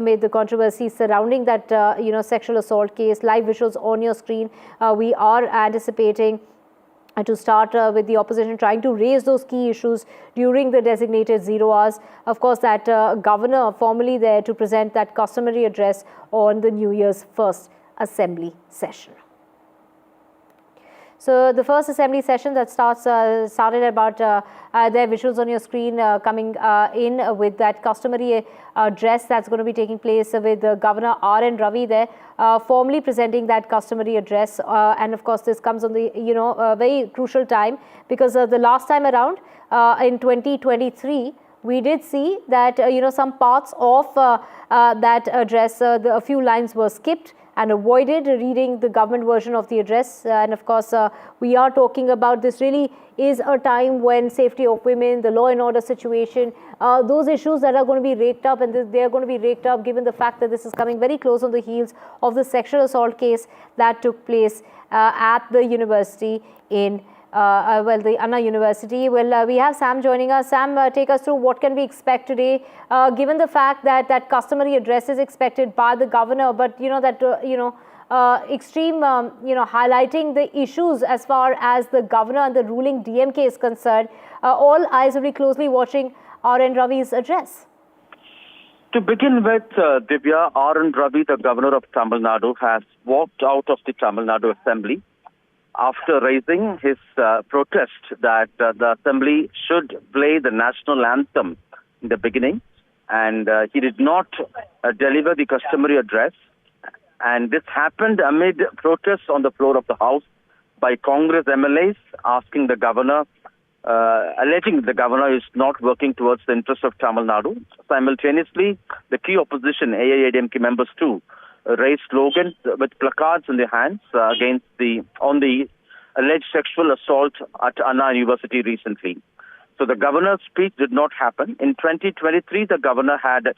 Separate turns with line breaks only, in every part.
amid the controversy surrounding that sexual assault case. Live visuals on your screen. We are anticipating to start with the opposition trying to raise those key issues during the designated 0 hours. Of course, that governor formally there to present that customary address on the New Year's first assembly session. So the first assembly session that started about their visuals on your screen coming in with that customary address that's going to be taking place with Governor R.N. Ravi there formally presenting that customary address. And of course, this comes on the very crucial time because the last time around in 2023 we did see that some parts of that address, a few lines were skipped and avoided reading the government version of the address. And of course, we are talking about this really is a time when safety of women, the law and order situation, those issues that are going to be raked up, and they are going to be raked up given the fact that this is coming very close on the heels of the sexual assault case that took place at the university in the Anna University. Well, we have Sam joining us. Sam, take us through what can we expect today, given the fact that that customary address is expected by the governor, but extreme, highlighting the issues as far as the governor and the ruling DMK is concerned. All eyes will be closely watching R.N. Ravi's address.
To begin with, Divya, R.N. Ravi, the governor of Tamil Nadu, has walked out of the Tamil Nadu Assembly after raising his protest that the Assembly should play the national anthem in the beginning. And he did not deliver the customary address. And this happened amid protests on the floor of the House by Congress MLAs asking the governor, alleging the governor is not working towards the interests of Tamil Nadu. Simultaneously, the key opposition, AIADMK members too, raised slogans with placards in their hands on the alleged sexual assault at Anna University recently. So the governor's speech did not happen. In 2023, the governor had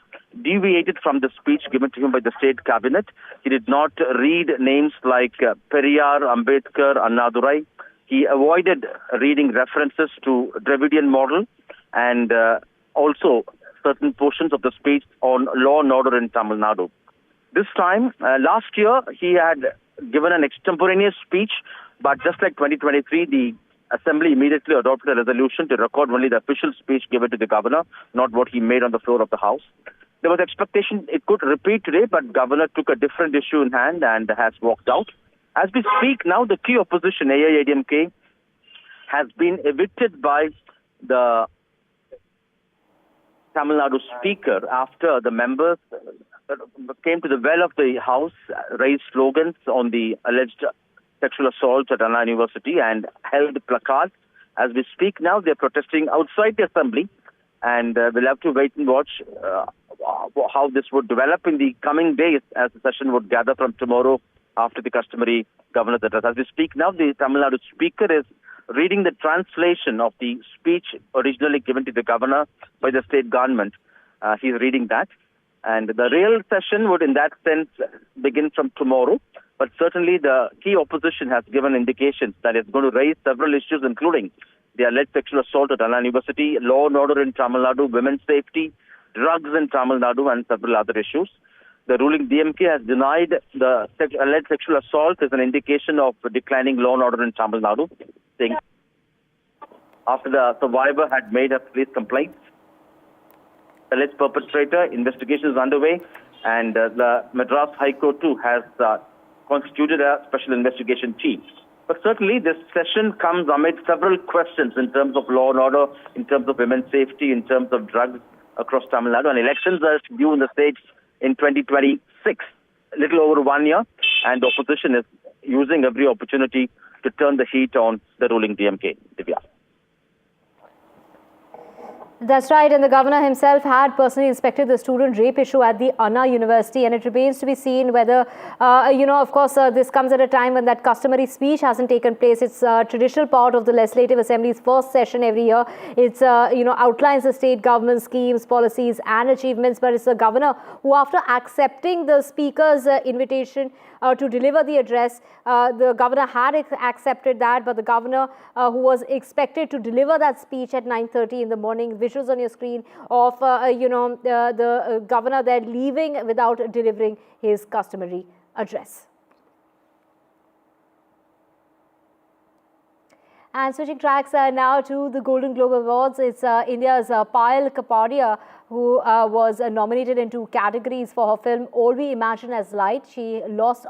deviated from the speech given to him by the state cabinet. He did not read names like Periyar, Ambedkar, Annadurai. He avoided reading references to Dravidian model and also certain portions of the speech on law and order in Tamil Nadu. This time, last year, he had given an extemporaneous speech, but just like 2023, the Assembly immediately adopted a resolution to record only the official speech given to the governor, not what he made on the floor of the House. There was expectation it could repeat today, but governor took a different issue in hand and has walked out. As we speak now, the key opposition, AIADMK, has been evicted by the Tamil Nadu Speaker after the members came to the well of the House, raised slogans on the alleged sexual assault at Anna University and held placards. As we speak now, they're protesting outside the Assembly, and we'll have to wait and watch how this would develop in the coming days as the session would gather from tomorrow after the customary governor's address. As we speak now, the Tamil Nadu Speaker is reading the translation of the speech originally given to the governor by the state government. He's reading that. And the real session would, in that sense, begin from tomorrow. But certainly the key opposition has given indications that it's going to raise several issues, including the alleged sexual assault at Anna University, law and order in Tamil Nadu, women's safety, drugs in Tamil Nadu, and several other issues. The ruling DMK has denied the alleged sexual assault as an indication of declining law and order in Tamil Nadu, saying after the survivor had made her police complaints, the alleged perpetrator investigation is underway, and the Madras High Court too has constituted a special investigation team. But certainly this session comes amid several questions in terms of law and order, in terms of women's safety, in terms of drugs across Tamil Nadu, and elections are due in the states in 2026, a little over 1 year, and the opposition is using every opportunity to turn the heat on the ruling DMK. Divya.
That's right, and the governor himself had personally inspected the student rape issue at the Anna University, and it remains to be seen whether, of course, this comes at a time when that customary speech hasn't taken place. It's a traditional part of the Legislative Assembly's first session every year. It's, outlines the state government schemes, policies and achievements, but it's the governor who, after accepting the speaker's invitation to deliver the address, the governor had accepted that, but the governor who was expected to deliver that speech at 9:30 in the morning, visuals on your screen of, the governor there leaving without delivering his customary address. And switching tracks now to the Golden Globe Awards. It's India's Payal Kapadia who was nominated in 2 categories for her film All We Imagine as Light. She lost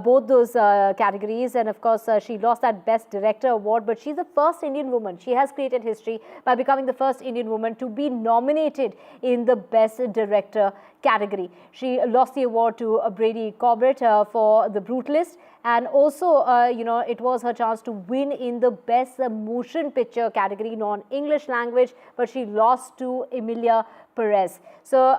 both those categories, and of course she lost that Best Director award, but she's the first Indian woman. She has created history by becoming the first Indian woman to be nominated in the Best Director category. She lost the award to Brady Corbett for The Brutalist. And also, it was her chance to win in the Best Motion Picture category, non-English language, but she lost to Emilia Perez. So,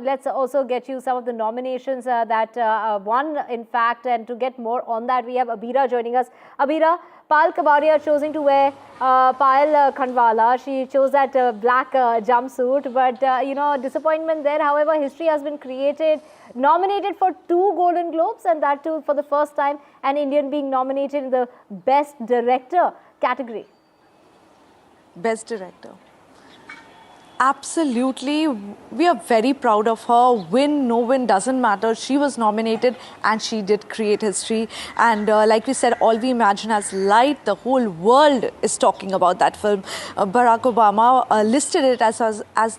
let's also get you some of the nominations that won, in fact. And to get more on that, we have Abira joining us. Abira, Payal Kapadia choosing to wear Payal Khandwala. She chose that black jumpsuit, but, disappointment there. However, history has been created. Nominated for 2 Golden Globes, and that too for the first time, an Indian being nominated in the Best Director category.
Best Director. Absolutely. We are very proud of her. Win, no win, doesn't matter. She was nominated and she did create history. And like we said, All We Imagine as Light, the whole world is talking about that film. Barack Obama listed it as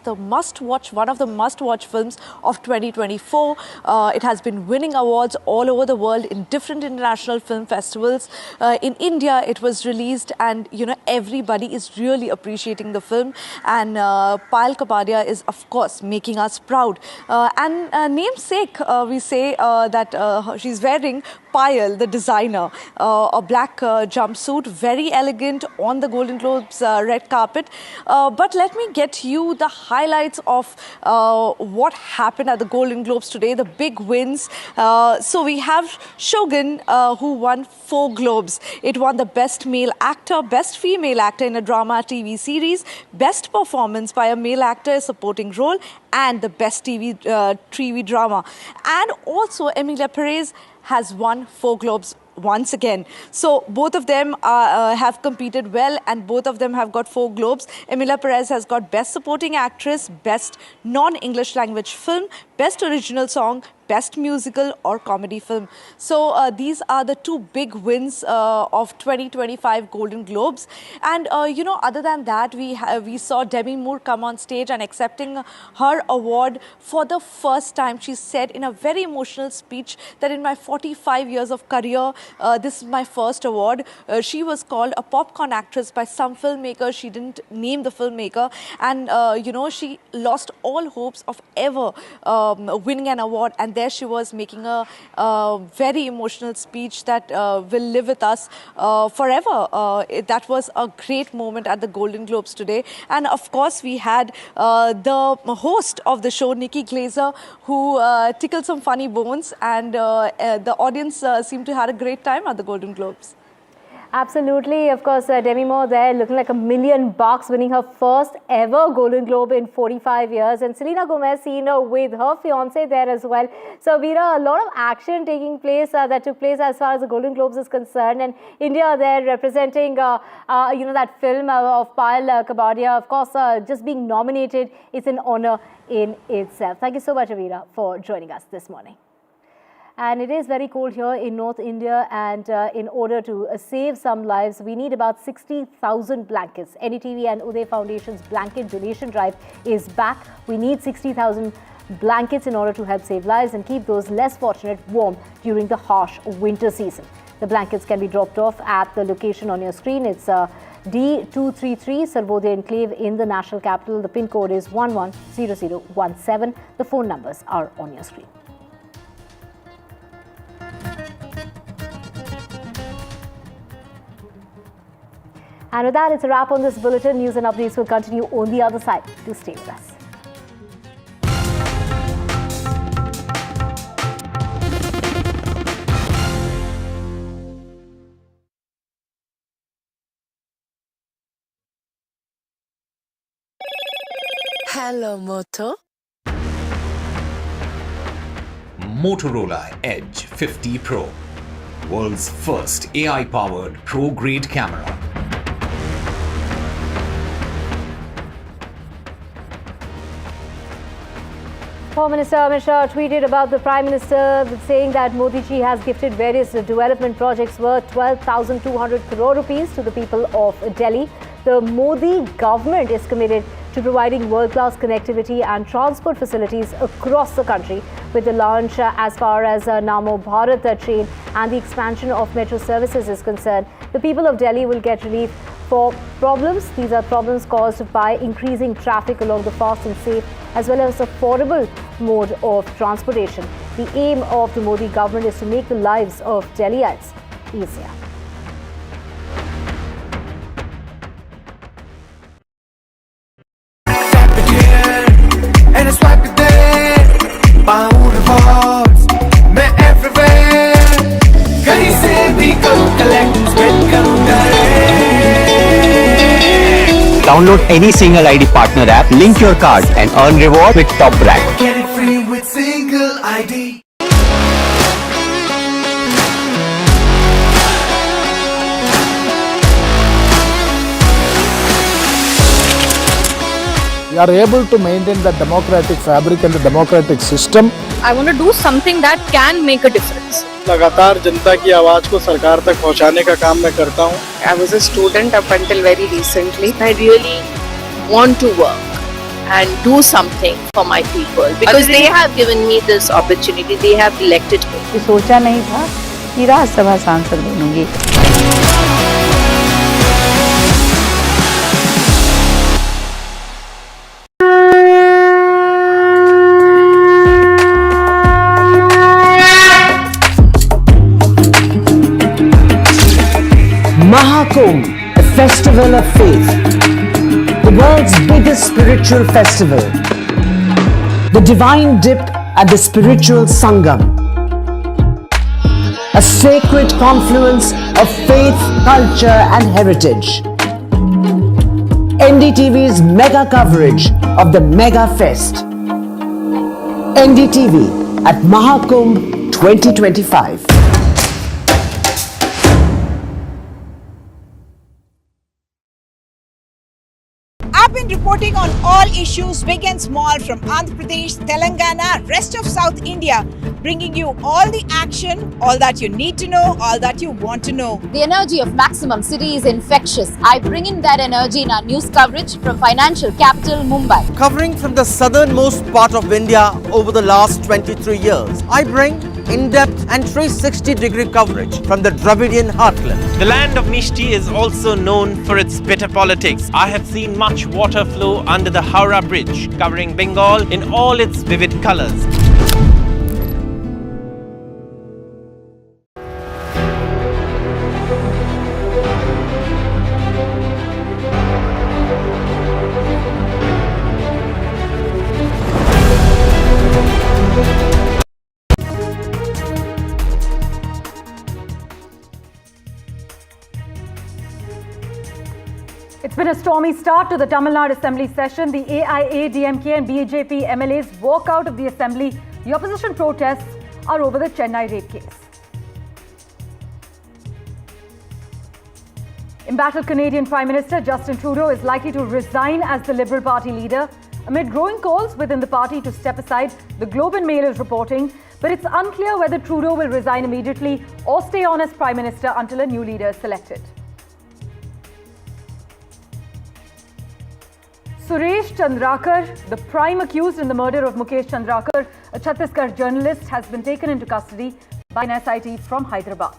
the must-watch, one of the must-watch films of 2024. It has been winning awards all over the world in different international film festivals. In India, it was released, and everybody is really appreciating the film. And Payal Kapadia is, of course, making us proud. And namesake, we say that she's wearing Payal, the designer, a black jumpsuit, very elegant on the Golden Globes red carpet. But let me get you the highlights of what happened at the Golden Globes today, the big wins. So we have Shogun, who won 4 Globes. It won the Best Male Actor, Best Female Actor in a Drama TV Series, Best Performance by a Male Actor, a Supporting Role, and the Best TV Drama. And also Emilia Perez has won 4 Globes once again. So both of them have competed well, and both of them have got 4 Globes. Emilia Perez has got Best Supporting Actress, Best Non-English Language Film, Best Original Song, Best Musical or Comedy Film. So these are the 2 big wins of 2025 Golden Globes. And other than that, we saw Demi Moore come on stage and accepting her award for the first time. She said in a very emotional speech that in my 45 years of career, this is my first award. She was called a popcorn actress by some filmmakers. She didn't name the filmmaker, and she lost all hopes of ever winning an award. And there she was making a very emotional speech that will live with us forever. That was a great moment at the Golden Globes today. And of course, we had the host of the show, Nikki Glaser, who tickled some funny bones, and the audience seemed to have a great time at the Golden Globes.
Absolutely. Of course, Demi Moore there looking like $1 million, winning her first ever Golden Globe in 45 years. And Selena Gomez seen with her fiance there as well. So, Veera, a lot of action taking place that took place as far as the Golden Globes is concerned. And India there representing, that film of Payal Kapadia. Of course, just being nominated is an honor in itself. Thank you so much, Veera, for joining us this morning. And it is very cold here in North India, and in order to save some lives, we need about 60,000 blankets. NDTV and Uday Foundation's blanket donation drive is back. We need 60,000 blankets in order to help save lives and keep those less fortunate warm during the harsh winter season. The blankets can be dropped off at the location on your screen. It's D233 Sarvodaya Enclave in the National Capital. The pin code is 110017. The phone numbers are on your screen. And with that, it's a wrap on this bulletin. News and updates will continue on the other side. Do stay with us.
Hello, Moto.
Motorola Edge 50 Pro, world's first AI-powered pro-grade camera.
Home Minister Amit Shah tweeted about the Prime Minister saying that Modi ji has gifted various development projects worth 12,200 crore rupees to the people of Delhi. The Modi government is committed to providing world-class connectivity and transport facilities across the country with the launch as far as Namo Bharat train and the expansion of metro services is concerned. The people of Delhi will get relief for problems. These are problems caused by increasing traffic along the fast and safe as well as affordable mode of transportation. The aim of the Modi government is to make the lives of Delhiites easier.
Download any single ID partner app, link your card and earn reward with top brand.
Get it free with single ID.
We are able to maintain the democratic fabric and the democratic system.
I want to do something that can make a difference.
लगातार जनता की आवाज को सरकार तक पहुंचाने का काम मैं करता हूं.
I was a student up until very recently. I really want to work and do something for my people because they have given me this opportunity. They have elected me.
सोचा नहीं था कि राज्यसभा सांसद बनूंगी.
Mahakumbh, a festival of faith, the world's biggest spiritual festival, the divine dip at the spiritual Sangam, a sacred confluence of faith, culture and heritage. NDTV's mega coverage of the Mega Fest. NDTV at Mahakumbh 2025.
I've been reporting on all issues, big and small, from Andhra Pradesh, Telangana, rest of South India, bringing you all the action, all that you need to know, all that you want to know.
The energy of Maximum City is infectious. I bring in that energy in our news coverage from financial capital Mumbai.
Covering from the southernmost part of India over the last 23 years, I bring in-depth and 360-degree coverage from the Dravidian heartland.
The land of Mishti is also known for its bitter politics. I have seen much water flow under the Howrah Bridge, covering Bengal in all its vivid colors.
It's been a stormy start to the Tamil Nadu Assembly session. The AIA, DMK and BJP MLAs walk out of the Assembly. The opposition protests are over the Chennai rape case. Embattled Canadian Prime Minister Justin Trudeau is likely to resign as the Liberal Party leader amid growing calls within the party to step aside. The Globe and Mail is reporting, but it's unclear whether Trudeau will resign immediately or stay on as Prime Minister until a new leader is selected. Suresh Chandrakar, the prime accused in the murder of Mukesh Chandrakar, a Chhattisgarh journalist, has been taken into custody by an SIT from Hyderabad.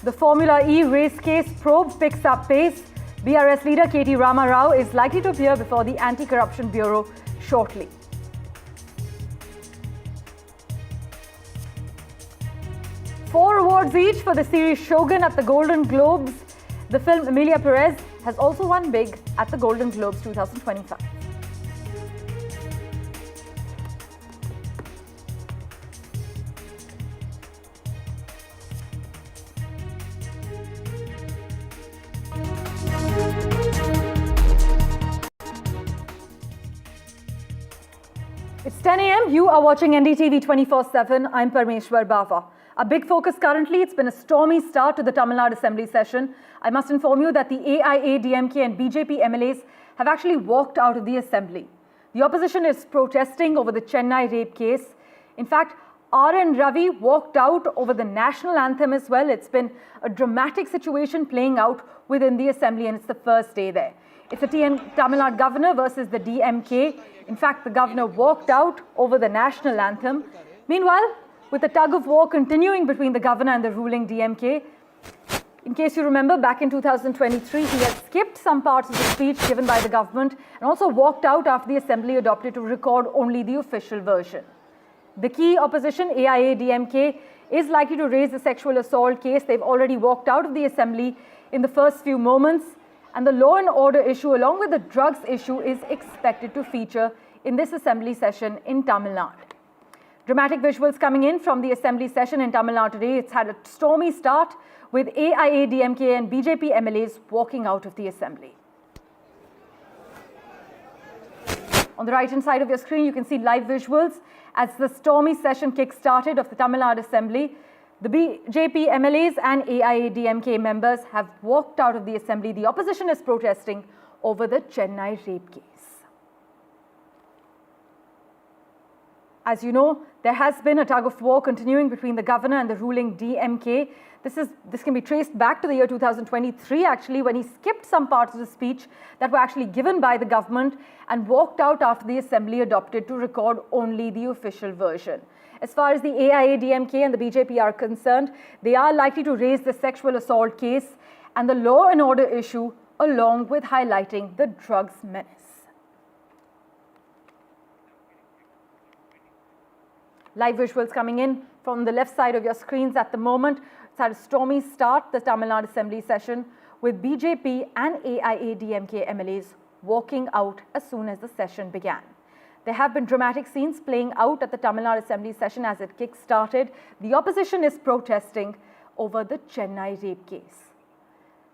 The Formula E race case probe picks up pace. BRS leader K.T. Rama Rao is likely to appear before the Anti-Corruption Bureau shortly. Four awards each for the series Shogun at the Golden Globes. The film Emilia Perez has also won big at the Golden Globes 2025. It's 10 a.m. You are watching NDTV 24/7. I'm Parmeshwar Bava. A big focus currently, it's been a stormy start to the Tamil Nadu Assembly session. I must inform you that the AIA, DMK and BJP MLAs have actually walked out of the assembly. The opposition is protesting over the Chennai rape case. In fact, R.N. Ravi walked out over the national anthem as well. It's been a dramatic situation playing out within the assembly, and it's the first day there. It's a Tamil Nadu governor versus the DMK. In fact, the governor walked out over the national anthem. Meanwhile, with the tug of war continuing between the governor and the ruling DMK, in case you remember, back in 2023, he had skipped some parts of the speech given by the government and also walked out after the assembly adopted to record only the official version. The key opposition, AIA-DMK, is likely to raise the sexual assault case. They've already walked out of the assembly in the first few moments. And the law and order issue, along with the drugs issue, is expected to feature in this assembly session in Tamil Nadu. Dramatic visuals coming in from the assembly session in Tamil Nadu today. It's had a stormy start with AIA-DMK and BJP MLAs walking out of the assembly. On the right-hand side of your screen, you can see live visuals as the stormy session kick-started of the Tamil Nadu Assembly. The BJP MLAs and AIA-DMK members have walked out of the assembly. The opposition is protesting over the Chennai rape case. As you know, there has been a tug of war continuing between the governor and the ruling DMK. This can be traced back to the year 2023, actually, when he skipped some parts of the speech that were actually given by the government and walked out after the assembly adopted to record only the official version. As far as the AIA-DMK and the BJP are concerned, they are likely to raise the sexual assault case and the law and order issue, along with highlighting the drugs menace. Live visuals coming in from the left side of your screens at the moment. It's had a stormy start, the Tamil Nadu Assembly session, with BJP and AIA-DMK MLAs walking out as soon as the session began. There have been dramatic scenes playing out at the Tamil Nadu Assembly session as it kick-started. The opposition is protesting over the Chennai rape case.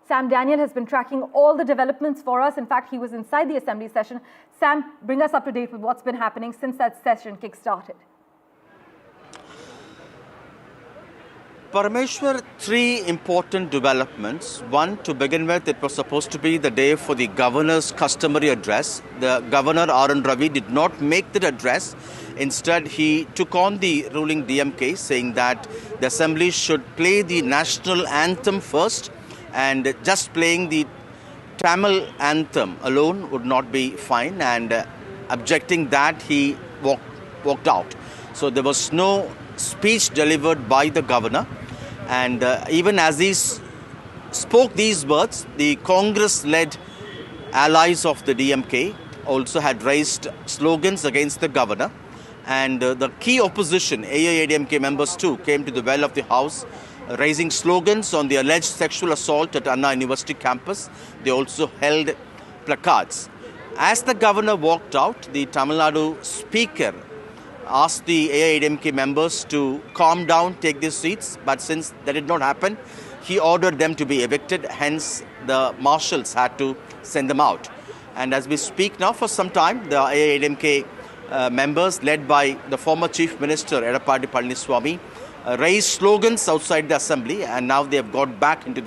Sam Daniel has been tracking all the developments for us. In fact, he was inside the Assembly session. Sam, bring us up to date with what's been happening since that session kick-started.
Parameshwar, three important developments. One, to begin with, it was supposed to be the day for the governor's customary address. The governor, R.N. Ravi, did not make that address. Instead, he took on the ruling DMK, saying that the assembly should play the national anthem first, and just playing the Tamil anthem alone would not be fine, and objecting that, he walked out. So there was no speech delivered by the governor, and even as he spoke these words, the Congress-led allies of the DMK also had raised slogans against the governor, and the key opposition, AIA-DMK members too, came to the well of the house, raising slogans on the alleged sexual assault at Anna University campus. They also held placards. As the governor walked out, the Tamil Nadu speaker asked the AIA-DMK members to calm down, take their seats, but since that did not happen, he ordered them to be evicted. Hence, the marshals had to send them out. And as we speak now, for some time, the AIA-DMK members, led by the former Chief Minister, Edappadi Palaniswamy, raised slogans outside the assembly, and now they have got back into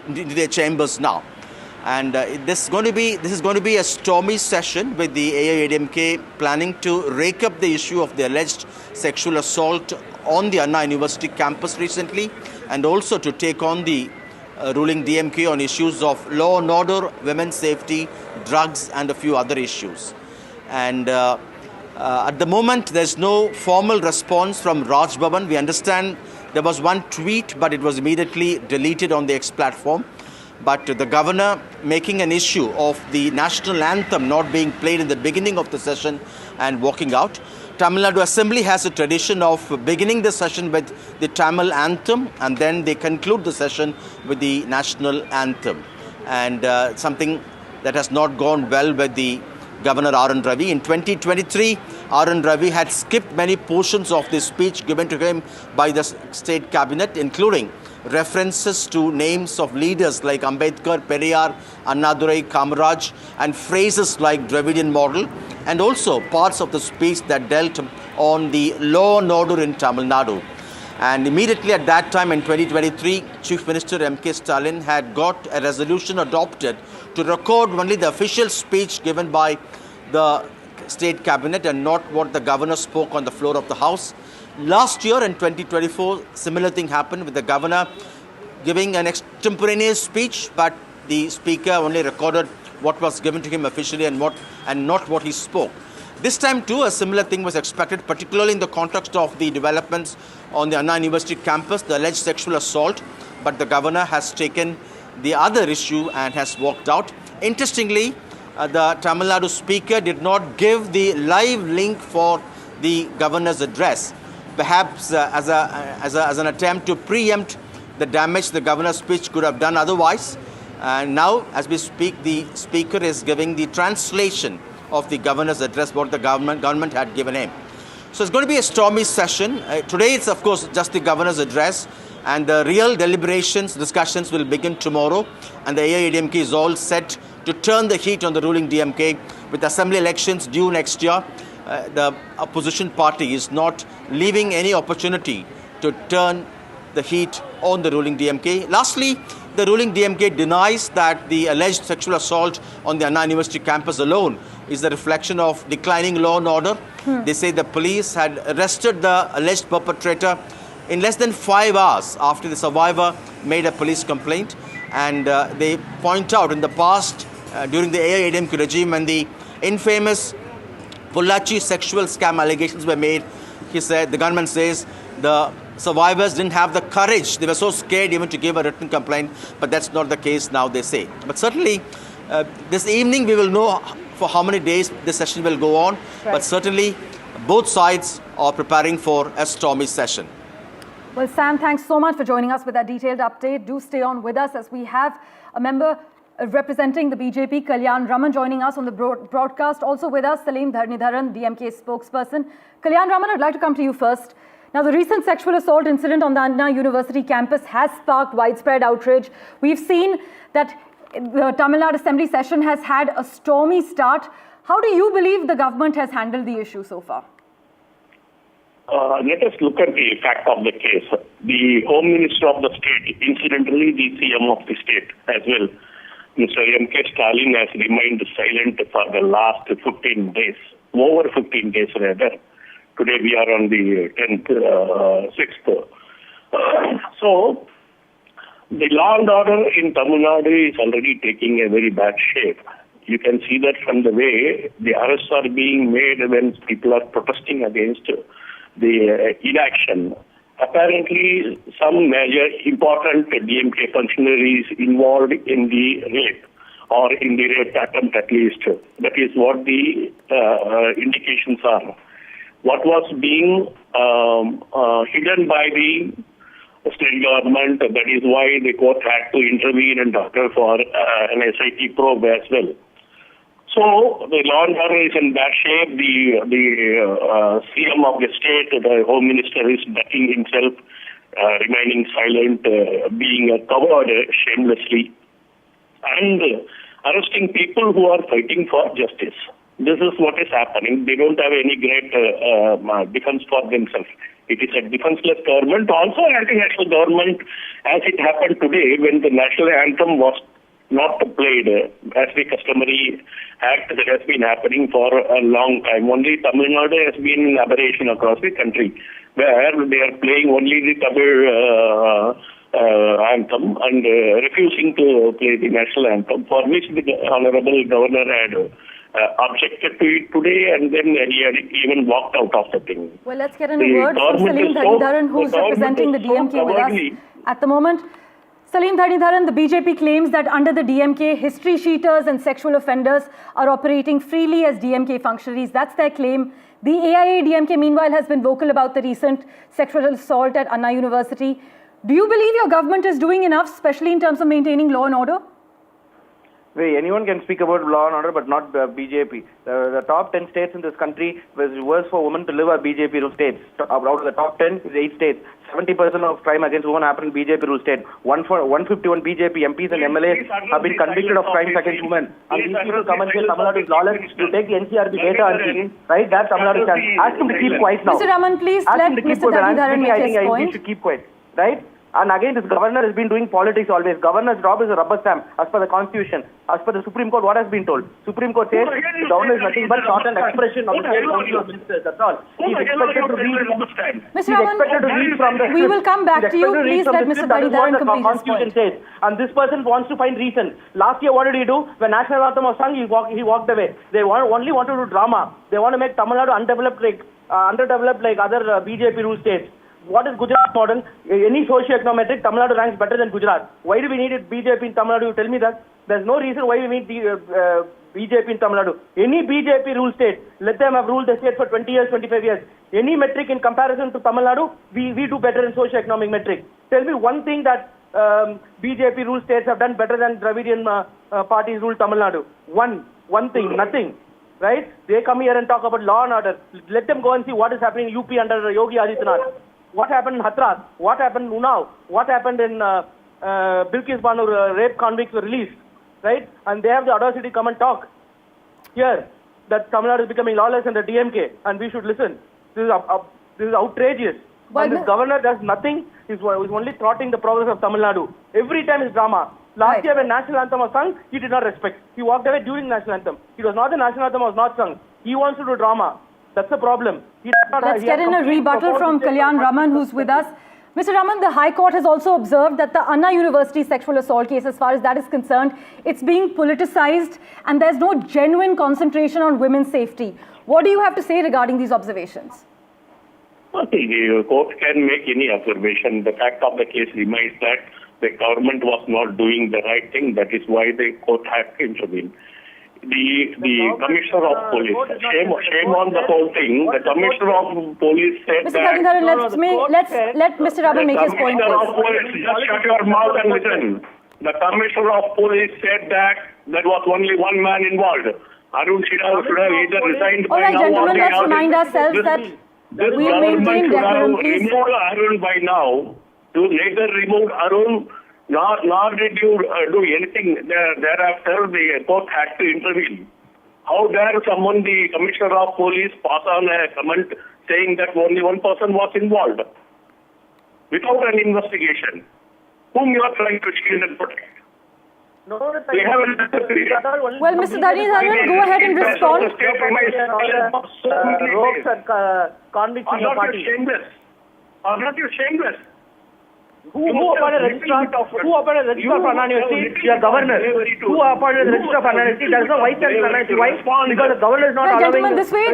their chambers now. And this is going to be a stormy session, with the AIA-DMK planning to rake up the issue of the alleged sexual assault on the Anna University campus recently, and also to take on the ruling DMK on issues of law and order, women's safety, drugs, and a few other issues. And at the moment, there's no formal response from Raj Bhavan. We understand there was one tweet, but it was immediately deleted on the X platform. But the governor making an issue of the national anthem not being played in the beginning of the session and walking out. Tamil Nadu Assembly has a tradition of beginning the session with the Tamil anthem, and then they conclude the session with the national anthem. And something that has not gone well with the Governor R.N. Ravi. In 2023, R.N. Ravi had skipped many portions of the speech given to him by the state cabinet, including references to names of leaders like Ambedkar, Periyar, Annadurai, Kamaraj, and phrases like Dravidian model, and also parts of the speech that dealt on the law and order in Tamil Nadu. And immediately at that time in 2023, Chief Minister Mukesh Stalin had got a resolution adopted to record only the official speech given by the state cabinet and not what the governor spoke on the floor of the house. Last year in 2024, similar thing happened with the governor giving an extemporaneous speech, but the speaker only recorded what was given to him officially and not what he spoke. This time too, a similar thing was expected, particularly in the context of the developments on the Anna University campus, the alleged sexual assault, but the governor has taken the other issue and has walked out. Interestingly, the Tamil Nadu speaker did not give the live link for the governor's address, perhaps as an attempt to preempt the damage the governor's speech could have done otherwise. And now, as we speak, the speaker is giving the translation of the governor's address, what the government had given him. So it's going to be a stormy session. Today it's of course just the governor's address, and the real deliberations, discussions will begin tomorrow, and the AIADMK is all set to turn the heat on the ruling DMK. With assembly elections due next year, the opposition party is not leaving any opportunity to turn the heat on the ruling DMK. Lastly, the ruling DMK denies that the alleged sexual assault on the Anna University campus alone is the reflection of declining law and order. They say the police had arrested the alleged perpetrator in less than 5 hours after the survivor made a police complaint. And they point out in the past, during the AIADMK regime, when the infamous Pollachi sexual scam allegations were made, the gunman says the survivors didn't have the courage. They were so scared even to give a written complaint, but that's not the case now, they say. But certainly, this evening we will know for how many days this session will go on. Right. But certainly, both sides are preparing for a stormy session.
Well, Sam, thanks so much for joining us with that detailed update. Do stay on with us as we have a member representing the BJP, Kalyan Raman, joining us on the broadcast. Also with us, Salim Dharnidharan, DMK spokesperson. Kalyan Raman, I'd like to come to you first. Now, the recent sexual assault incident on the Anna University campus has sparked widespread outrage. We've seen that the Tamil Nadu Assembly session has had a stormy start. How do you believe the government has handled the issue so far?
Let us look at the fact of the case. The Home Minister of the state, incidentally the CM of the state as well, Mr. Mukesh Stalin, has remained silent for the last 15 days, over 15 days rather. Today we are on the 6th. So, the law and order in Tamil Nadu is already taking a very bad shape. You can see that from the way the arrests are being made when people are protesting against the inaction. Apparently, some major important DMK functionaries involved in the rape, or in the rape attempt at least. That is what the indications are. What was being hidden by the state government, that is why the court had to intervene and order for an SIT probe as well. So the law and order is in bad shape. The CM of the state, the Home Minister, is ducking himself, remaining silent, being covered shamelessly, and arresting people who are fighting for justice. This is what is happening. They don't have any great defense for themselves. It is a defenseless government, also anti-national government, as it happened today when the national anthem was not played as the customary act that has been happening for a long time. Only Tamil Nadu has been an aberration across the country, where they are playing only the Tamil anthem and refusing to play the national anthem, for which the Honorable Governor had objected to it today, and then he had even walked out of the thing.
Well, let's get in a word from Salim Dharnidharan, who is representing the DMK with us at the moment. Salim Dharnidharan, the BJP claims that under the DMK, history cheaters and sexual offenders are operating freely as DMK functionaries. That's their claim. The AIADMK, meanwhile, has been vocal about the recent sexual assault at Anna University. Do you believe your government is doing enough, especially in terms of maintaining law and order?
Anyone can speak about law and order, but not BJP. The top 10 states in this country where it's worse for women to live are BJP rule states. Out of the top 10, is 8 states. 70% of crime against women happen in BJP rule state. 151 BJP MPs and MLAs have been convicted of crimes against women. And these people come and say Tamil Nadu is lawless. You take the NCRB data and see, right? That's Tamil Nadu stands. Ask him to keep quiet now.
Mr. Raman, please let Mr. Dhanidharan make his point.
He should keep quiet, right? And again, this governor has been doing politics always. Governor's job is a rubber stamp as per the constitution. As per the Supreme Court, what has been told? Supreme Court says the governor is nothing but short and expression of the State Council of Ministers. That's all. He's expected to read.
Mr. Raman, we will come back to you. Please let Mr. Dhanidharan complete his point.
Says. And this person wants to find reason. Last year, what did he do? When national anthem was sung, he walked away. They only want to do drama. They want to make Tamil Nadu underdeveloped like other BJP rule states. What is Gujarat model? Any socio-econometric, Tamil Nadu ranks better than Gujarat. Why do we need it BJP in Tamil Nadu? You tell me that. There's no reason why we need the BJP in Tamil Nadu. Any BJP rule state, let them have ruled the state for 20 years, 25 years. Any metric in comparison to Tamil Nadu, we do better in socio-economic metric. Tell me one thing that BJP rule states have done better than Dravidian parties rule Tamil Nadu. One thing, nothing. Right? They come here and talk about law and order. Let them go and see what is happening in UP under Yogi Adityanath. What happened in Hathras? What happened in Unnao? What happened in Bilkis Banu? Rape convicts were released, right? And they have the audacity to come and talk here that Tamil Nadu is becoming lawless under DMK, and we should listen. This is outrageous. And this governor does nothing. He's only thwarting the progress of Tamil Nadu. Every time is drama. Last year when national anthem was sung, he did not respect. He walked away during national anthem. It was not the national anthem was not sung. He wants to do drama. That's the problem.
Let's get in a rebuttal from Kalyan Raman, who's with us. Mr. Raman, the High Court has also observed that the Anna University sexual assault case, as far as that is concerned, it's being politicized and there's no genuine concentration on women's safety. What do you have to say regarding these observations?
The court can make any observation. The fact of the case remains that the government was not doing the right thing. That is why the court had to intervene. The Commissioner of Police, shame on the whole thing. The Commissioner of Police said
Mr. Dhanidharan, let Mr. Raman make his point.
Just shut your mouth and listen. The Commissioner of Police said that there was only one man involved. Arun Shida should have either resigned by now.
All right, gentlemen, let's remind ourselves that we maintain decorum, please.
Remove Arun by now. To neither remove Arun nor did you do anything thereafter. The court had to intervene. How dare someone, the Commissioner of Police, pass on a comment saying that only one person was involved without an investigation? Whom you are trying to shield and protect? We have
well, Mr. Dhanidharan, go ahead and respond.
Convicts in your party. Are not you shameless?
Who appointed a registrar for Anna University? Your governor. Who appointed the registrar for Anna University? There is no vice chancellor. Why? Because the governor is not allowing.
Gentlemen, this way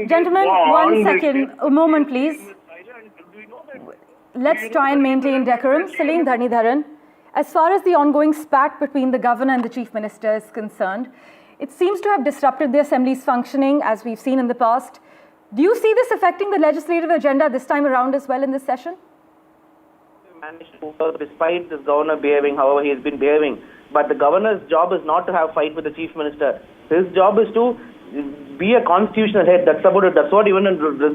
gentlemen, 1 second, a moment, please. Let's try and maintain decorum. Salim Dhanidharan, as far as the ongoing spat between the governor and the chief minister is concerned, it seems to have disrupted the assembly's functioning, as we've seen in the past. Do you see this affecting the legislative agenda this time around as well in this session?
Despite this governor behaving however he has been behaving, but the governor's job is not to have fight with the chief minister. His job is to be a constitutional head. That's about it. That's what even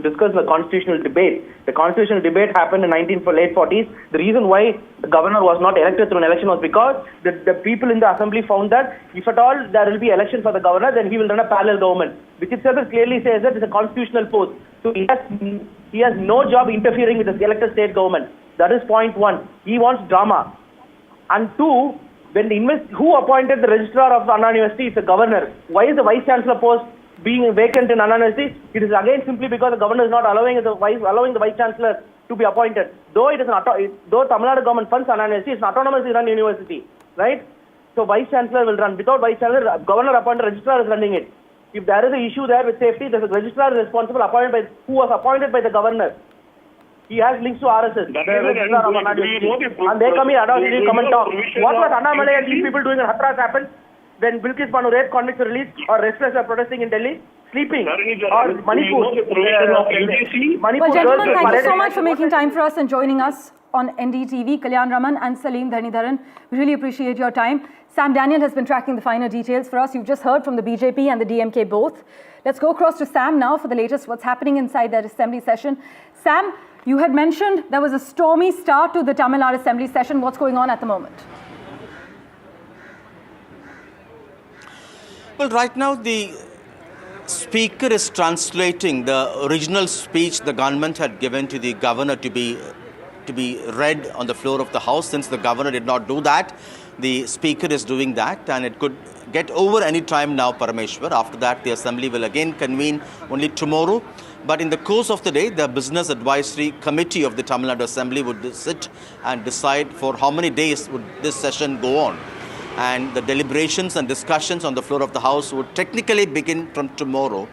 discussed in the constitutional debate. The constitutional debate happened in late 40s. The reason why the governor was not elected through an election was because the people in the assembly found that if at all there will be election for the governor, then he will run a parallel government, which itself clearly says that it's a constitutional post. So he has no job interfering with the elected state government. That is point one. He wants drama. And two, when who appointed the registrar of Anna University? It's the governor. Why is the vice chancellor post being vacant in Anna University? It is again simply because the governor is not allowing the vice chancellor to be appointed. Though though Tamil Nadu government funds Anna University, it's an autonomously run university, right? So vice chancellor will run. Without vice chancellor, governor appointed registrar is running it. If there is an issue there with safety, the registrar is responsible, who was appointed by the governor. He has links to RSS. And they come here, come and talk. What was Annamalai and these people doing in Hathras happened when Bilkis Banu rape convicts were released or restless were protesting in Delhi? sleeping.
Or
Manipur.
Well, gentlemen, thank you so much for making time for us and joining us on NDTV. Kalyan Raman and Salim Dhanidharan, we really appreciate your time. Sam Daniel has been tracking the finer details for us. You've just heard from the BJP and the DMK both. Let's go across to Sam now for the latest what's happening inside that assembly session. Sam, you had mentioned there was a stormy start to the Tamil Nadu assembly session. What's going on at the moment?
Well, right now the Speaker is translating the original speech the government had given to the governor to be read on the floor of the House. Since the governor did not do that, the Speaker is doing that, and it could get over any time now, Parameshwar. After that, the Assembly will again convene only tomorrow. But in the course of the day, the Business Advisory Committee of the Tamil Nadu Assembly would sit and decide for how many days would this session go on. And the deliberations and discussions on the floor of the House would technically begin from tomorrow,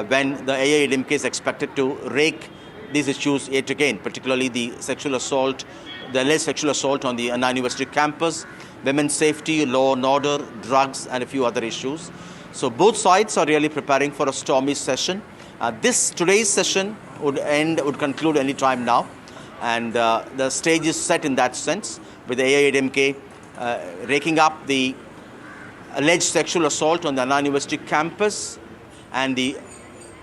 when the AIADMK is expected to rake these issues yet again, particularly the sexual assault, the alleged sexual assault on the Anna University campus, women's safety, law and order, drugs, and a few other issues. So both sides are really preparing for a stormy session. Today's session would conclude any time now, and the stage is set in that sense, with the AIADMK raking up the alleged sexual assault on the Anna University campus, and the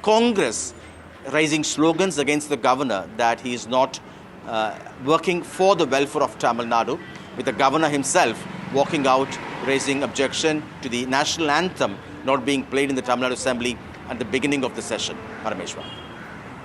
Congress raising slogans against the governor that he is not working for the welfare of Tamil Nadu, with the governor himself walking out raising objection to the national anthem not being played in the Tamil Nadu Assembly at the beginning of the session. Parameshwar.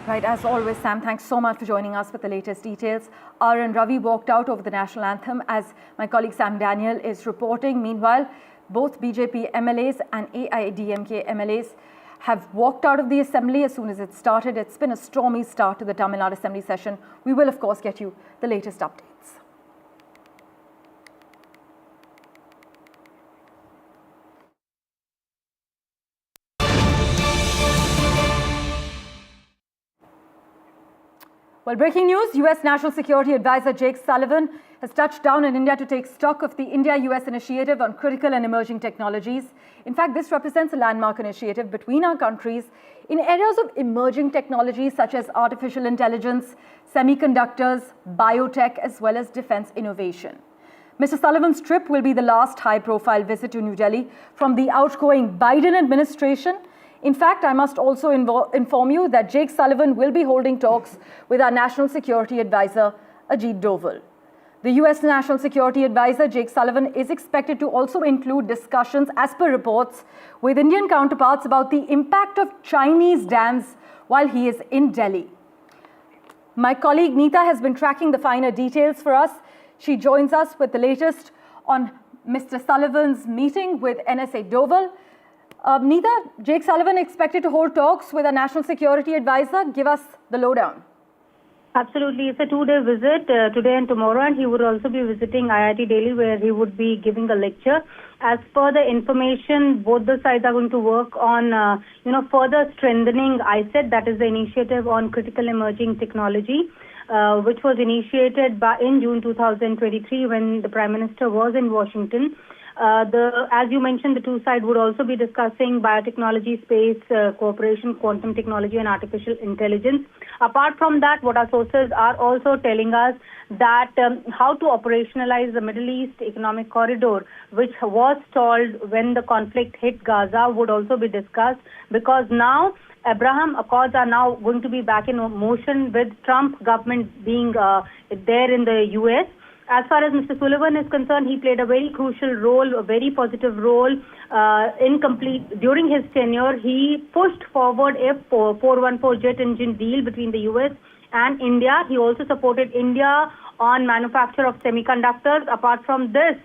Right, as always, Sam, thanks so much for joining us with the latest details. R. Ravi walked out over the national anthem, as my colleague Sam Daniel is reporting. Meanwhile, both BJP MLAs and AIADMK MLAs have walked out of the assembly as soon as it started. It's been a stormy start to the Tamil Nadu assembly session. We will, of course, get you the latest updates. Well, breaking news, US National Security Advisor Jake Sullivan has touched down in India to take stock of the India-US initiative on critical and emerging technologies. In fact, this represents a landmark initiative between our countries in areas of emerging technologies such as artificial intelligence, semiconductors, biotech, as well as defense innovation. Mr. Sullivan's trip will be the last high-profile visit to New Delhi from the outgoing Biden administration. In fact, I must also inform you that Jake Sullivan will be holding talks with our National Security Advisor, Ajit Doval. The US National Security Advisor, Jake Sullivan, is expected to also include discussions, as per reports, with Indian counterparts about the impact of Chinese dams while he is in Delhi. My colleague Neeta has been tracking the finer details for us. She joins us with the latest on Mr. Sullivan's meeting with NSA Doval. Neeta, Jake Sullivan expected to hold talks with a National Security Advisor. Give us the lowdown.
Absolutely. It's a two-day visit, today and tomorrow, and he would also be visiting IIT Delhi, where he would be giving a lecture. As per the information, both the sides are going to work on, further strengthening ISET, that is the Initiative on Critical Emerging Technology, which was initiated in June 2023 when the Prime Minister was in Washington. As you mentioned, the two sides would also be discussing biotechnology, space cooperation, quantum technology, and artificial intelligence. Apart from that, what our sources are also telling us that how to operationalize the Middle East Economic Corridor, which was stalled when the conflict hit Gaza, would also be discussed, because now Abraham Accords are now going to be back in motion, with Trump government being there in the US. As far as Mr. Sullivan is concerned, he played a very crucial role, a very positive role during his tenure. He pushed forward a 414 jet engine deal between the US and India. He also supported India on manufacture of semiconductors. Apart from this,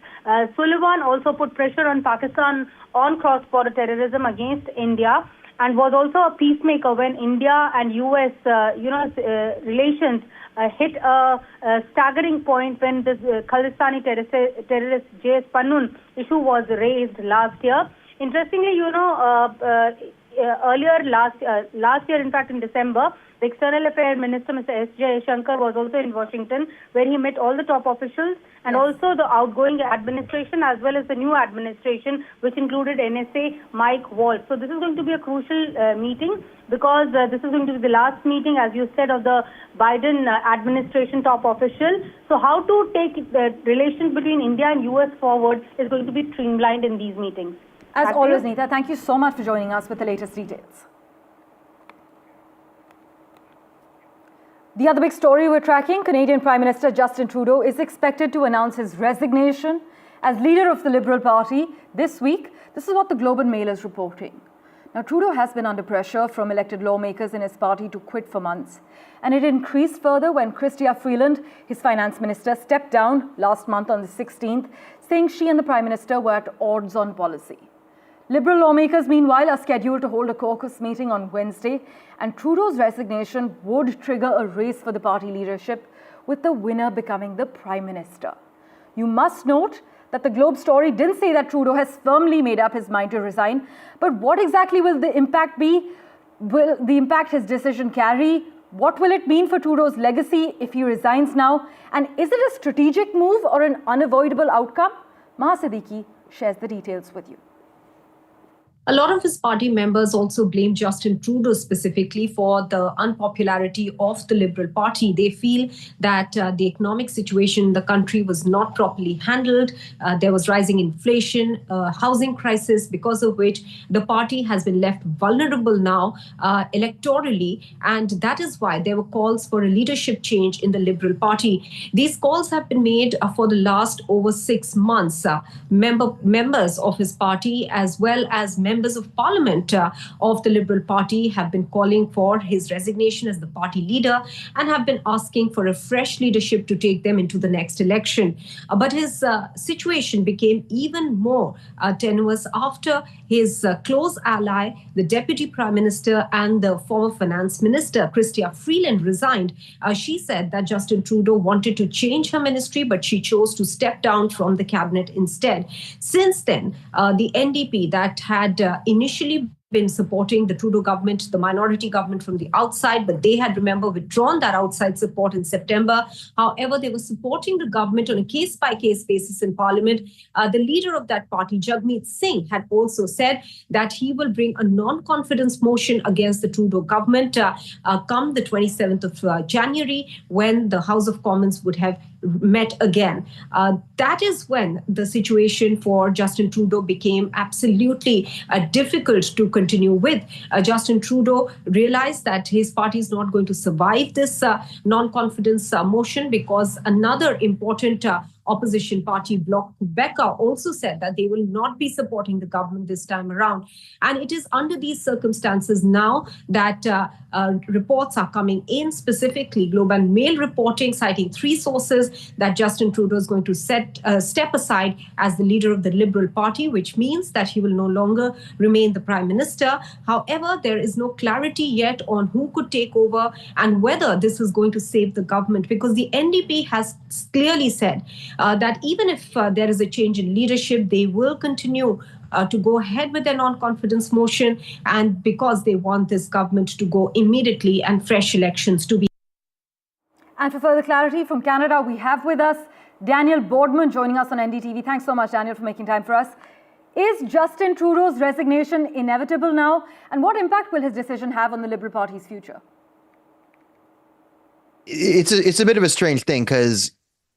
Sullivan also put pressure on Pakistan on cross-border terrorism against India, and was also a peacemaker when India and US, relations hit a staggering point when this Khalistani terrorist J.S. Pannun issue was raised last year. Interestingly, earlier last year, in fact, in December, the External Affairs Minister, Mr. S. Jaishankar, was also in Washington, where he met all the top officials and also the outgoing administration as well as the new administration, which included NSA Mike Waltz. So this is going to be a crucial meeting because this is going to be the last meeting, as you said, of the Biden administration top official. So how to take the relations between India and US forward is going to be streamlined in these meetings.
As always, Neeta, thank you so much for joining us with the latest details. The other big story we're tracking, Canadian Prime Minister Justin Trudeau is expected to announce his resignation as leader of the Liberal Party this week. This is what the Globe and Mail is reporting. Now, Trudeau has been under pressure from elected lawmakers in his party to quit for months. And it increased further when Chrystia Freeland, his finance minister, stepped down last month on the 16th, saying she and the Prime Minister were at odds on policy. Liberal lawmakers, meanwhile, are scheduled to hold a caucus meeting on Wednesday, and Trudeau's resignation would trigger a race for the party leadership, with the winner becoming the Prime Minister. You must note that the Globe story didn't say that Trudeau has firmly made up his mind to resign, but what exactly will the impact be? Will the impact his decision carry? What will it mean for Trudeau's legacy if he resigns now? And is it a strategic move or an unavoidable outcome? Maha Siddiqui shares the details with you.
A lot of his party members also blame Justin Trudeau specifically for the unpopularity of the Liberal Party. They feel that the economic situation in the country was not properly handled. There was rising inflation, housing crisis, because of which the party has been left vulnerable now electorally. And that is why there were calls for a leadership change in the Liberal Party. These calls have been made for the last over 6 months. Members of his party, as well as members of parliament of the Liberal Party, have been calling for his resignation as the party leader and have been asking for a fresh leadership to take them into the next election. But his situation became even more tenuous after his close ally, the Deputy Prime Minister and the former Finance Minister, Chrystia Freeland, resigned. She said that Justin Trudeau wanted to change her ministry, but she chose to step down from the cabinet instead. Since then, the NDP that had initially been supporting the Trudeau government, the minority government from the outside, but they had, remember, withdrawn that outside support in September. However, they were supporting the government on a case-by-case basis in Parliament. The leader of that party, Jagmeet Singh, had also said that he will bring a non-confidence motion against the Trudeau government come the 27th of January, when the House of Commons would have met again. That is when the situation for Justin Trudeau became absolutely difficult to continue with. Justin Trudeau realized that his party is not going to survive this non-confidence motion, because another important opposition party, Bloc Québécois, also said that they will not be supporting the government this time around. And it is under these circumstances now that reports are coming in, specifically Globe and Mail reporting, citing 3 sources, that Justin Trudeau is going to step aside as the leader of the Liberal Party, which means that he will no longer remain the Prime Minister. However, there is no clarity yet on who could take over and whether this is going to save the government, because the NDP has clearly said that even if there is a change in leadership, they will continue to go ahead with their non-confidence motion, and because they want this government to go immediately and fresh elections to be.
And for further clarity from Canada, we have with us Daniel Boardman joining us on NDTV. Thanks so much, Daniel, for making time for us. Is Justin Trudeau's resignation inevitable now? And what impact will his decision have on the Liberal Party's future?
It's a bit of a strange thing, because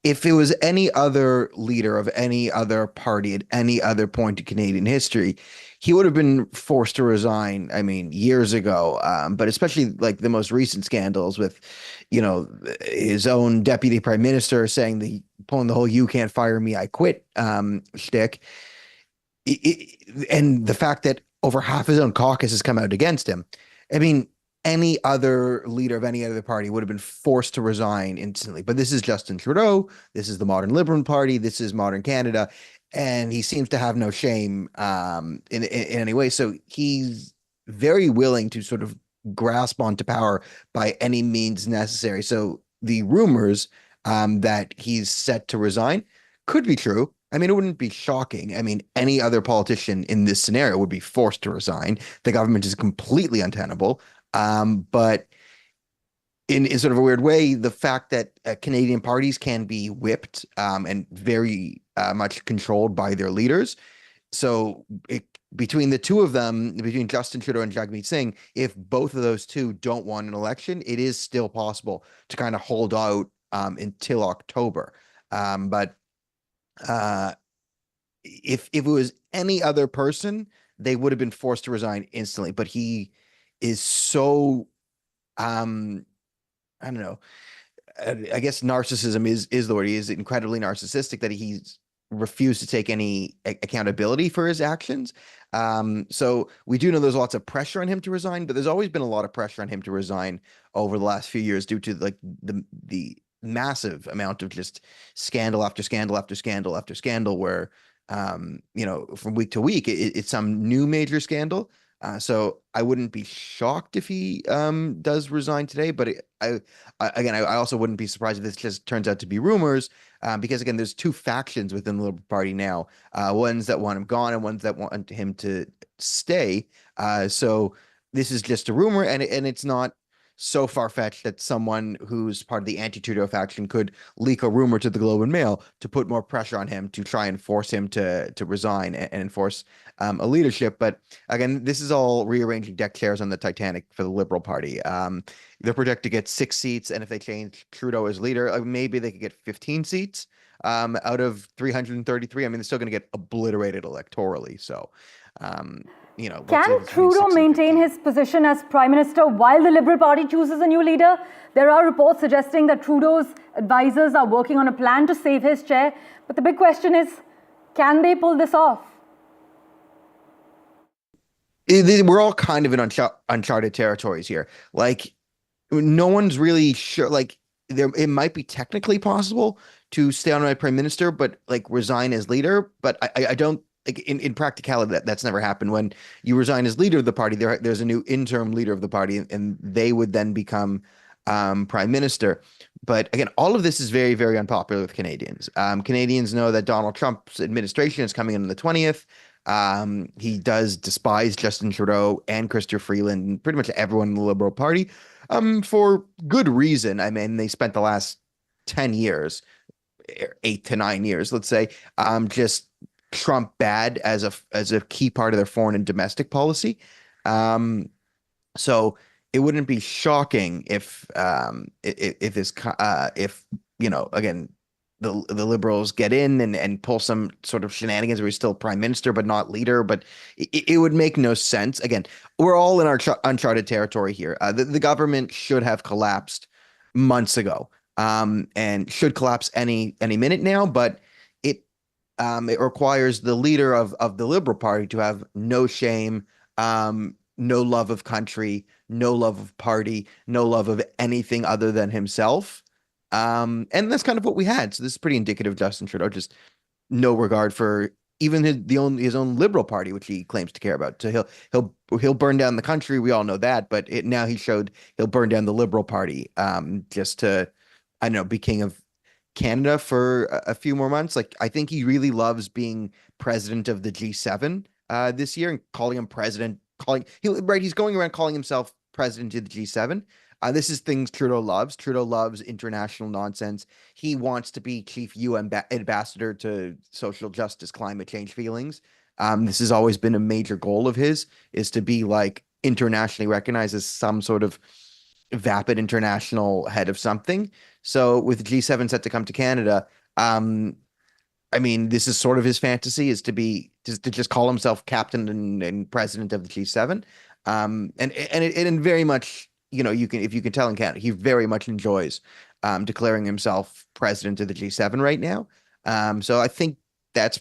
if it was any other leader of any other party at any other point in Canadian history, he would have been forced to resign, I mean, years ago. But especially like the most recent scandals with, his own deputy prime minister saying pulling the whole "you can't fire me, I quit" shtick. And the fact that over half his own caucus has come out against him. I mean, any other leader of any other party would have been forced to resign instantly. But this is Justin Trudeau. This is the modern Liberal Party. This is modern Canada. And he seems to have no shame in any way. So he's very willing to sort of grasp onto power by any means necessary. So the rumors that he's set to resign could be true. I mean, it wouldn't be shocking. I mean, any other politician in this scenario would be forced to resign. The government is completely untenable. But in sort of a weird way, the fact that Canadian parties can be whipped and very much controlled by their leaders. So between the two of them, between Justin Trudeau and Jagmeet Singh, if both of those two don't win an election, it is still possible to kind of hold out until October. But if it was any other person, they would have been forced to resign instantly. But he is so I don't know. I guess narcissism is the word. He is incredibly narcissistic that he's refused to take any accountability for his actions. So we do know there's lots of pressure on him to resign, but there's always been a lot of pressure on him to resign over the last few years due to like the massive amount of just scandal after scandal after scandal after scandal where from week to week it's some new major scandal. So I wouldn't be shocked if he does resign today, but I also wouldn't be surprised if this just turns out to be rumors, because again, there's two factions within the Liberal Party now, ones that want him gone and ones that want him to stay. So this is just a rumor, and it's not so far-fetched that someone who's part of the anti-Trudeau faction could leak a rumor to the Globe and Mail to put more pressure on him to try and force him to resign and enforce a leadership. But again, this is all rearranging deck chairs on the Titanic for the Liberal Party. They're projected to get 6 seats, and if they change Trudeau as leader, maybe they could get 15 seats out of 333. I mean, they're still going to get obliterated electorally. So,
can Trudeau maintain his position as Prime Minister while the Liberal Party chooses a new leader? There are reports suggesting that Trudeau's advisors are working on a plan to save his chair. But the big question is, can they pull this off?
We're all kind of in uncharted territories here. Like, no one's really sure. Like, it might be technically possible to stay on as Prime Minister, but like resign as leader. But I don't. Like in practicality, that's never happened. When you resign as leader of the party, there's a new interim leader of the party, and they would then become prime minister. But again, all of this is very, very unpopular with Canadians. Canadians know that Donald Trump's administration is coming in on the 20th. He does despise Justin Trudeau and Chrystia Freeland and pretty much everyone in the Liberal Party for good reason. I mean, they spent the last 10 years, 8 to 9 years, let's say, just Trump bad as a key part of their foreign and domestic policy. So it wouldn't be shocking if again the Liberals get in and pull some sort of shenanigans where he's still prime minister but not leader. But it would make no sense. Again, we're all in our uncharted territory here. The government should have collapsed months ago, and should collapse any minute now. But it requires the leader of the Liberal Party to have no shame, no love of country, no love of party, no love of anything other than himself. And that's kind of what we had. So this is pretty indicative of Justin Trudeau, just no regard for even his own Liberal Party, which he claims to care about. So he'll burn down the country. We all know that, but now he showed he'll burn down the Liberal Party just to, I don't know, be king of Canada for a few more months. Like, I think he really loves being president of the G7 this year and calling him president. He's going around calling himself president of the G7. This is things Trudeau loves. Trudeau loves international nonsense. He wants to be chief UN ambassador to social justice, climate change feelings. This has always been a major goal of his, is to be like internationally recognized as some sort of vapid international head of something. So with G7 set to come to Canada, I mean, this is sort of his fantasy, is to just call himself captain and president of the G7. And very much, if you can tell in Canada, he very much enjoys declaring himself president of the G7 right now. So I think that's,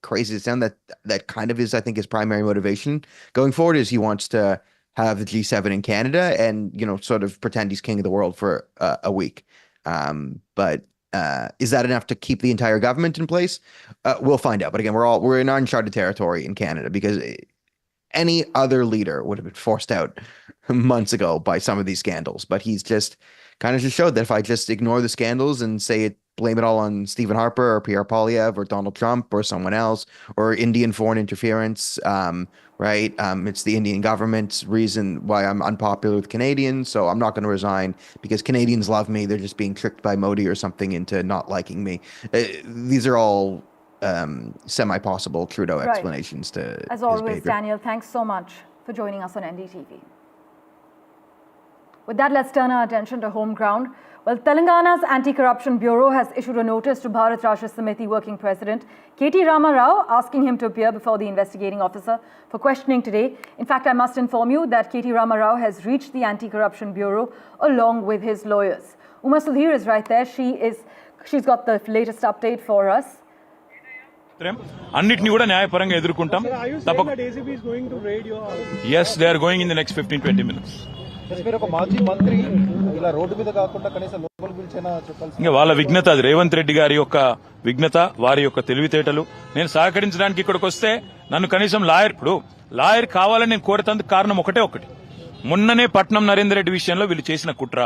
crazy to sound, that kind of is, I think, his primary motivation going forward, is he wants to have the G7 in Canada and, sort of pretend he's king of the world for a week. But is that enough to keep the entire government in place? We'll find out. But again, we're in uncharted territory in Canada, because any other leader would have been forced out months ago by some of these scandals. But he's just kind of just showed that if I just ignore the scandals and say blame it all on Stephen Harper or Pierre Poilievre or Donald Trump or someone else or Indian foreign interference. Right? It's the Indian government's reason why I'm unpopular with Canadians. So I'm not going to resign because Canadians love me. They're just being tricked by Modi or something into not liking me. These are all semi-possible Trudeau explanations to
As
his
always,
behavior.
Daniel, thanks so much for joining us on NDTV. With that, let's turn our attention to home ground. Well, Telangana's Anti-Corruption Bureau has issued a notice to Bharat Rashtra Samiti Working President K.T. Rama Rao, asking him to appear before the investigating officer for questioning today. In fact, I must inform you that K.T. Rama Rao has reached the Anti-Corruption Bureau along with his lawyers. Uma Sudhir is right there. She's got the latest update for us.
అన్నిటిని కూడా న్యాయపరంగా ఎదుర్కొంటాం. Yes, they are going in the next 15-20 minutes. ఇంకా వాళ్ళ విఘ్నత అది రేవంత్ రెడ్డి గారి యొక్క విఘ్నత, వారి యొక్క తెలివితేటలు. నేను సహకరించడానికి ఇక్కడికి వస్తే నన్ను కనీసం లాయర్ కావాలని నేను కోరుతందుకు కారణం ఒకటి. మొన్ననే పట్నం నరేందర్ రెడ్డి విషయంలో వీళ్ళు చేసిన కుట్ర,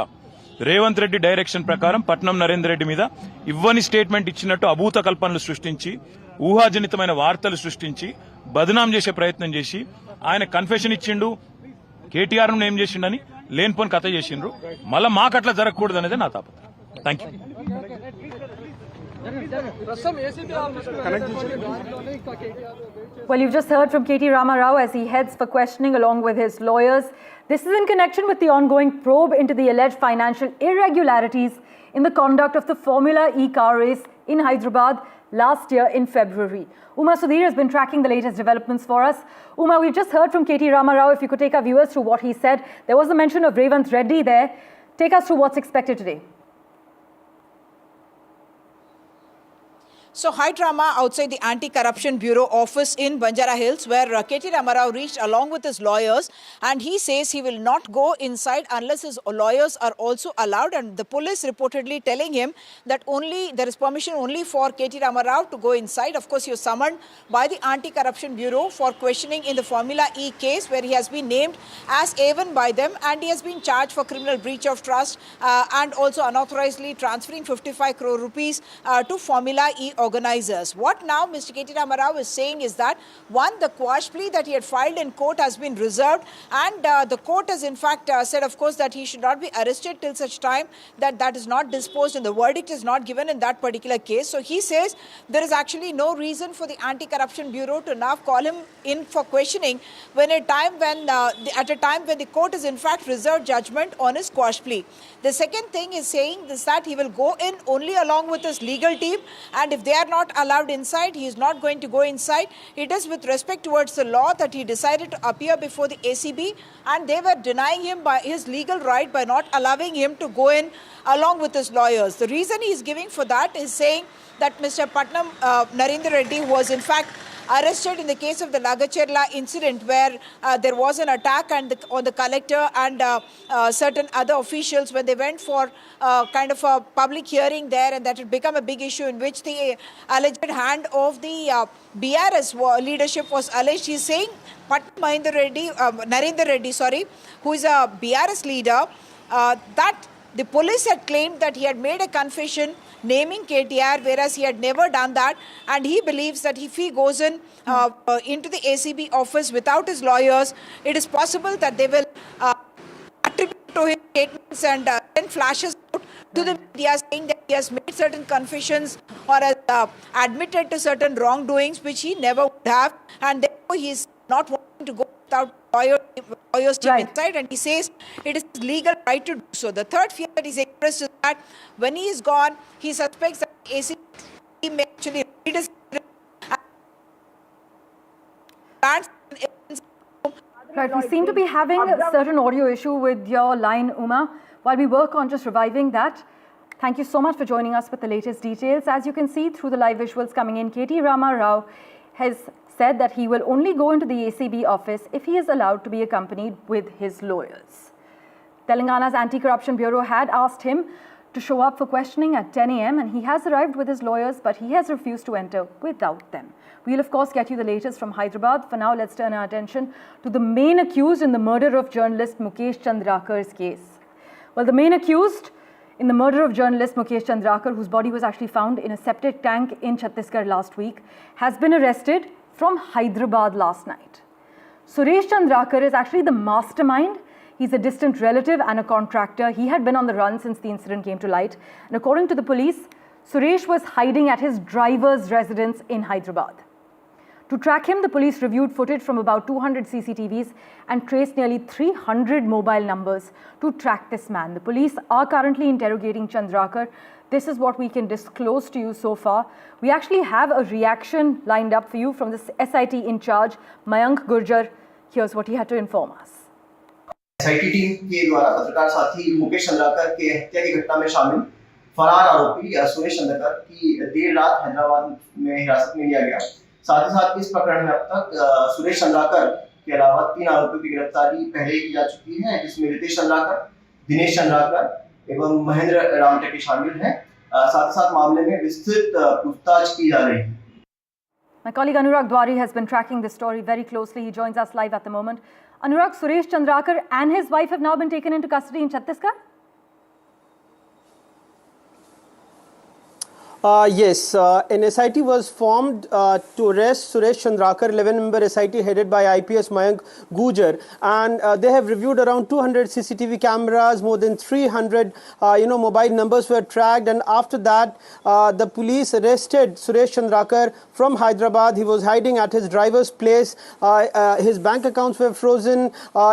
రేవంత్ రెడ్డి డైరెక్షన్ ప్రకారం పట్నం నరేందర్ రెడ్డి మీద ఇవ్వని స్టేట్మెంట్ ఇచ్చినట్టు అభూత కల్పనలు సృష్టించి, ఊహాజనితమైన వార్తలు సృష్టించి, బదనాం చేసే ప్రయత్నం చేసి, ఆయన కన్ఫెషన్ ఇచ్చిండు, కేటీఆర్ ను ఏం చేసిండని లేనిపోని కథ చేసిండ్రు. మళ్ళా మాకట్లా జరగకూడదు అనేది నా తాపత్రయం. Thank you.
Well, you've just heard from K.T. Rama Rao as he heads for questioning along with his lawyers. This is in connection with the ongoing probe into the alleged financial irregularities in the conduct of the Formula E car race in Hyderabad last year in February. Uma Sudhir has been tracking the latest developments for us. Uma, we've just heard from K.T. Rama Rao. If you could take our viewers through what he said. There was a mention of Revanth Reddy there. Take us through what's expected today.
So, high drama outside the Anti-Corruption Bureau office in Banjara Hills, where K.T. Rama Rao reached along with his lawyers, and he says he will not go inside unless his lawyers are also allowed. And the police reportedly telling him that there is permission only for K.T. Rama Rao to go inside. Of course, he was summoned by the Anti-Corruption Bureau for questioning in the Formula E case, where he has been named as A1 by them, and he has been charged for criminal breach of trust and also unauthorizedly transferring 55 crore rupees to Formula E organizers. What now Mr. K.T. Rama Rao is saying is that, one, the quash plea that he had filed in court has been reserved, and the court has in fact said, of course, that he should not be arrested till such time that is not disposed and the verdict is not given in that particular case. So he says there is actually no reason for the Anti-Corruption Bureau to now call him in for questioning at a time when the court has in fact reserved judgment on his quash plea. The second thing is saying is that he will go in only along with his legal team, and if they are not allowed inside, he is not going to go inside. It is with respect towards the law that he decided to appear before the ACB, and they were denying him by his legal right by not allowing him to go in along with his lawyers. The reason he is giving for that is saying that Mr. Patnam Narendra Reddy, who was in fact arrested in the case of the Lagacherla incident, where there was an attack on the collector and certain other officials when they went for kind of a public hearing there, and that had become a big issue in which the alleged hand of the BRS leadership was alleged. He is saying Narendra Reddy, who is a BRS leader, that the police had claimed that he had made a confession naming KTR, whereas he had never done that, and he believes that if he goes into the ACB office without his lawyers, it is possible that they will attribute to him statements and send flashes out to the media saying that he has made certain confessions or has admitted to certain wrongdoings which he never would have, and therefore he is not wanting to go without lawyers inside, and he says it is his legal right to do so. The third fear that he's expressed is that when he is gone, he suspects that ACB may actually read his
Right, we seem to be having a certain audio issue with your line, Uma. While we work on just reviving that, thank you so much for joining us with the latest details. As you can see through the live visuals coming in, K.T. Rama Rao has said that he will only go into the ACB office if he is allowed to be accompanied with his lawyers. Telangana's Anti-Corruption Bureau had asked him to show up for questioning at 10 a.m. and he has arrived with his lawyers, but he has refused to enter without them. We'll of course get you the latest from Hyderabad. For now, let's turn our attention to the main accused in the murder of journalist Mukesh Chandrakar's case. Well, the main accused in the murder of journalist Mukesh Chandrakar, whose body was actually found in a septic tank in Chhattisgarh last week, has been arrested from Hyderabad last night. Suresh Chandrakar is actually the mastermind. He's a distant relative and a contractor. He had been on the run since the incident came to light. And according to the police, Suresh was hiding at his driver's residence in Hyderabad. To track him, the police reviewed footage from about 200 CCTVs and traced nearly 300 mobile numbers to track this man. The police are currently interrogating Chandrakar. This is what we can disclose to you so far. We actually have a reaction lined up for you from the SIT in charge, Mayank Gurjar. Here's what he had to inform us.
SIT team के द्वारा पत्रकार साथी मुकेश चंद्राकर के हत्या की घटना में शामिल फरार आरोपी सुरेश चंद्रकर की देर रात हैदराबाद में हिरासत में लिया गया। साथ ही साथ इस प्रकरण में अब तक सुरेश चंद्राकर के अलावा 3 आरोपियों की गिरफ्तारी पहले की जा चुकी है, जिसमें रितेश चंद्राकर, दिनेश चंद्राकर एवं महेंद्र रामटेके शामिल हैं। साथ ही साथ मामले में विस्तृत पूछताछ की जा रही है।
My colleague Anurag Dwari has been tracking this story very closely. He joins us live at the moment. Anurag, Suresh Chandrakar and his wife have now been taken into custody in Chhattisgarh?
Yes, an SIT was formed to arrest Suresh Chandrakar, 11-member SIT headed by IPS Mayank Gurjar, and they have reviewed around 200 CCTV cameras, more than 300 mobile numbers were tracked, and after that the police arrested Suresh Chandrakar from Hyderabad. He was hiding at his driver's place. His bank accounts were frozen,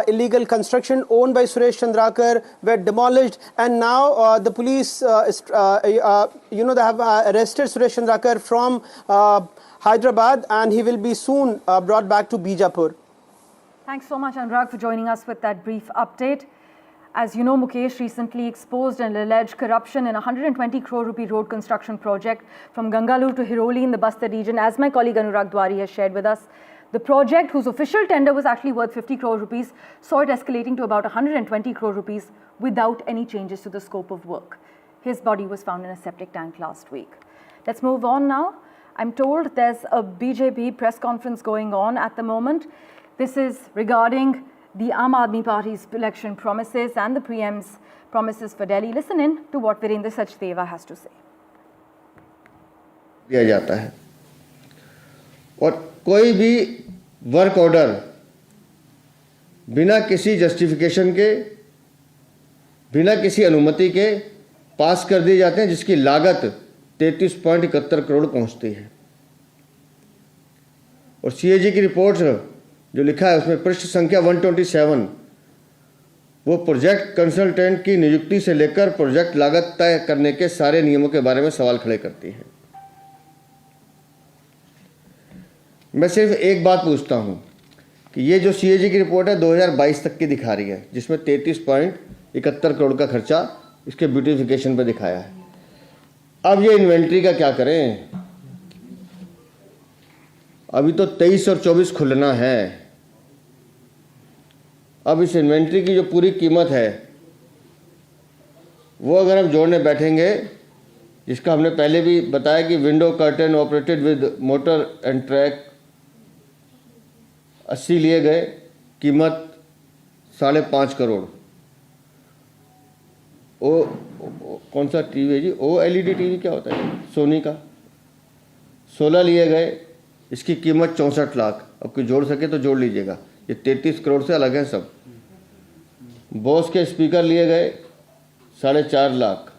illegal construction owned by Suresh Chandrakar were demolished, and now the police they have arrested Suresh Chandrakar from Hyderabad, and he will be soon brought back to Bijapur.
Thanks so much, Anurag, for joining us with that brief update. As you know, Mukesh recently exposed an alleged corruption in a 120 crore rupee road construction project from Gangalore to Hiroli in the Bastar region, as my colleague Anurag Dwari has shared with us. The project, whose official tender was actually worth 50 crore rupees, saw it escalating to about 120 crore rupees without any changes to the scope of work. His body was found in a septic tank last week. Let's move on now. I'm told there's a BJP press conference going on at the moment. This is regarding the Aam Aadmi Party's election promises and the PM's promises for Delhi. Listen in to what Virendra Sachdeva has to say.
दिया जाता है और कोई भी work order बिना किसी justification के, बिना किसी अनुमति के पास कर दिए जाते हैं, जिसकी लागत 33.71 करोड़ पहुंचती है। और सीएजी की रिपोर्ट जो लिखा है उसमें पृष्ठ संख्या 127 वो प्रोजेक्ट कंसल्टेंट की नियुक्ति से लेकर प्रोजेक्ट लागत तय करने के सारे नियमों के बारे में सवाल खड़े करती है। मैं सिर्फ एक बात पूछता हूं कि ये जो सीएजी की रिपोर्ट है 2022 तक की दिखा रही है, जिसमें 33.71 करोड़ का खर्चा इसके ब्यूटिफिकेशन पे दिखाया है। अब ये इन्वेंट्री का क्या करें? अभी तो 23 और 24 खुलना है। अब इस इन्वेंट्री की जो पूरी कीमत है वो अगर हम जोड़ने बैठेंगे, जिसका हमने पहले भी बताया कि window curtain operated with motor and track 80 लिए गए, कीमत 5.5 करोड़। कौन सा टीवी है जी? OLED टीवी क्या होता है? सोनी का 16 लिए गए, इसकी कीमत 64 लाख। अब कोई जोड़ सके तो जोड़ लीजिएगा, ये 33 करोड़ से अलग है सब। बॉस के स्पीकर लिए गए 4.5 लाख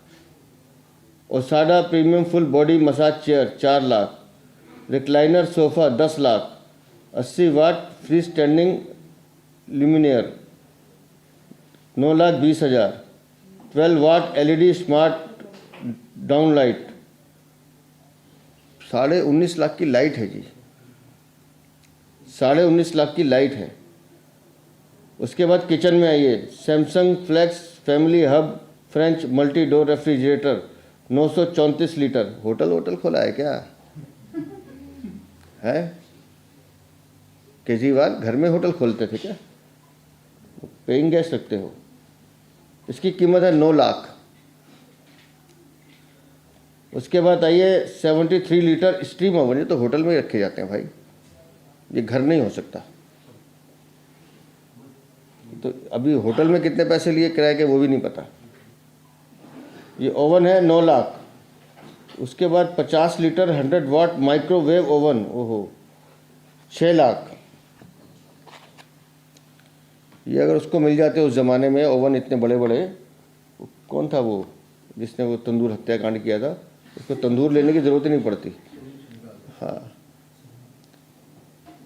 और साडा premium full body massage chair 4 lakh, recliner sofa 10 lakh, 80 वाट फ्री स्टैंडिंग ल्यूमिनियर 9,20,000, 12 वाट LED smart down light 19.5 lakh की लाइट है जी, 19.5 लाख की लाइट है। उसके बाद किचन में आइए, Samsung flex family hub French multi door refrigerator 934 litre. Hotel खोला है क्या है? केजरीवाल घर में होटल खोलते थे क्या? पेइंग गेस्ट रखते हो। इसकी कीमत है 9 लाख। उसके बाद आइए 73 लीटर स्टीम ओवन, ये तो होटल में ही रखे जाते हैं भाई, ये घर नहीं हो सकता। तो अभी होटल में कितने पैसे लिए किराए के वो भी नहीं पता। ये ओवन है 9 लाख। उसके बाद 50 लीटर 100 वाट माइक्रोवेव ओवन, ओहो 6 लाख। ये अगर उसको मिल जाते उस ज़माने में ओवन इतने बड़े बड़े, कौन था वो जिसने वो तंदूर हत्याकांड किया था, उसको तंदूर लेने की ज़रूरत ही नहीं पड़ती। हाँ,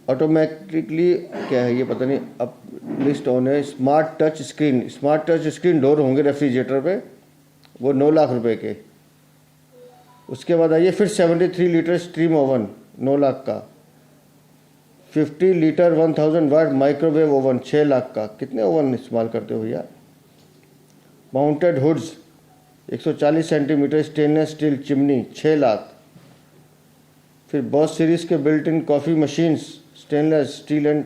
ऑटोमेटिकली क्या है ये पता नहीं, अब लिस्ट ऑन है। स्मार्ट टच स्क्रीन डोर होंगे रेफ्रिजरेटर पे, वो 9 लाख रुपए के। उसके बाद आइए फिर 73 लीटर स्ट्रीम ओवन 9 लाख का। 50 litre 1000 watt microwave oven 6 lakh का। कितने ओवन इस्तेमाल करते हो भैया। Mounted hoods 140 centimetre stainless steel chimney 6 lakh. फिर बॉस सीरीज के built in coffee machines stainless steel and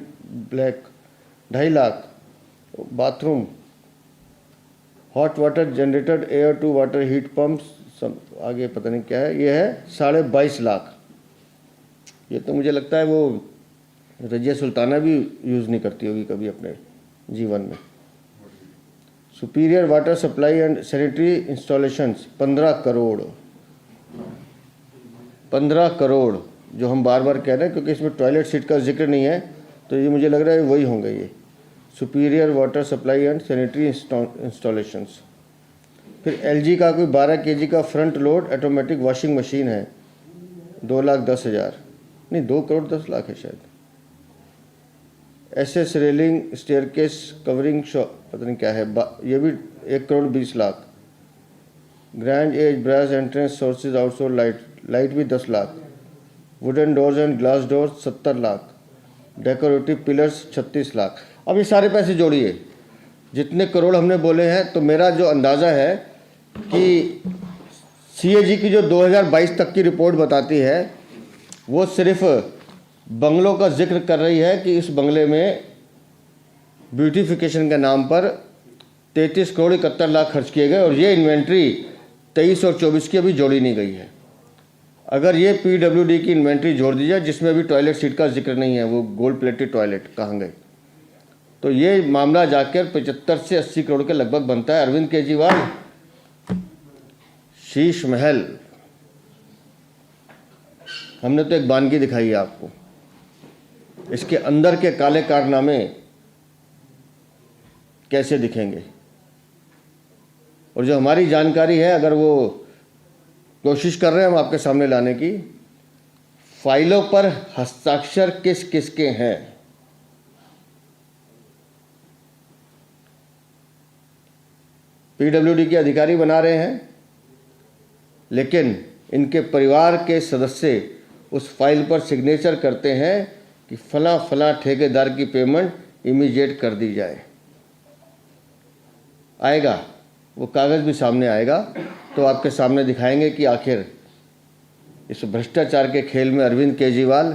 black 2.5 lakh. Bathroom hot water generator air to water heat pump सब आगे पता नहीं क्या है, ये है 22.5 लाख। ये तो मुझे लगता है वो रजिया सुल्ताना भी यूज़ नहीं करती होगी कभी अपने जीवन में। Superior water supply and sanitary installations 15 crore. 15 crore जो हम बार बार कह रहे हैं, क्योंकि इसमें टॉयलेट सीट का जिक्र नहीं है, तो ये मुझे लग रहा है वही होंगे ये superior water supply and sanitary installations. फिर एलजी का कोई 12 केजी का front load automatic washing machine है 2,10,000, नहीं 2 करोड़ 10 लाख है शायद। एसएस रेलिंग स्टेयरकेस कवरिंग पता नहीं क्या है, ये भी 1 crore 20 lakh. Grand edge brass entrance sources outdoor light भी 10 lakh. Wooden doors and glass doors 70 lakh. Decorative pillars 36 lakh. अब ये सारे पैसे जोड़िए, जितने करोड़ हमने बोले हैं, तो मेरा जो अंदाज़ा है कि सीएजी की जो 2022 तक की रिपोर्ट बताती है, वो सिर्फ बंगलों का जिक्र कर रही है कि इस बंगले में ब्यूटिफिकेशन के नाम पर 33 करोड़ 71 लाख खर्च किए गए, और ये इन्वेंट्री 23 और 24 की अभी जोड़ी नहीं गई है। अगर ये पीडब्ल्यूडी की इन्वेंट्री जोड़ दी जाए, जिसमें अभी टॉयलेट सीट का जिक्र नहीं है, वो गोल्ड प्लेटेड टॉयलेट कहाँ गए, तो ये मामला जाकर 75 से 80 करोड़ के लगभग बनता है। अरविंद केजरीवाल शीश महल, हमने तो एक बानगी दिखाई है आपको, इसके अंदर के काले कारनामे कैसे दिखेंगे। और जो हमारी जानकारी है, अगर वो कोशिश कर रहे हैं हम आपके सामने लाने की, फाइलों पर हस्ताक्षर किस किस के हैं, पीडब्ल्यूडी के अधिकारी बना रहे हैं, लेकिन इनके परिवार के सदस्य उस फाइल पर सिग्नेचर करते हैं कि फला फला ठेकेदार की पेमेंट इमीडिएट कर दी जाए। आएगा वो कागज़ भी सामने आएगा, तो आपके सामने दिखाएंगे कि आखिर इस भ्रष्टाचार के खेल में अरविंद केजरीवाल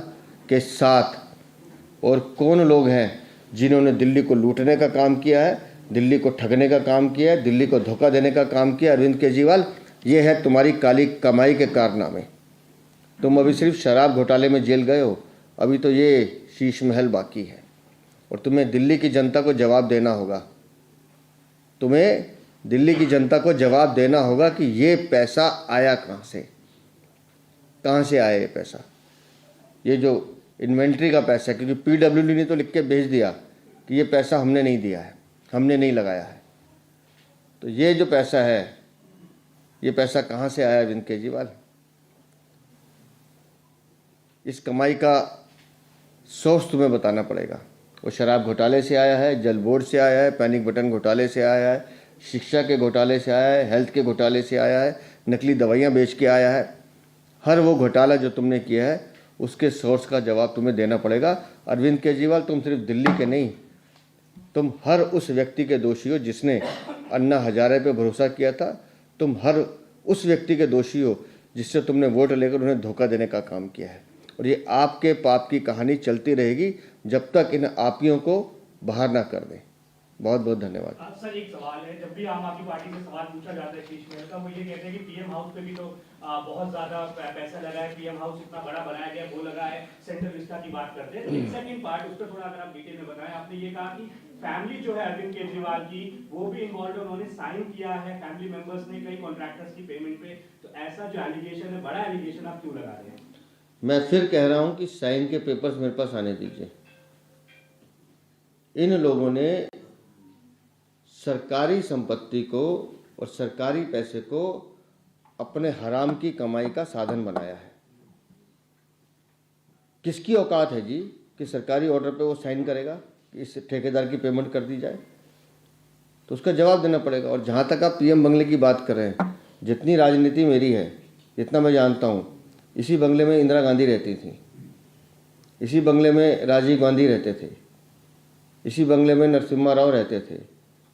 के साथ और कौन लोग हैं जिन्होंने दिल्ली को लूटने का काम किया है, दिल्ली को ठगने का काम किया है, दिल्ली को धोखा देने का काम किया। अरविंद केजरीवाल, ये है तुम्हारी काली कमाई के कारनामे। तुम अभी सिर्फ शराब घोटाले में जेल गए हो, अभी तो ये शीश महल बाकी है, और तुम्हें दिल्ली की जनता को जवाब देना होगा। तुम्हें दिल्ली की जनता को जवाब देना होगा कि ये पैसा आया कहाँ से, कहाँ से आया ये पैसा। ये जो इन्वेंट्री का पैसा, क्योंकि पीडब्ल्यूडी ने तो लिख के भेज दिया कि ये पैसा हमने नहीं दिया है, हमने नहीं लगाया है, तो ये जो पैसा है, ये पैसा कहाँ से आया अरविंद केजरीवाल। इस कमाई का सोर्स तुम्हें बताना पड़ेगा। वो शराब घोटाले से आया है, जल बोर्ड से आया है, पैनिक बटन घोटाले से आया है, शिक्षा के घोटाले से आया है, हेल्थ के घोटाले से आया है, नकली दवाइयाँ बेच के आया है। हर वो घोटाला जो तुमने किया है, उसके सोर्स का जवाब तुम्हें देना पड़ेगा। अरविंद केजरीवाल, तुम सिर्फ दिल्ली के नहीं, तुम हर उस व्यक्ति के दोषी हो जिसने अन्ना हजारे पे भरोसा किया था। तुम हर उस व्यक्ति के दोषी हो जिससे तुमने वोट लेकर उन्हें धोखा देने का काम किया है, और ये आपके पाप की कहानी चलती रहेगी जब तक इन आपियों को बाहर ना कर दें। बहुत बहुत धन्यवाद।
सर, एक सवाल है, जब भी आम आदमी पार्टी से सवाल पूछा जाता है शीश महल का, वो ये कहते हैं कि पीएम हाउस पे भी तो बहुत ज्यादा पैसा लगा है, पीएम हाउस इतना बड़ा बनाया गया, वो लगा है, सेंट्रल विस्टा की बात करते हैं। सेकंड पार्ट उस पर थोड़ा अगर आप डिटेल में बताएं। आपने ये कहा कि फैमिली जो है अरविंद केजरीवाल की वो भी इन्वॉल्व है, उन्होंने साइन किया है फैमिली मेंबर्स ने कई कॉन्ट्रैक्टर्स की पेमेंट पे, तो ऐसा जो एलिगेशन है, बड़ा एलिगेशन, आप क्यों लगा रहे हैं?
मैं फिर कह रहा हूं कि साइन के पेपर्स मेरे पास आने दीजिए। इन लोगों ने सरकारी संपत्ति को और सरकारी पैसे को अपने हराम की कमाई का साधन बनाया है। किसकी औकात है जी कि सरकारी ऑर्डर पे वो साइन करेगा कि इस ठेकेदार की पेमेंट कर दी जाए? तो उसका जवाब देना पड़ेगा। और जहाँ तक आप पीएम बंगले की बात कर रहे हैं, जितनी राजनीति मेरी है, जितना मैं जानता हूँ, इसी बंगले में इंदिरा गांधी रहती थी, इसी बंगले में राजीव गांधी रहते थे, इसी बंगले में नरसिम्हा राव रहते थे,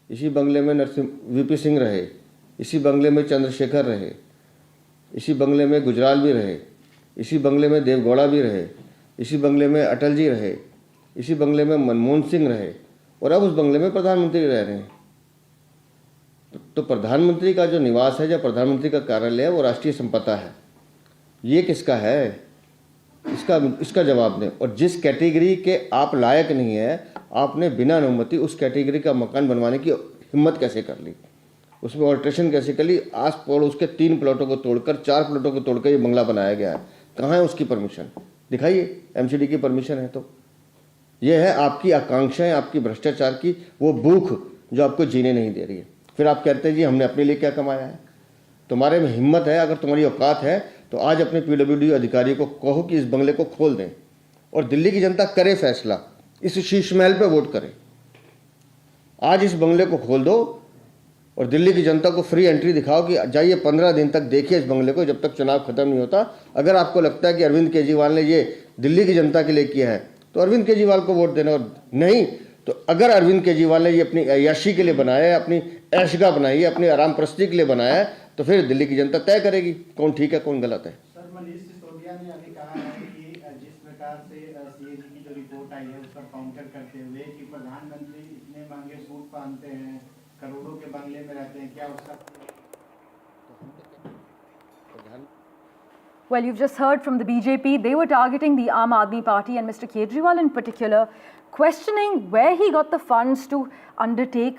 इसी बंगले में वीपी सिंह रहे, इसी बंगले में चंद्रशेखर रहे, इसी बंगले में गुजराल भी रहे, इसी बंगले में देवगौड़ा भी रहे, इसी बंगले में अटल जी रहे, इसी बंगले में मनमोहन सिंह रहे, और अब उस बंगले में प्रधानमंत्री रह रहे हैं। तो प्रधानमंत्री का जो निवास है, जो प्रधानमंत्री का कार्यालय है, वो राष्ट्रीय संपदा है। ये किसका है? इसका जवाब दें। और जिस कैटेगरी के आप लायक नहीं है, आपने बिना अनुमति उस कैटेगरी का मकान बनवाने की हिम्मत कैसे कर ली? उसमें ऑल्ट्रेशन कैसे कर ली? आस पड़ोस के 3 प्लॉटों को तोड़कर 4 प्लॉटों को तोड़कर ये बंगला बनाया गया है। कहाँ है उसकी परमिशन? दिखाइए, एमसीडी की परमिशन है तो। ये है आपकी आकांक्षाएं, आपकी भ्रष्टाचार की वो भूख जो आपको जीने नहीं दे रही है। फिर आप कहते हैं जी हमने अपने लिए क्या कमाया है। तुम्हारे में हिम्मत है, अगर तुम्हारी औकात है तो आज अपने पीडब्ल्यूडी अधिकारी को कहो कि इस बंगले को खोल दें और दिल्ली की जनता करे फैसला, इस शीश महल पे वोट करे। आज इस बंगले को खोल दो और दिल्ली की जनता को फ्री एंट्री दिखाओ कि जाइए 15 दिन तक देखिए इस बंगले को, जब तक चुनाव खत्म नहीं होता। अगर आपको लगता है कि अरविंद केजरीवाल ने ये दिल्ली की जनता के लिए किया है तो अरविंद केजरीवाल को वोट देना, और नहीं तो अगर अरविंद केजरीवाल ने ये अपनी अय्याशी के लिए बनाया है, अपनी ऐशगा बनाई है, अपनी आराम प्रस्ती के लिए बनाया है, तो फिर दिल्ली की जनता तय करेगी कौन ठीक है कौन गलत है।
सर, मनीष सिसोदिया ने अभी कहा है कि जिस प्रकार से सीएजी की जो रिपोर्ट आई है उस पर काउंटर करते हुए कि प्रधानमंत्री इतने महंगे सूट पहनते हैं, करोड़ों के बंगले में रहते हैं, क्या उसका?
Well, you've just heard from the BJP. They were targeting the Aam Aadmi Party and Mr. Kejriwal in particular, questioning where he got the funds to undertake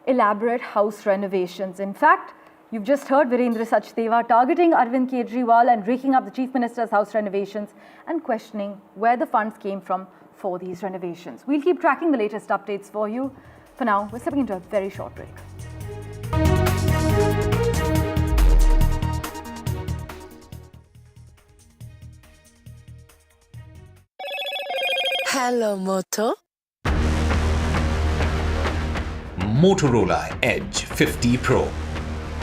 elaborate house renovations. In fact, you've just heard Virendra Sachdeva targeting Arvind Kejriwal and raking up the Chief Minister's house renovations and questioning where the funds came from for these renovations. We'll keep tracking the latest updates for you. For now, we're stepping into a very short break.
Hello, Moto.
Motorola Edge 50 Pro,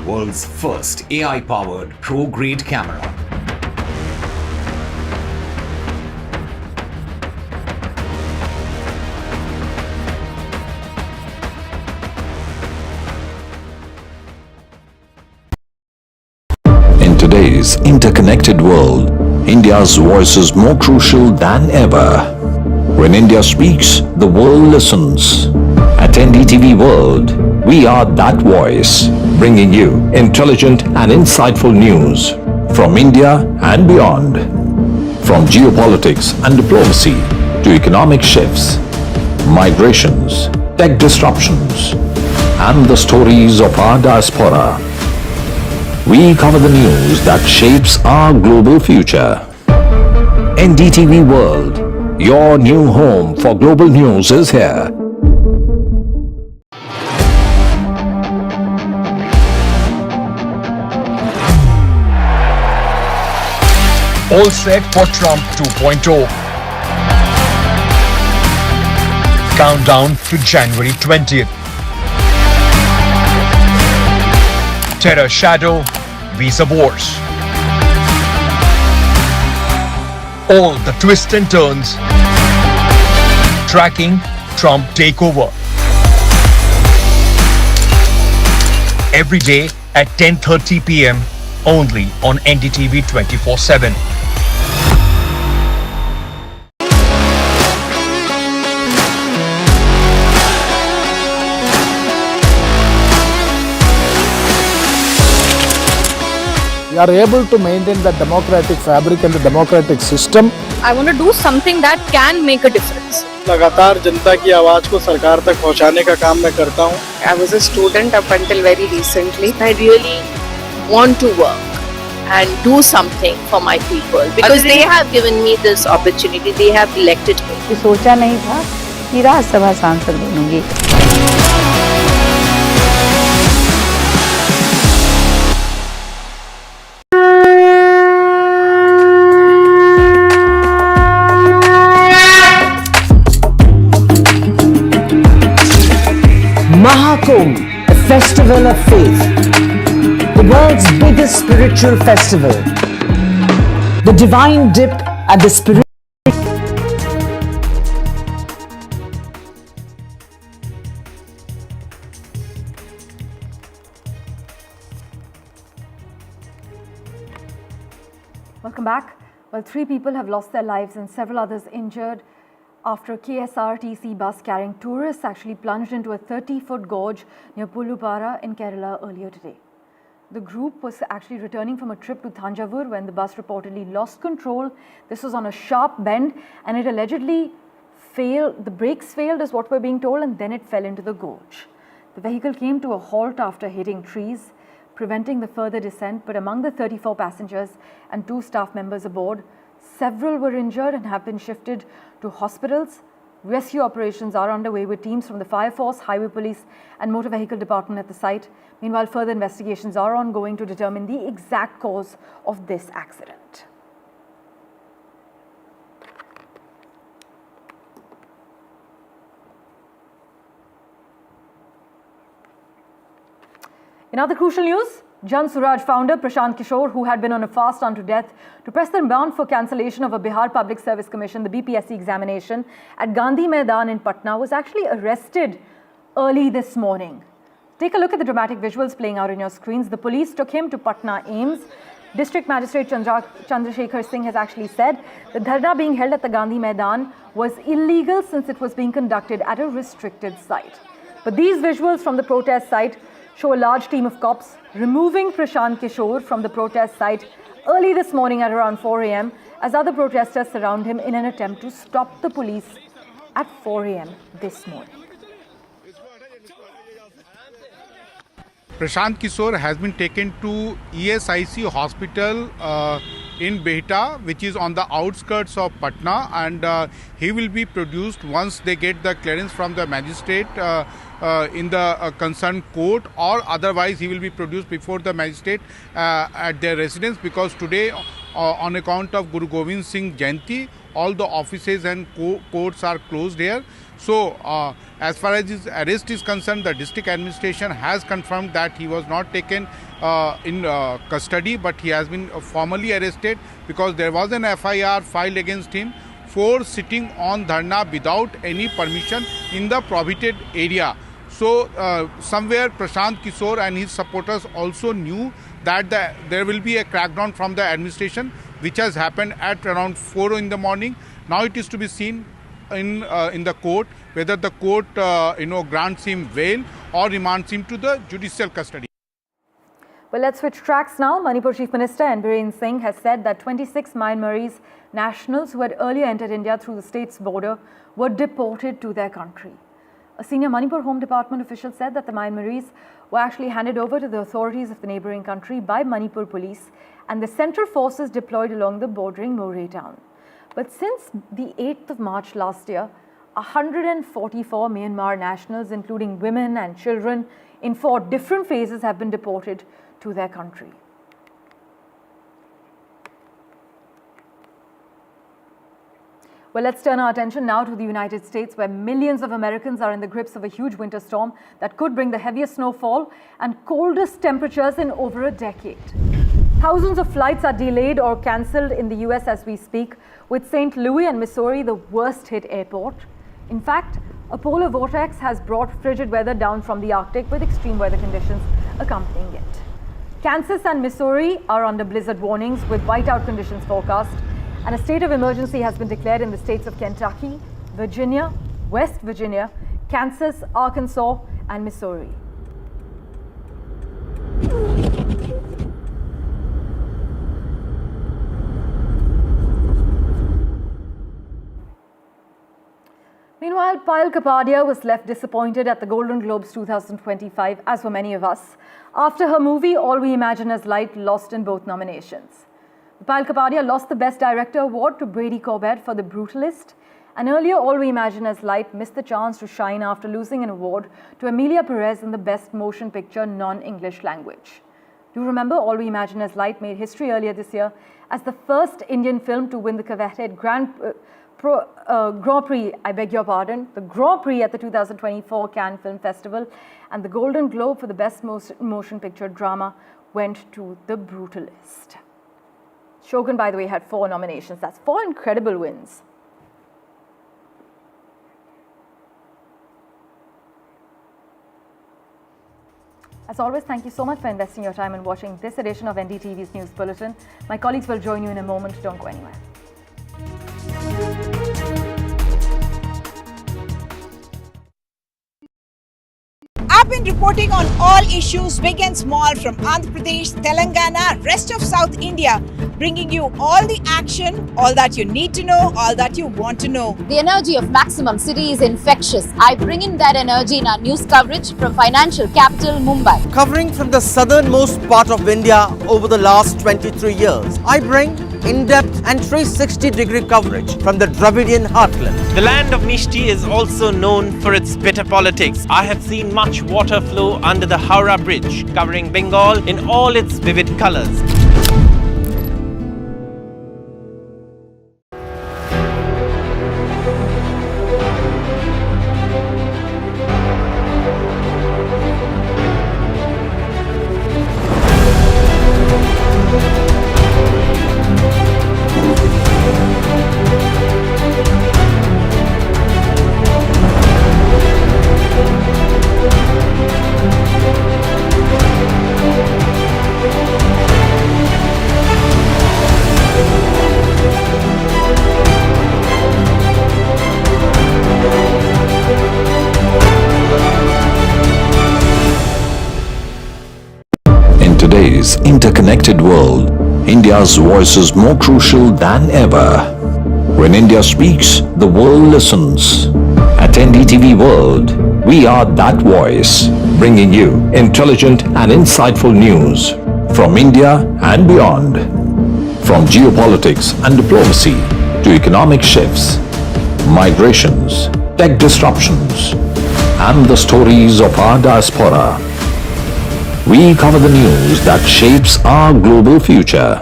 world's first AI-powered pro-grade camera.
In today's interconnected world, India's voice is more crucial than ever. When India speaks, the world listens. At NDTV World, we are that voice, bringing you intelligent and insightful news from India and beyond. From geopolitics and diplomacy to economic shifts, migrations, tech disruptions, and the stories of our diaspora. We cover the news that shapes our global future. NDTV World, your new home for global news is here.
All set for Trump 2.0. Countdown to January 20th. Terror shadow, visa wars. All the twists and turns. Tracking Trump takeover. Every day at 10:30 p.m. only on NDTV 24/7.
we are able to maintain the democratic fabric and the democratic system.
I want to do something that can make a difference.
लगातार जनता की आवाज को सरकार तक पहुंचाने का काम मैं करता हूं.
I was a student up until very recently. I really want to work and do something for my people because they have given me this opportunity. They have elected me.
सोचा नहीं था कि राज्यसभा सांसद बनूंगी.
Mahakumbh, a festival of faith, the world's biggest spiritual festival. The divine dip at the spirit.
Welcome back. Well, 3 people have lost their lives and several others injured after a KSRTC bus carrying tourists actually plunged into a 30-foot gorge near Pullupara in Kerala earlier today. The group was actually returning from a trip to Thanjavur when the bus reportedly lost control. This was on a sharp bend and it allegedly failed. The brakes failed is what we're being told, and then it fell into the gorge. The vehicle came to a halt after hitting trees, preventing the further descent, but among the 34 passengers and 2 staff members aboard, several were injured and have been shifted to hospitals. Rescue operations are underway with teams from the Fire Force, Highway Police and Motor Vehicle Department at the site. Meanwhile, further investigations are ongoing to determine the exact cause of this accident. In other crucial news, Jan Suraj founder Prashant Kishore, who had been on a fast unto death to press the demand for cancellation of a Bihar Public Service Commission, the BPSC examination at Gandhi Maidan in Patna, was actually arrested early this morning. Take a look at the dramatic visuals playing out on your screens. The police took him to Patna AIIMS. District Magistrate Chandrasekhar Singh has actually said the dharna being held at the Gandhi Maidan was illegal since it was being conducted at a restricted site. But these visuals from the protest site show a large team of cops removing Prashant Kishore from the protest site early this morning at around 4 a.m. as other protesters surround him in an attempt to stop the police at 4 a.m. this morning.
Prashant Kishore has been taken to ESIC hospital in Behta, which is on the outskirts of Patna, and he will be produced once they get the clearance from the magistrate in the concerned court, or otherwise he will be produced before the magistrate at their residence, because today on account of Guru Gobind Singh Jayanti, all the offices and courts are closed here. So as far as his arrest is concerned, the district administration has confirmed that he was not taken in custody, but he has been formally arrested because there was an FIR filed against him for sitting on dharna without any permission in the prohibited area. So somewhere Prashant Kishore and his supporters also knew that there will be a crackdown from the administration, which has happened at around 4 in the morning. Now it is to be seen in the court whether the court grants him bail or remands him to the judicial custody.
Well, let's switch tracks now. Manipur Chief Minister N. Biren Singh has said that 26 Myanmarese nationals who had earlier entered India through the state's border were deported to their country. A senior Manipur Home Department official said that the Myanmarese were actually handed over to the authorities of the neighbouring country by Manipur police and the central forces deployed along the bordering Moreh town. But since the 8th of March last year, 144 Myanmar nationals, including women and children, in 4 different phases have been deported to their country. Well, let's turn our attention now to the United States, where millions of Americans are in the grips of a huge winter storm that could bring the heaviest snowfall and coldest temperatures in over a decade. Thousands of flights are delayed or cancelled in the US as we speak, with St. Louis and Missouri the worst hit airport. In fact, a polar vortex has brought frigid weather down from the Arctic with extreme weather conditions accompanying it. Kansas and Missouri are under blizzard warnings with whiteout conditions forecast, and a state of emergency has been declared in the states of Kentucky, Virginia, West Virginia, Kansas, Arkansas, and Missouri. Meanwhile, Payal Kapadia was left disappointed at the Golden Globes 2025, as were many of us, after her movie All We Imagine As Light lost in both nominations. Payal Kapadia lost the Best Director award to Brady Corbett for The Brutalist, and earlier All We Imagine As Light missed the chance to shine after losing an award to Emilia Perez in the Best Motion Picture Non-English Language. Do you remember All We Imagine As Light made history earlier this year as the first Indian film to win the coveted Grand Prix, the Grand Prix at the 2024 Cannes Film Festival, and the Golden Globe for the Best Motion Picture Drama went to The Brutalist. Shogun, by the way, had 4 nominations. That's 4 incredible wins. As always, thank you so much for investing your time in watching this edition of NDTV's News Bulletin. My colleagues will join you in a moment. Don't go anywhere.
I've been reporting on all issues big and small from Andhra Pradesh, Telangana, rest of South India, bringing you all the action, all that you need to know, all that you want to know.
The energy of Maximum City is infectious. I bring in that energy in our news coverage from financial capital Mumbai.
Covering from the southernmost part of India over the last 23 years, I bring in-depth and 360-degree coverage from the Dravidian heartland.
The land of Nishti is also known for its bitter politics. I have seen much water flow under the Howrah Bridge, covering Bengal in all its vivid colors.
today's interconnected world, India's voice is more crucial than ever. When India speaks, the world listens. At NDTV World, we are that voice, bringing you intelligent and insightful news from India and beyond. From geopolitics and diplomacy to economic shifts, migrations, tech disruptions, and the stories of our diaspora. We cover the news that shapes our global future.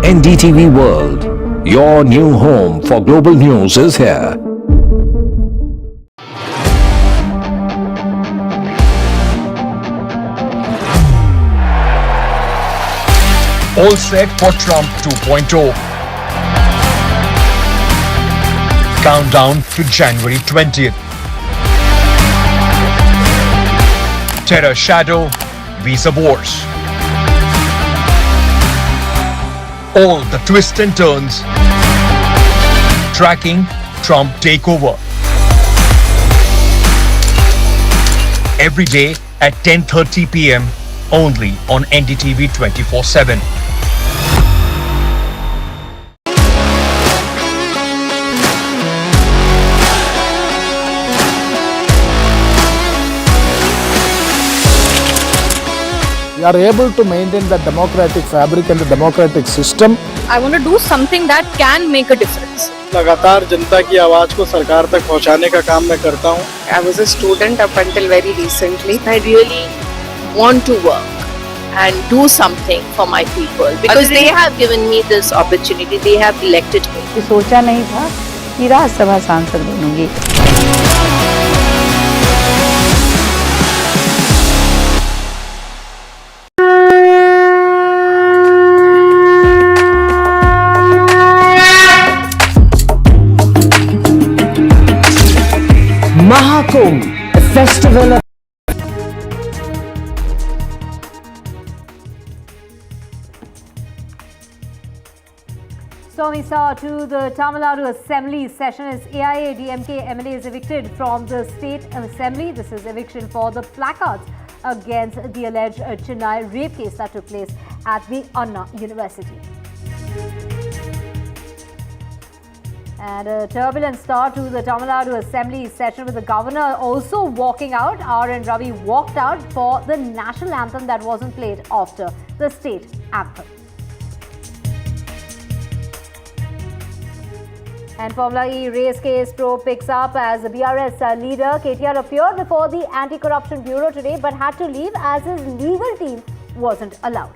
NDTV World, your new home for global news is here.
All set for Trump 2.0. Countdown to January 20th. Terror shadow, visa wars. All the twists and turns. Tracking Trump takeover. Every day at 10:30 p.m. only on NDTV 24/7.
We are able to maintain the democratic fabric and the democratic system.
I want to do something that can make a difference.
लगातार जनता की आवाज को सरकार तक पहुंचाने का काम मैं करता हूं.
I was a student up until very recently. I really want to work and do something for my people because they have given me this opportunity. They have elected me.
सोचा नहीं था कि राज्यसभा सांसद बनूंगी.
Mahakumbh, a festival of
Stormy start to the Tamil Nadu Assembly session as AIA-DMK MLAs evicted from the State Assembly. This is eviction for the placards against the alleged Chennai rape case that took place at the Anna University. And a turbulent start to the Tamil Nadu Assembly session with the governor also walking out. R.N. Ravi walked out for the national anthem that wasn't played after the state anthem. And Formula E race case probe picks up as the BRS leader KTR appeared before the Anti-Corruption Bureau today but had to leave as his legal team wasn't allowed.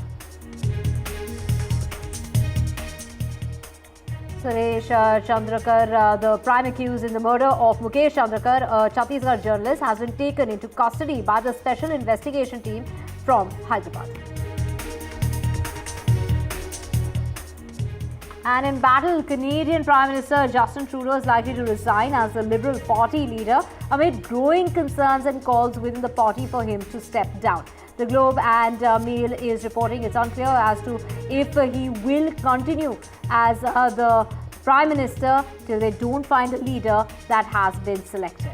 Suresh Chandrakar, the prime accused in the murder of Mukesh Chandrakar, a Chhattisgarh journalist, has been taken into custody by the special investigation team from Hyderabad. And in battle, Canadian Prime Minister Justin Trudeau is likely to resign as the Liberal Party leader amid growing concerns and calls within the party for him to step down. The Globe and Mail is reporting it's unclear as to if he will continue as the Prime Minister till they don't find a leader that has been selected.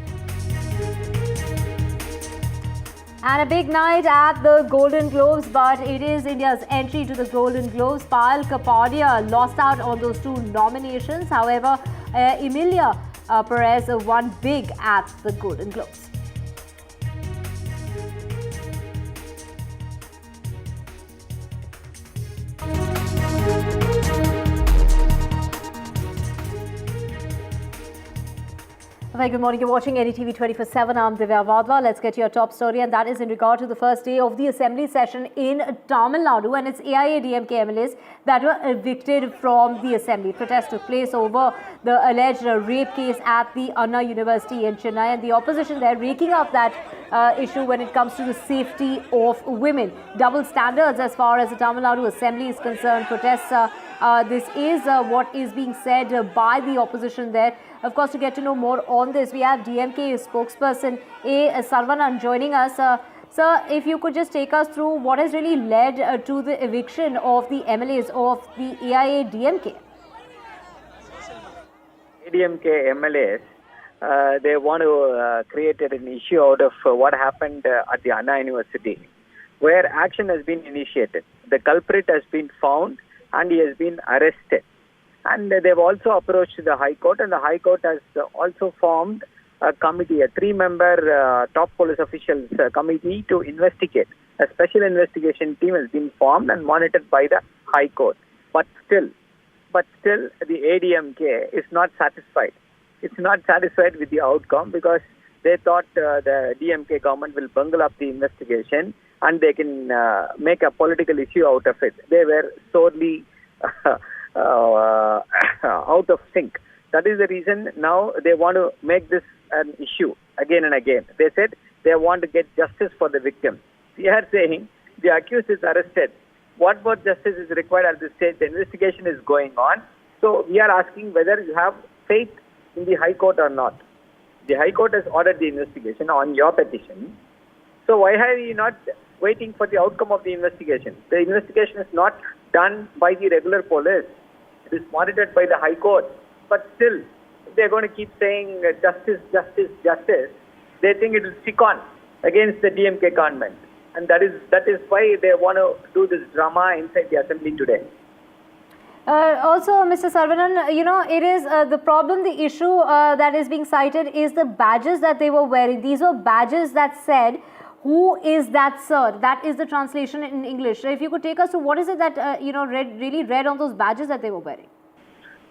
And a big night at the Golden Globes, but it is India's entry to the Golden Globes. Payal Kapadia lost out on those two nominations. However, Emilia Perez won big at the Golden Globes. Very good morning. You're watching NDTV 24/7. I'm Divya Vadva. Let's get to your top story, and that is in regard to the first day of the assembly session in Tamil Nadu, and it's AIADMK MLAs that were evicted from the assembly. Protests took place over the alleged rape case at the Anna University in Chennai, and the opposition there raking up that issue when it comes to the safety of women. Double standards as far as the Tamil Nadu assembly is concerned. Protests. This is what is being said by the opposition there. Of course, to get to know more on this, we have DMK spokesperson A. Sarvanan joining us. Sir, if you could just take us through what has really led to the eviction of the MLAs of the AIADMK.
ADMK MLAs, they want to create an issue out of what happened at the Anna University, where action has been initiated. The culprit has been found and he has been arrested. And they've also approached the High Court, and the High Court has also formed a committee, a 3-member top police officials committee to investigate. A special investigation team has been formed and monitored by the High Court. But still, the ADMK is not satisfied. It's not satisfied with the outcome because they thought the DMK government will bungle up the investigation and they can make a political issue out of it. They were sorely out of sync. That is the reason now they want to make this an issue again and again. They said they want to get justice for the victim. We are saying the accused is arrested. What more justice is required at this stage? The investigation is going on. So we are asking whether you have faith in the High Court or not. The High Court has ordered the investigation on your petition. So why are you not waiting for the outcome of the investigation? The investigation is not done by the regular police. It is monitored by the High Court. But still, they're going to keep saying justice, justice, justice. They think it will stick on against the DMK government. And that is why they want to do this drama inside the assembly today.
Also, Mr. Sarvanan, it is the problem, the issue that is being cited is the badges that they were wearing. These were badges that said, "Who is that sir?" That is the translation in English. So if you could take us to what is it that, really read on those badges that they were wearing?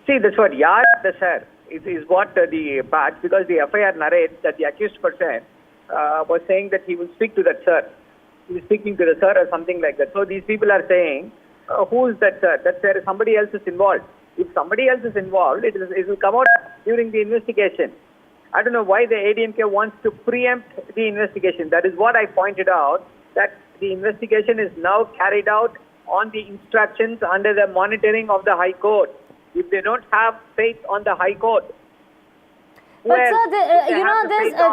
See, that's what Yaar the sir is what the badge, because the FIR narrates that the accused person was saying that he will speak to that sir. He is speaking to the sir or something like that. So these people are saying, who is that sir? That sir, somebody else is involved. If somebody else is involved, it will come out during the investigation. I don't know why the ADMK wants to preempt the investigation. That is what I pointed out, that the investigation is now carried out on the instructions under the monitoring of the High Court. If they don't have faith on the High Court,
but sir,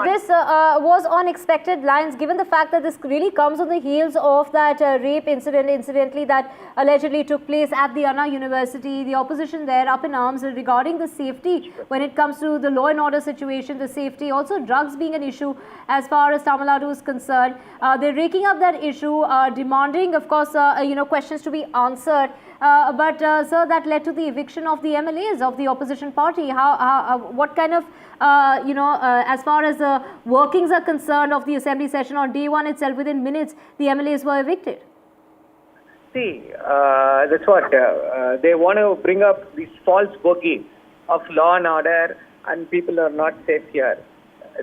this was on expected lines, given the fact that this really comes on the heels of that rape incident, incidentally, that allegedly took place at the Anna University. The opposition there up in arms regarding the safety when it comes to the law and order situation, the safety, also drugs being an issue as far as Tamil Nadu is concerned. They're raking up that issue, demanding, of course, questions to be answered. Sir, that led to the eviction of the MLAs of the opposition party. What kind of, as far as the workings are concerned of the assembly session on day one itself, within minutes, the MLAs were evicted?
See, that's what they want to bring up these false bogies of law and order, and people are not safe here.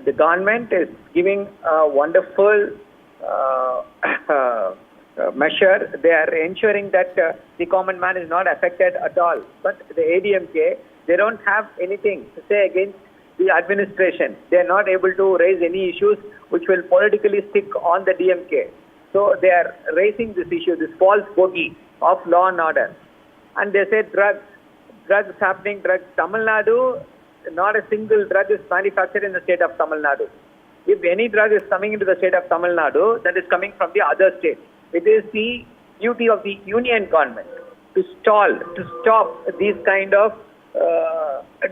The government is giving a wonderful measure. They are ensuring that the common man is not affected at all. But the ADMK, they don't have anything to say against the administration. They are not able to raise any issues which will politically stick on the DMK. So they are raising this issue, this false bogey of law and order. And they say drugs happening, drugs. Tamil Nadu, not a single drug is manufactured in the state of Tamil Nadu. If any drug is coming into the state of Tamil Nadu, that is coming from the other state. It is the duty of the union government to stop these kind of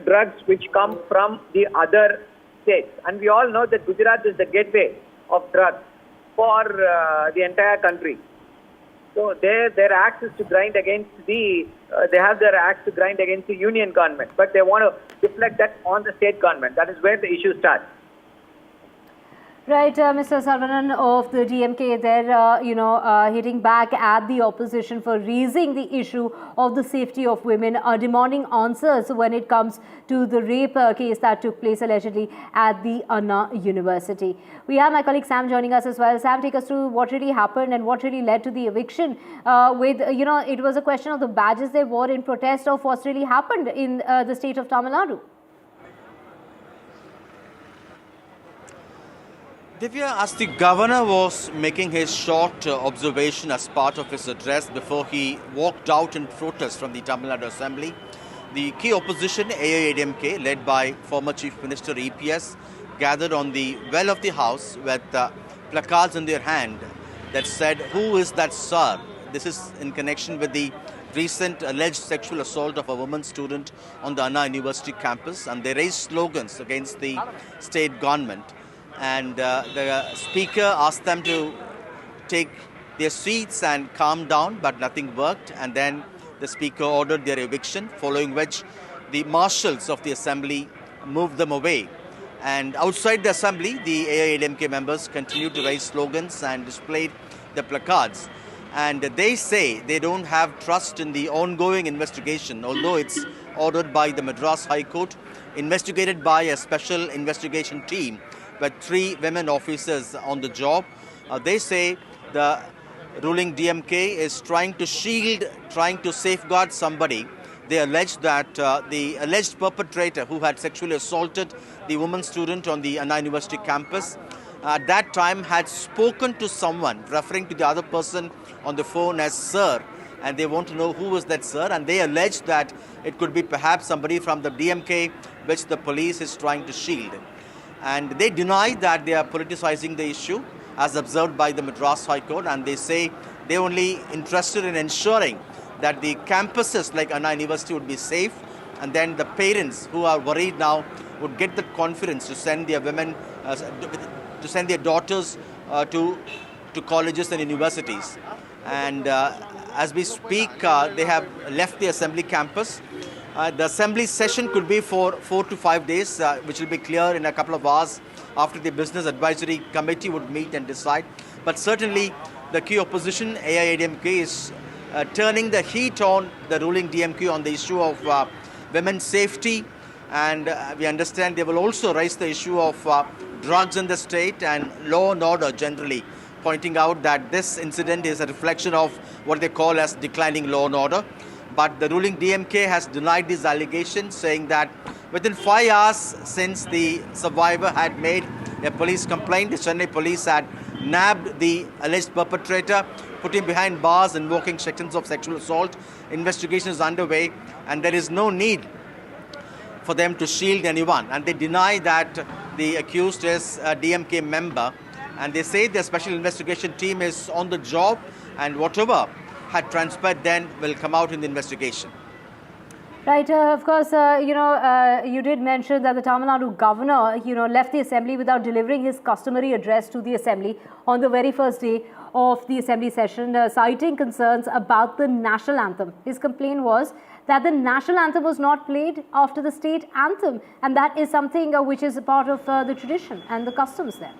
drugs which come from the other states. And we all know that Gujarat is the gateway of drugs for the entire country. So their axe is to grind against they have their axe to grind against the union government, but they want to deflect that on the state government. That is where the issue starts.
Right, Mr. Saravanan of the DMK there, hitting back at the opposition for raising the issue of the safety of women, demanding answers when it comes to the rape case that took place allegedly at the Anna University. We have my colleague Sam joining us as well. Sam, take us through what really happened and what really led to the eviction. It was a question of the badges they wore in protest of what's really happened in the state of Tamil Nadu.
Divya, as the governor was making his short observation as part of his address before he walked out in protest from the Tamil Nadu Assembly, the key opposition AIADMK, led by former Chief Minister EPS, gathered on the well of the house with placards in their hand that said, "Who is that sir?" This is in connection with the recent alleged sexual assault of a woman student on the Anna University campus, and they raised slogans against the state government. And the speaker asked them to take their seats and calm down, but nothing worked. And then the speaker ordered their eviction, following which the marshals of the assembly moved them away. And outside the assembly, the AIADMK members continued to raise slogans and displayed the placards. And they say they don't have trust in the ongoing investigation, although it's ordered by the Madras High Court, investigated by a special investigation team with 3 women officers on the job. They say the ruling DMK is trying to shield, trying to safeguard somebody. They allege that the alleged perpetrator who had sexually assaulted the woman student on the Anna University campus at that time had spoken to someone, referring to the other person on the phone as sir, and they want to know who was that sir, and they allege that it could be perhaps somebody from the DMK which the police is trying to shield. And they deny that they are politicizing the issue as observed by the Madras High Court, and they say they're only interested in ensuring that the campuses like Anna University would be safe, and then the parents who are worried now would get the confidence to send their women, to send their daughters to colleges and universities. And as we speak, they have left the assembly campus. The assembly session could be for 4 to 5 days, which will be clear in a couple of hours after the Business Advisory Committee would meet and decide. But certainly the key opposition, AIADMK, is turning the heat on the ruling DMK on the issue of women's safety. And we understand they will also raise the issue of drugs in the state and law and order generally, pointing out that this incident is a reflection of what they call as declining law and order. But the ruling DMK has denied these allegations, saying that within 5 hours since the survivor had made a police complaint, the Chennai police had nabbed the alleged perpetrator, put him behind bars, invoking sections of sexual assault. Investigation is underway, and there is no need for them to shield anyone. And they deny that the accused is a DMK member, and they say the special investigation team is on the job, and whatever had transpired then will come out in the investigation.
Right, of course, you did mention that the Tamil Nadu governor, left the assembly without delivering his customary address to the assembly on the very first day of the assembly session, citing concerns about the national anthem. His complaint was that the national anthem was not played after the state anthem, and that is something which is a part of the tradition and the customs there.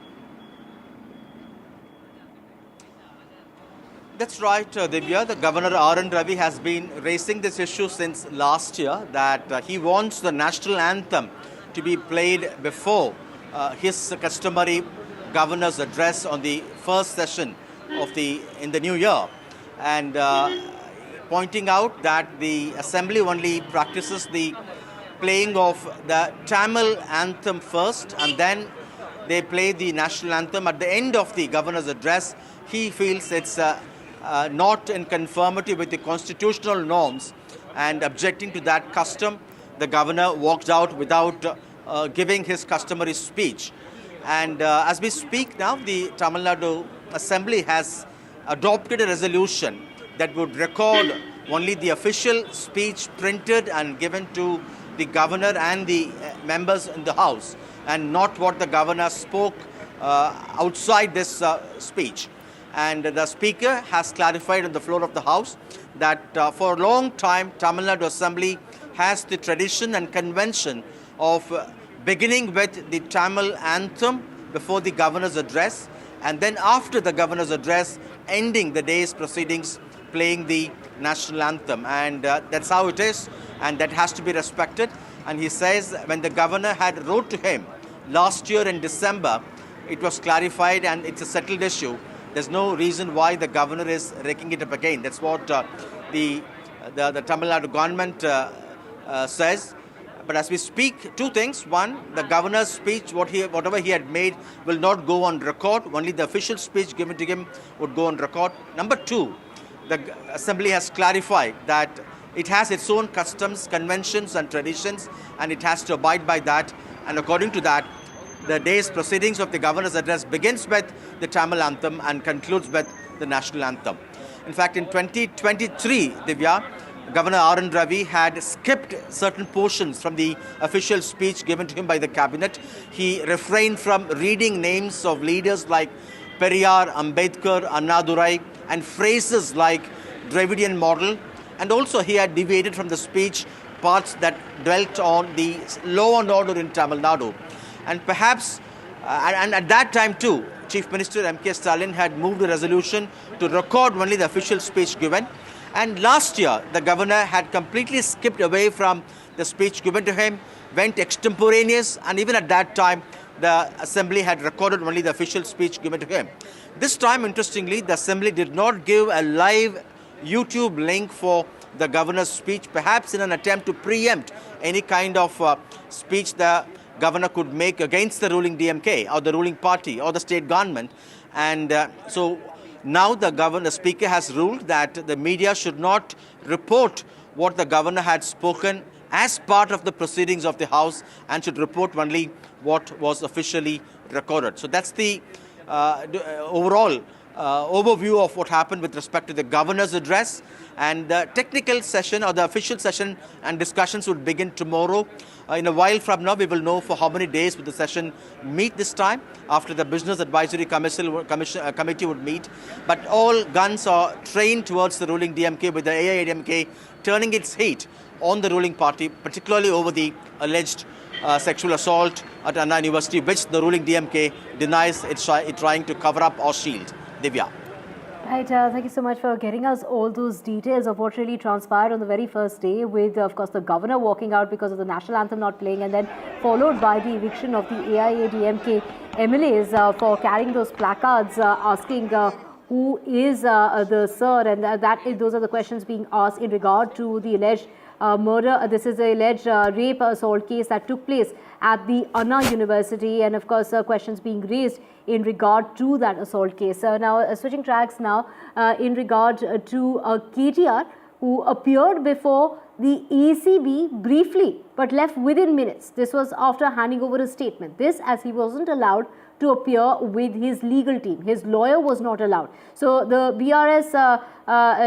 That's right, Divya. The Governor R.N. Ravi has been raising this issue since last year, that he wants the national anthem to be played before his customary governor's address on the first session of in the new year, and pointing out that the assembly only practices the playing of the Tamil anthem first, and then they play the national anthem at the end of the governor's address. He feels it's not in conformity with the constitutional norms, and objecting to that custom, the governor walked out without giving his customary speech. And as we speak now, the Tamil Nadu Assembly has adopted a resolution that would record only the official speech printed and given to the governor and the members in the House, and not what the governor spoke outside this speech. And the Speaker has clarified on the floor of the House that for a long time, Tamil Nadu Assembly has the tradition and convention of beginning with the Tamil anthem before the governor's address, and then after the governor's address, ending the day's proceedings playing the national anthem. And that's how it is, and that has to be respected. And he says when the governor had wrote to him last year in December, it was clarified and it's a settled issue. There's no reason why the governor is raking it up again. That's what the Tamil Nadu government says. But as we speak, two things. One, the governor's speech, whatever he had made, will not go on record. Only the official speech given to him would go on record. Number two, the assembly has clarified that it has its own customs, conventions and traditions, and it has to abide by that. And according to that, the day's proceedings of the governor's address begins with the Tamil anthem and concludes with the national anthem. In fact, in 2023, Divya, Governor R.N. Ravi had skipped certain portions from the official speech given to him by the cabinet. He refrained from reading names of leaders like Periyar, Ambedkar, Annadurai, and phrases like Dravidian model. And also he had deviated from the speech parts that dwelt on the law and order in Tamil Nadu. And perhaps, and at that time too, Chief Minister M.K. Stalin had moved a resolution to record only the official speech given. And last year, the governor had completely skipped away from the speech given to him, went extemporaneous, and even at that time, the assembly had recorded only the official speech given to him. This time, interestingly, the assembly did not give a live YouTube link for the governor's speech, perhaps in an attempt to preempt any kind of speech the governor could make against the ruling DMK or the ruling party or the state government. And so now the speaker has ruled that the media should not report what the governor had spoken as part of the proceedings of the House, and should report only what was officially recorded. So that's the overall overview of what happened with respect to the governor's address. And the technical session or the official session and discussions would begin tomorrow. In a while from now, we will know for how many days would the session meet this time, after the Business Advisory Committee would meet. But all guns are trained towards the ruling DMK, with the AIADMK turning its heat on the ruling party, particularly over the alleged sexual assault at Anna University, which the ruling DMK denies it's trying to cover up or shield. Divya.
Right, thank you so much for getting us all those details of what really transpired on the very first day, with, of course, the governor walking out because of the national anthem not playing, and then followed by the eviction of the AIADMK MLAs for carrying those placards asking who is the sir, and those are the questions being asked in regard to the alleged murder. This is the alleged rape assault case that took place at the Anna University, and of course questions being raised in regard to that assault case. Now switching tracks now in regard to KTR, who appeared before the ECB briefly
but left within minutes. This was after handing over his statement. This as he wasn't allowed to appear with his legal team. His lawyer was not allowed. So the BRS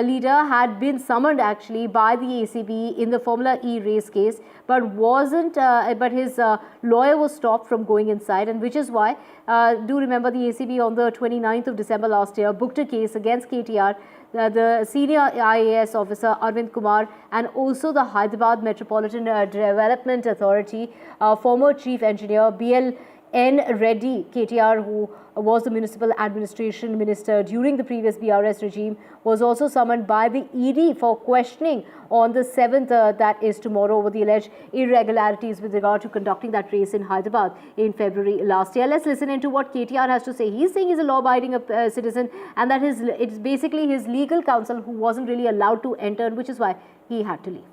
leader had been summoned actually by the ACB in the Formula E race case, but but his lawyer was stopped from going inside, and which is why, do remember, the ACB on the 29th of December last year booked a case against KTR, the senior IAS officer Arvind Kumar, and also the Hyderabad Metropolitan Development Authority former chief engineer BL.N. Reddy. KTR, who was the municipal administration minister during the previous BRS regime, was also summoned by the ED for questioning on the 7th, that is tomorrow, over the alleged irregularities with regard to conducting that race in Hyderabad in February last year. Let's listen into what KTR has to say. He's saying he's a law-abiding citizen, and that it's basically his legal counsel who wasn't really allowed to enter, which is why he had to leave.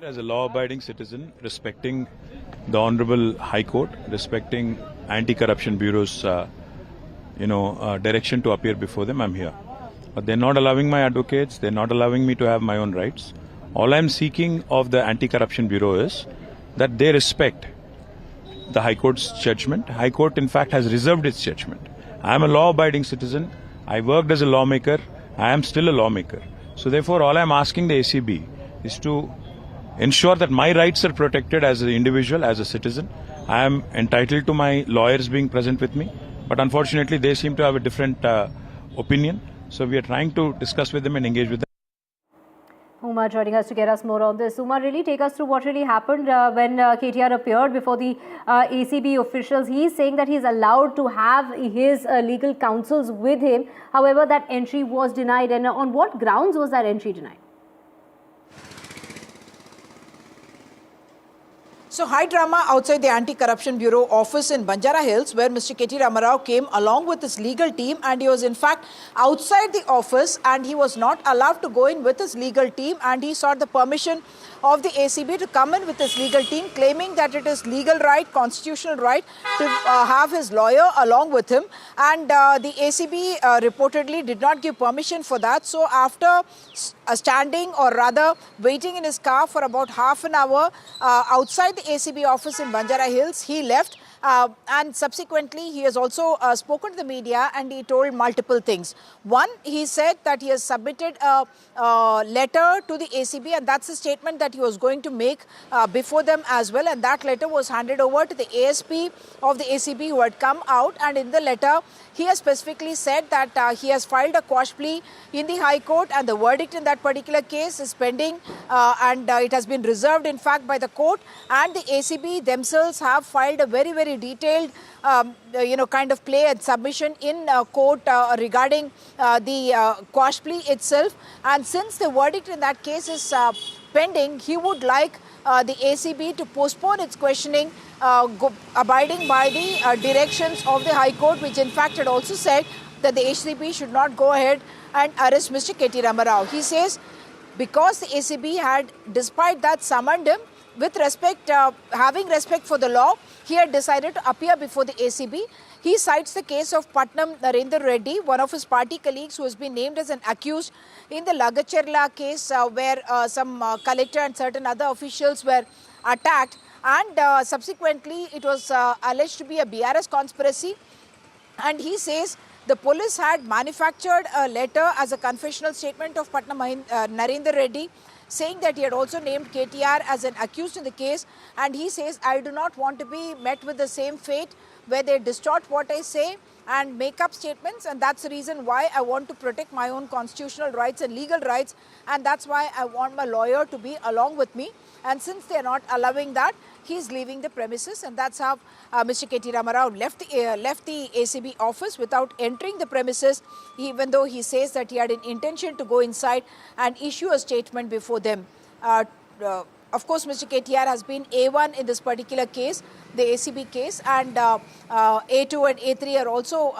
As a law-abiding citizen, respecting the Honorable High Court, respecting Anti-Corruption Bureau's, direction to appear before them, I'm here. But they're not allowing my advocates, they're not allowing me to have my own rights. All I'm seeking of the Anti-Corruption Bureau is that they respect the High Court's judgment. High Court, in fact, has reserved its judgment. I'm a law-abiding citizen. I worked as a lawmaker. I am still a lawmaker. So therefore, all I'm asking the ACB is to ensure that my rights are protected as an individual, as a citizen. I am entitled to my lawyers being present with me, but unfortunately they seem to have a different opinion. So we are trying to discuss with them and engage with them.
Uma joining us to get us more on this. Uma, really take us through what really happened when KTR appeared before the ACB officials. He's saying that he's allowed to have his legal counsels with him. However, that entry was denied. And on what grounds was that entry denied?
So high drama outside the Anti-Corruption Bureau office in Banjara Hills, where Mr. K.T. Ramarao came along with his legal team, and he was in fact outside the office and he was not allowed to go in with his legal team, and he sought the permission of the ACB to come in with his legal team, claiming that it is legal right, constitutional right to have his lawyer along with him, and the ACB reportedly did not give permission for that. So after standing, or rather waiting in his car for about half an hour outside the ACB office in Banjara Hills, he left. And subsequently, he has also spoken to the media, and he told multiple things. One, he said that he has submitted a letter to the ACB, and that's a statement that he was going to make before them as well. And that letter was handed over to the ASP of the ACB who had come out. And in the letter, he has specifically said that he has filed a quash plea in the High Court, and the verdict in that particular case is pending, and it has been reserved, in fact, by the court. And the ACB themselves have filed a very, very detailed, kind of play and submission in court regarding the quash plea itself. And since the verdict in that case is pending, he would like the ACB to postpone its questioning, abiding by the directions of the High Court, which in fact had also said that the ACB should not go ahead and arrest Mr. K.T. Ramarao. He says because the ACB had, despite that, summoned him, with respect, having respect for the law, he had decided to appear before the ACB. He cites the case of Patnam Narendra Reddy, one of his party colleagues who has been named as an accused in the Lagacherla case, where some collector and certain other officials were attacked, and subsequently it was alleged to be a BRS conspiracy. And he says the police had manufactured a letter as a confessional statement of Patnam Narendra Reddy, saying that he had also named KTR as an accused in the case. And he says, I do not want to be met with the same fate where they distort what I say and make up statements, and that's the reason why I want to protect my own constitutional rights and legal rights, and that's why I want my lawyer to be along with me. And since they are not allowing that, he's leaving the premises, and that's how Mr. K.T. Ramarao left the ACB office without entering the premises, even though he says that he had an intention to go inside and issue a statement before them. Of course, Mr. KTR has been A1 in this particular case, the ACB case, and A2 and A3 are also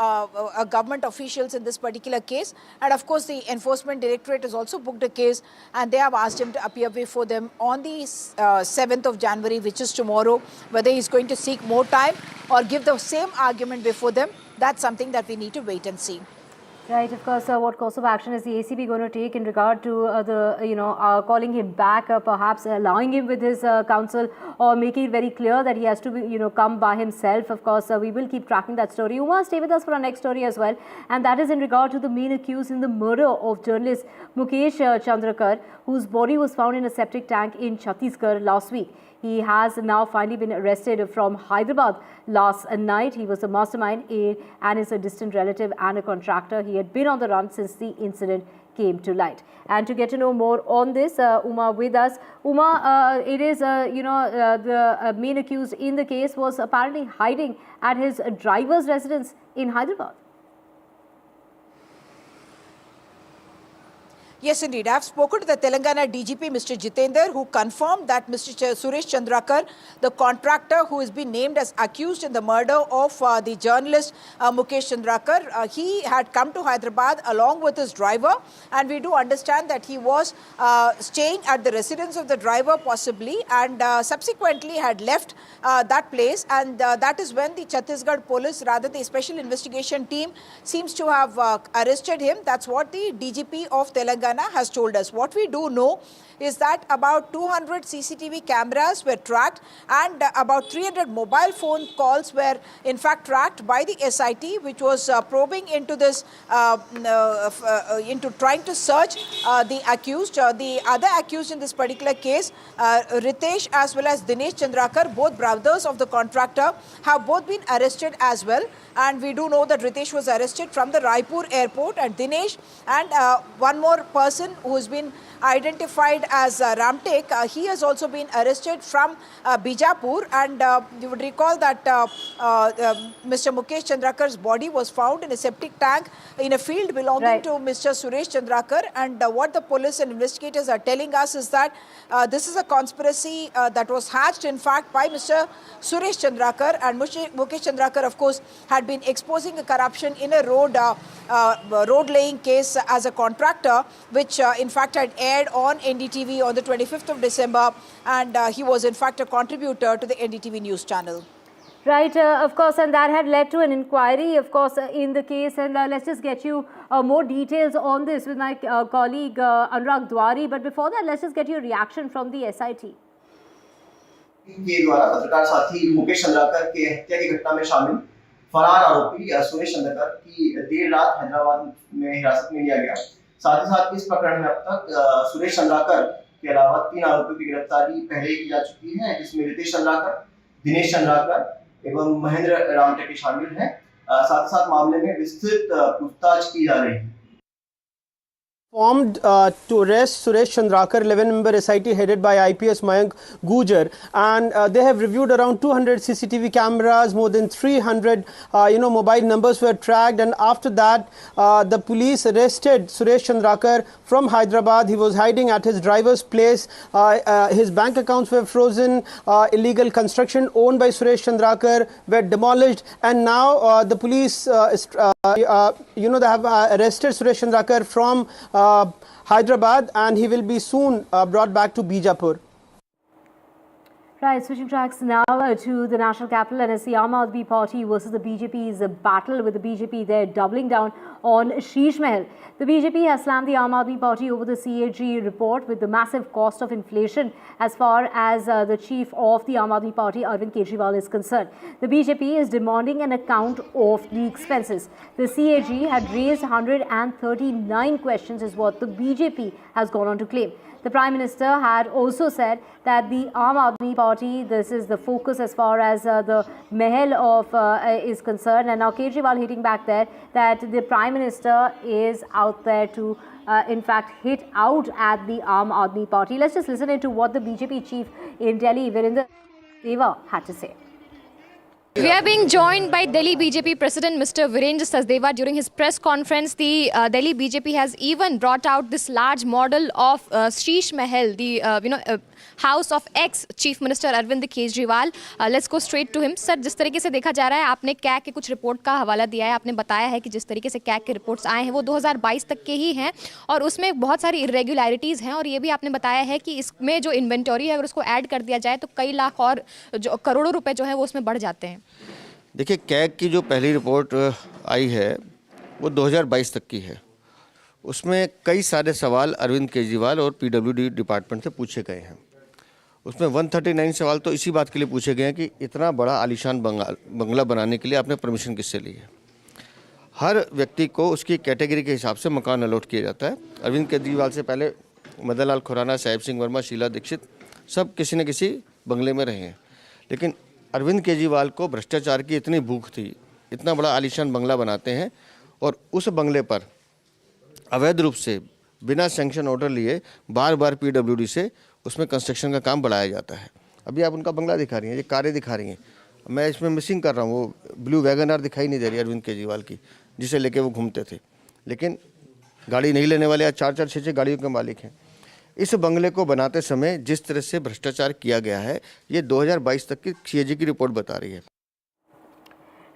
government officials in this particular case. And of course, the Enforcement Directorate has also booked a case, and they have asked him to appear before them on the 7th of January, which is tomorrow. Whether he's going to seek more time or give the same argument before them, that's something that we need to wait and see.
Right, of course. What course of action is the ACB going to take in regard to calling him back, perhaps allowing him with his counsel, or making it very clear that he has to be, come by himself? Of course, we will keep tracking that story. Uma, stay with us for our next story as well, and that is in regard to the main accused in the murder of journalist Mukesh Chandrakar, whose body was found in a septic tank in Chhattisgarh last week. He has now finally been arrested from Hyderabad last night. He was a mastermind and is a distant relative and a contractor. He had been on the run since the incident came to light. And to get to know more on this, Uma with us. Uma, it is, the main accused in the case was apparently hiding at his driver's residence in Hyderabad.
Yes, indeed. I have spoken to the Telangana DGP, Mr. Jitender, who confirmed that Mr. Suresh Chandrakar, the contractor who has been named as accused in the murder of the journalist Mukesh Chandrakar, he had come to Hyderabad along with his driver, and we do understand that he was staying at the residence of the driver possibly, and subsequently had left that place, and that is when the Chhattisgarh police, rather the special investigation team, seems to have arrested him. That's what the DGP of Telangana has told us. What we do know is that about 200 CCTV cameras were tracked, and about 300 mobile phone calls were in fact tracked by the SIT, which was probing into this, into trying to search the accused. The other accused in this particular case, Ritesh as well as Dinesh Chandrakar, both brothers of the contractor, have both been arrested as well. And we do know that Ritesh was arrested from the Raipur airport, and Dinesh and one more person who has been identified as Ramtek, he has also been arrested from Bijapur, and you would recall that Mr. Mukesh Chandrakar's body was found in a septic tank in a field belonging to Mr. Suresh Chandrakar, and what the police and investigators are telling us is that this is a conspiracy that was hatched in fact by Mr. Suresh Chandrakar, and Mukesh Chandrakar of course had been exposing a corruption in a road laying case as a contractor, which in fact had aired on NDTV on the 25th of December, and he was in fact a contributor to the NDTV news channel.
Right, of course, and that had led to an inquiry, of course, in the case, and let's just get you more details on this with my colleague Anurag Dwari, but before that, let's just get your reaction from the SIT.
के द्वारा पत्रकार साथी मुकेश चंद्राकर के हत्या की घटना में शामिल फरार आरोपी सुरेश चंद्रकर की देर रात हैदराबाद में हिरासत में लिया गया। साथ ही साथ इस प्रकरण में अब तक सुरेश चंद्राकर के अलावा 3 आरोपियों की गिरफ्तारी पहले की जा चुकी है, जिसमें रितेश चंद्राकर, दिनेश चंद्राकर एवं महेंद्र रामटेके शामिल हैं। साथ ही साथ मामले में विस्तृत पूछताछ की जा रही है।
Formed to arrest Suresh Chandrakar, 11-member SIT headed by IPS Mayank Gujar, and they have reviewed around 200 CCTV cameras, more than 300 mobile numbers were tracked, and after that the police arrested Suresh Chandrakar from Hyderabad. He was hiding at his driver's place. His bank accounts were frozen, illegal construction owned by Suresh Chandrakar were demolished, and now the police they have arrested Suresh Chandrakar from Hyderabad, and he will be soon brought back to Bijapur.
Right, switching tracks now to the national capital, and it's the Aam Aadmi Party versus the BJP's battle, with the BJP there doubling down on Sheesh Mahal. The BJP has slammed the Aam Aadmi Party over the CAG report with the massive cost of inflation as far as the chief of the Aam Aadmi Party, Arvind Kejriwal, is concerned. The BJP is demanding an account of the expenses. The CAG had raised 139 questions is what the BJP has gone on to claim. The Prime Minister had also said that the Aam Aadmi Party, this is the focus as far as the Mahal of is concerned, and now Kejriwal hitting back there that the Prime Minister is out there to in fact hit out at the Aam Aadmi Party. Let's just listen into what the BJP chief in Delhi, Virendra Deva, had to say.
We are being joined by Delhi BJP President Mr. Virendra Sachdeva. During his press conference, the Delhi BJP has even brought out this large model of Sheesh Mahal, the house of ex-Chief Minister Arvind Kejriwal. Let's go straight to him. Sir, जिस तरीके से देखा जा रहा है, आपने CAG के कुछ रिपोर्ट का हवाला दिया है, आपने बताया है कि जिस तरीके से कैग के रिपोर्ट्स आए हैं वो 2022 तक के ही हैं और उसमें बहुत सारी इरेगुलरिटीज़ हैं, और ये भी आपने बताया है कि इसमें जो इन्वेंटरी है अगर उसको ऐड कर दिया जाए तो कई लाख और जो करोड़ों रुपए जो है वो उसमें बढ़ जाते हैं।
देखिए, कैग की जो पहली रिपोर्ट आई है वो 2022 तक की है। उसमें कई सारे सवाल अरविंद केजरीवाल और पीडब्ल्यूडी डिपार्टमेंट से पूछे गए हैं। उसमें 139 सवाल तो इसी बात के लिए पूछे गए हैं कि इतना बड़ा आलीशान बंगला बनाने के लिए आपने परमिशन किससे ली है। हर व्यक्ति को उसकी कैटेगरी के हिसाब से मकान अलॉट किया जाता है। अरविंद केजरीवाल से पहले मदन लाल खुराना, साहिब सिंह वर्मा, शीला दीक्षित सब किसी न किसी बंगले में रहे हैं, लेकिन अरविंद केजरीवाल को भ्रष्टाचार की इतनी भूख थी, इतना बड़ा आलीशान बंगला बनाते हैं और उस बंगले पर अवैध रूप से बिना सैंक्शन ऑर्डर लिए बार बार पीडब्ल्यूडी से उसमें कंस्ट्रक्शन का काम बढ़ाया जाता है। अभी आप उनका बंगला दिखा रही हैं, ये कारें दिखा रही हैं, मैं इसमें मिसिंग कर रहा हूँ, वो ब्लू वैगन आर दिखाई नहीं दे रही अरविंद केजरीवाल की, जिसे लेके वो घूमते थे। लेकिन गाड़ी नहीं लेने वाले आज 4-4, 6-6 गाड़ियों के मालिक हैं। इस बंगले को बनाते समय जिस तरह से भ्रष्टाचार किया गया है, ये 2022 तक की सीएजी की रिपोर्ट बता रही है।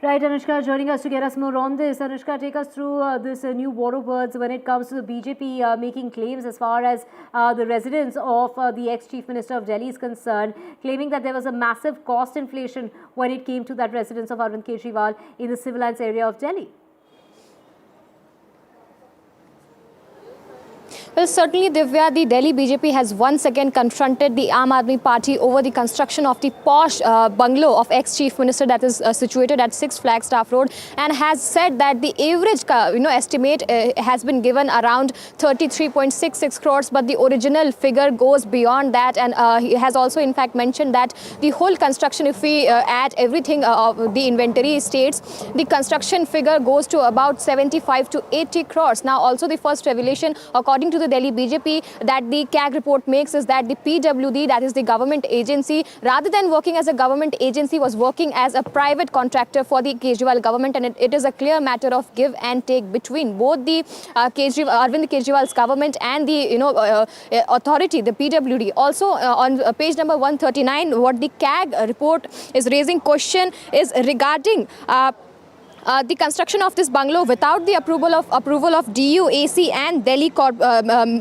Right, Anushka, joining us to get us more on this. Anushka, take us through this new war of words when it comes to the BJP making claims as far as the residence of the ex-Chief Minister of Delhi is concerned, claiming that there was a massive cost inflation when it came to that residence of Arvind Kejriwal in the civil lines area of Delhi.
Well, certainly, Divya, the Delhi BJP has once again confronted the Aam Aadmi Party over the construction of the posh bungalow of ex-Chief Minister that is situated at 6 Flagstaff Road, and has said that the average estimate has been given around 33.66 crores, but the original figure goes beyond that. And he has also in fact mentioned that the whole construction, if we add everything the inventory states, the construction figure goes to about 75 to 80 crores. Now also the first revelation according to the Delhi BJP that the CAG report makes is that the PWD, that is the government agency, rather than working as a government agency, was working as a private contractor for the Kejriwal government, and it is a clear matter of give and take between both the Arvind Kejriwal's government and the authority, the PWD. Also on page number 139, what the CAG report is raising question is regarding the construction of this bungalow without the approval of DUAC and Delhi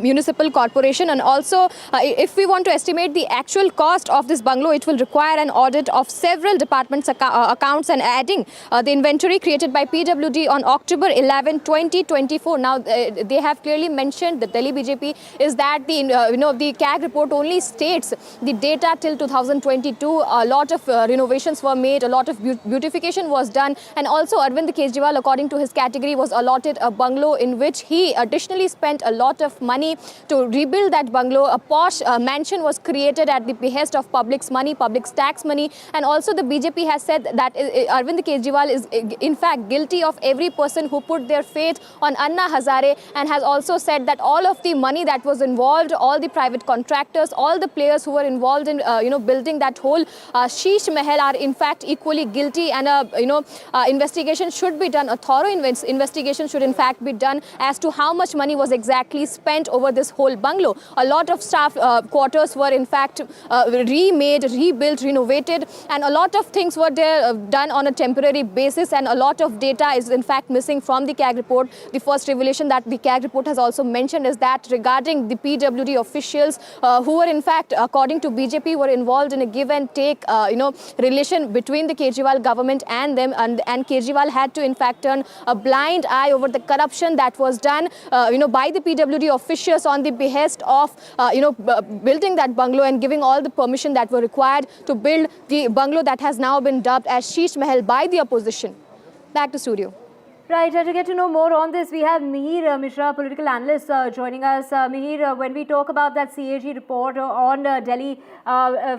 Municipal Corporation. And also, if we want to estimate the actual cost of this bungalow, it will require an audit of several departments' accounts and adding the inventory created by PWD on October 11, 2024. Now, they have clearly mentioned, the Delhi BJP, is that the CAG report only states the data till 2022. A lot of renovations were made, a lot of beautification was done, and also Arvind Kejriwal, according to his category, was allotted a bungalow in which he additionally spent a lot of money to rebuild that bungalow. A posh mansion was created at the behest of public's money, public's tax money. And also the BJP has said that Arvind Kejriwal is in fact guilty of every person who put their faith on Anna Hazare, and has also said that all of the money that was involved, all the private contractors, all the players who were involved in building that whole Sheesh Mahal are in fact equally guilty, and investigation should be done. A thorough investigation should in fact be done as to how much money was exactly spent over this whole bungalow. A lot of staff quarters were in fact remade, rebuilt, renovated, and a lot of things were there done on a temporary basis, and a lot of data is in fact missing from the CAG report. The first revelation that the CAG report has also mentioned is that regarding the PWD officials who were in fact, according to BJP, were involved in a give and take relation between the Kejriwal government and them, and Kejriwal had to in fact turn a blind eye over the corruption that was done by the PWD officials on the behest of building that bungalow and giving all the permission that were required to build the bungalow that has now been dubbed as Sheesh Mahal by the opposition. Back to studio.
Right, to get to know more on this, we have Mihir Mishra, political analyst, joining us. Mihir, when we talk about that CAG report on Delhi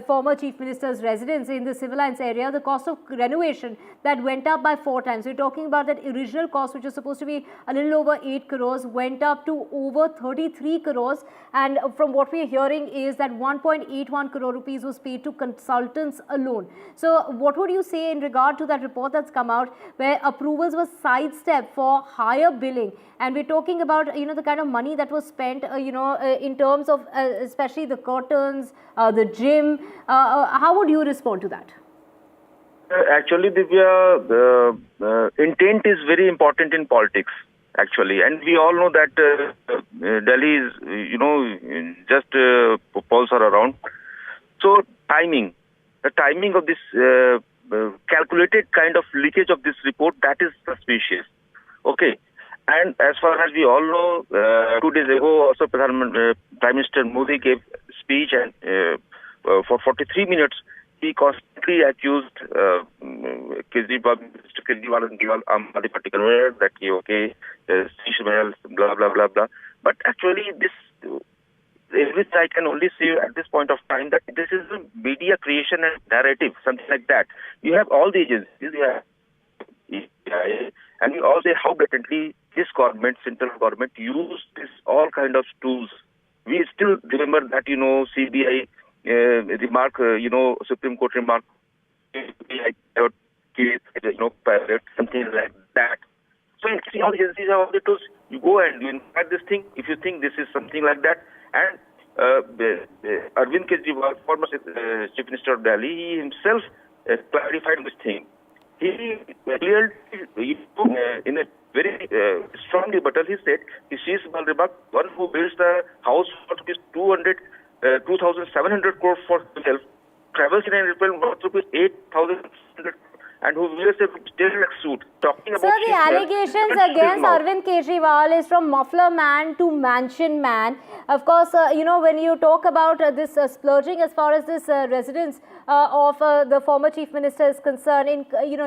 former Chief Minister's residence in the civil lines area, the cost of renovation that went up by 4 times. We're talking about that original cost, which is supposed to be a little over 8 crores, went up to over 33 crores. And from what we're hearing is that 1.81 crore rupees was paid to consultants alone. So what would you say in regard to that report that's come out, where approvals were sidestepped for higher billing? And we're talking about, the kind of money that was spent, in terms of especially the curtains, the gym. How would you respond to that?
Actually, Divya, intent is very important in politics, actually. And we all know that Delhi is, just polls are around. So timing, the timing of this calculated kind of leakage of this report, that is suspicious. Okay. as far as we all know, 2 days ago also Prime Minister Modi gave speech and for 43 minutes he constantly accused Kejriwal, Mr. Kejriwal and Aam Aadmi Party convener that he Sheesh Mahal, blah blah blah blah. But actually this, which I can only say at this point of time, that this is a media creation and narrative, something like that. You have all the agencies, you have and we all say how blatantly this government, central government, used this all kind of tools. We still remember that, CBI remark, Supreme Court remark, case, pirate, something like that. So actually all agencies have all the tools. You go and you inspect this thing if you think this is something like that. And Arvind Kejriwal, former Chief Minister of Delhi, he himself clarified this thing. He clearly, in a very strong rebuttal, he said, Sheesh Mahal remark, one who builds the house for 2,700 crore for himself, travels in an airplane worth ₹8,700 and who wears a tailor suit, talking about...
Sir, the allegations against Arvind Kejriwal is from muffler man to mansion man. Of course, when you talk about this splurging as far as this residence of the former Chief Minister is concerned, in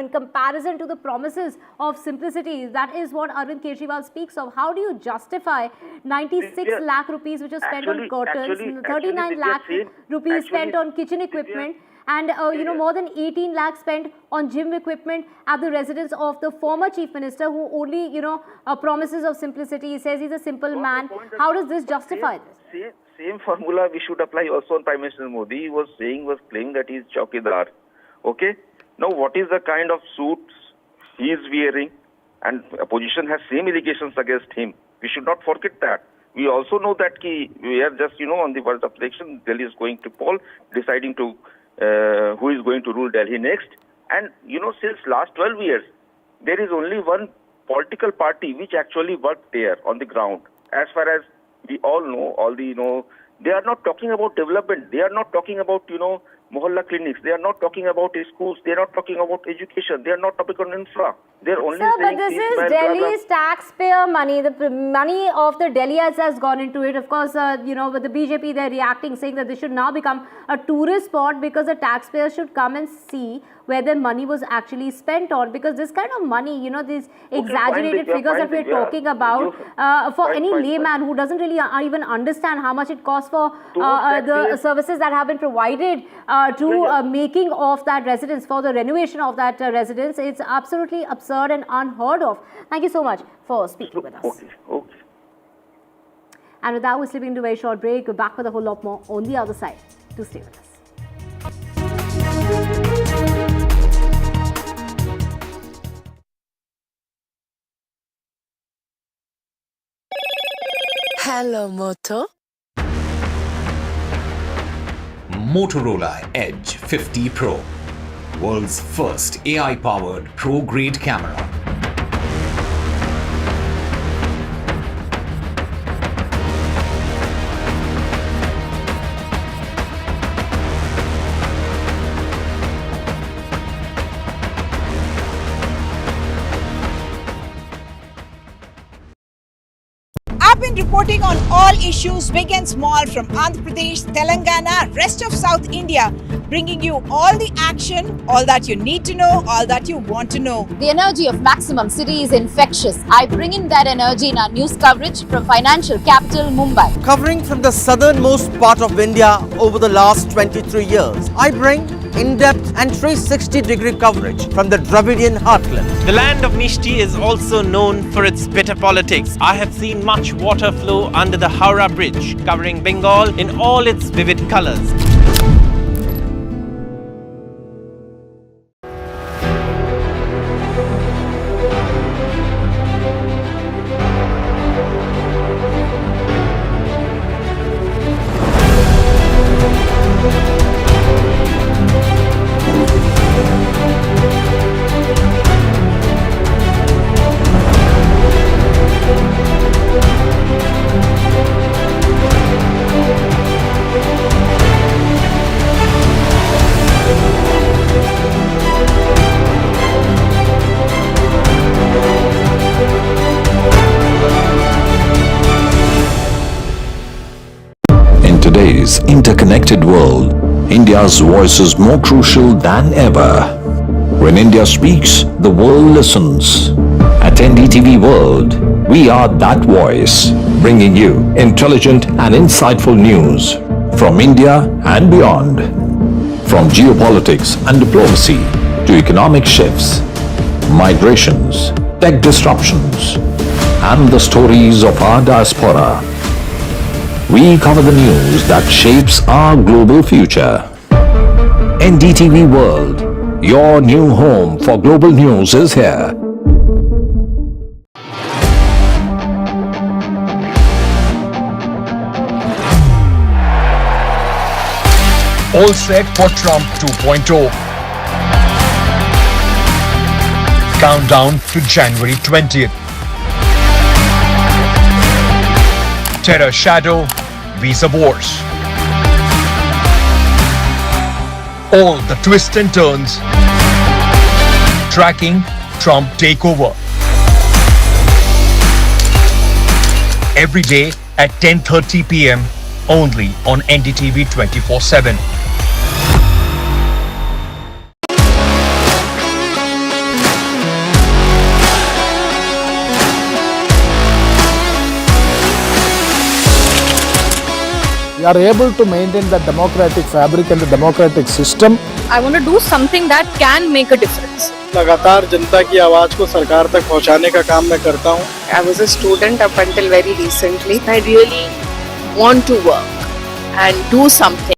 comparison to the promises of simplicity, that is what Arvind Kejriwal speaks of. How do you justify 96 lakh rupees which was spent on curtains, 39 lakh rupees spent on kitchen equipment, and more than 18 lakhs spent on gym equipment at the residence of the former Chief Minister, who only promises of simplicity. He says he's a simple man. How does this justify this?
Same formula we should apply also on Prime Minister Modi. He was claiming that he is chowkidar. Okay. Now what is the kind of suits he is wearing? And opposition has same allegations against him. We should not forget that. We also know that we are just on the verge of election. Delhi is going to poll, deciding to who is going to rule Delhi next. And since last 12 years, there is only one political party which actually worked there on the ground. As far as we all know, they are not talking about development. They are not talking about, mohalla clinics. They are not talking about schools. They are not talking about education. They are not talking about infra. They are only
saying... Sir, but this is Delhi's
blah, blah.
taxpayer money. The money of the Delhiites has gone into it. Of course, with the BJP, they're reacting, saying that this should now become a tourist spot because the taxpayers should come and see where their money was actually spent on. Because this kind of money, these exaggerated figures that we're talking about, for any layman who doesn't really even understand how much it costs for the services that have been provided to making of that residence, for the renovation of that residence, it's absolutely absurd and unheard of. Thank you so much for speaking with us.
Okay.
And with that, we're slipping into a very short break. We're back with a whole lot more on the other side. Do stay with us.
Hello, Moto.
Motorola Edge 50 Pro, world's first AI-powered pro-grade camera.
I've been reporting on all issues big and small from Andhra Pradesh, Telangana, rest of South India, bringing you all the action, all that you need to know, all that you want to know.
The energy of Maximum City is infectious. I bring in that energy in our news coverage from financial capital Mumbai.
Covering from the southernmost part of India over the last 23 years, I bring in-depth and 360-degree coverage from the Dravidian heartland.
The land of Mishti is also known for its bitter politics. I have seen much water flow under the Howrah Bridge, covering Bengal in all its vivid colors.
connected world, India's voice is more crucial than ever. When India speaks, the world listens. At NDTV World, we are that voice, bringing you intelligent and insightful news from India and beyond. From geopolitics and diplomacy to economic shifts, migrations, tech disruptions, and the stories of our diaspora. We cover the news that shapes our global future. NDTV World, your new home for global news is here.
All set for Trump 2.0. Countdown to January 20th. Terror shadow, visa wars. All the twists and turns. Tracking Trump takeover. Every day at 10:30 p.m. only on NDTV 24/7.
We are able to maintain the democratic fabric and the democratic system.
I want to do something that can make a difference.
लगातार जनता की आवाज को सरकार तक पहुंचाने का काम मैं करता हूं.
I was a student up until very recently. I really want to work and do something.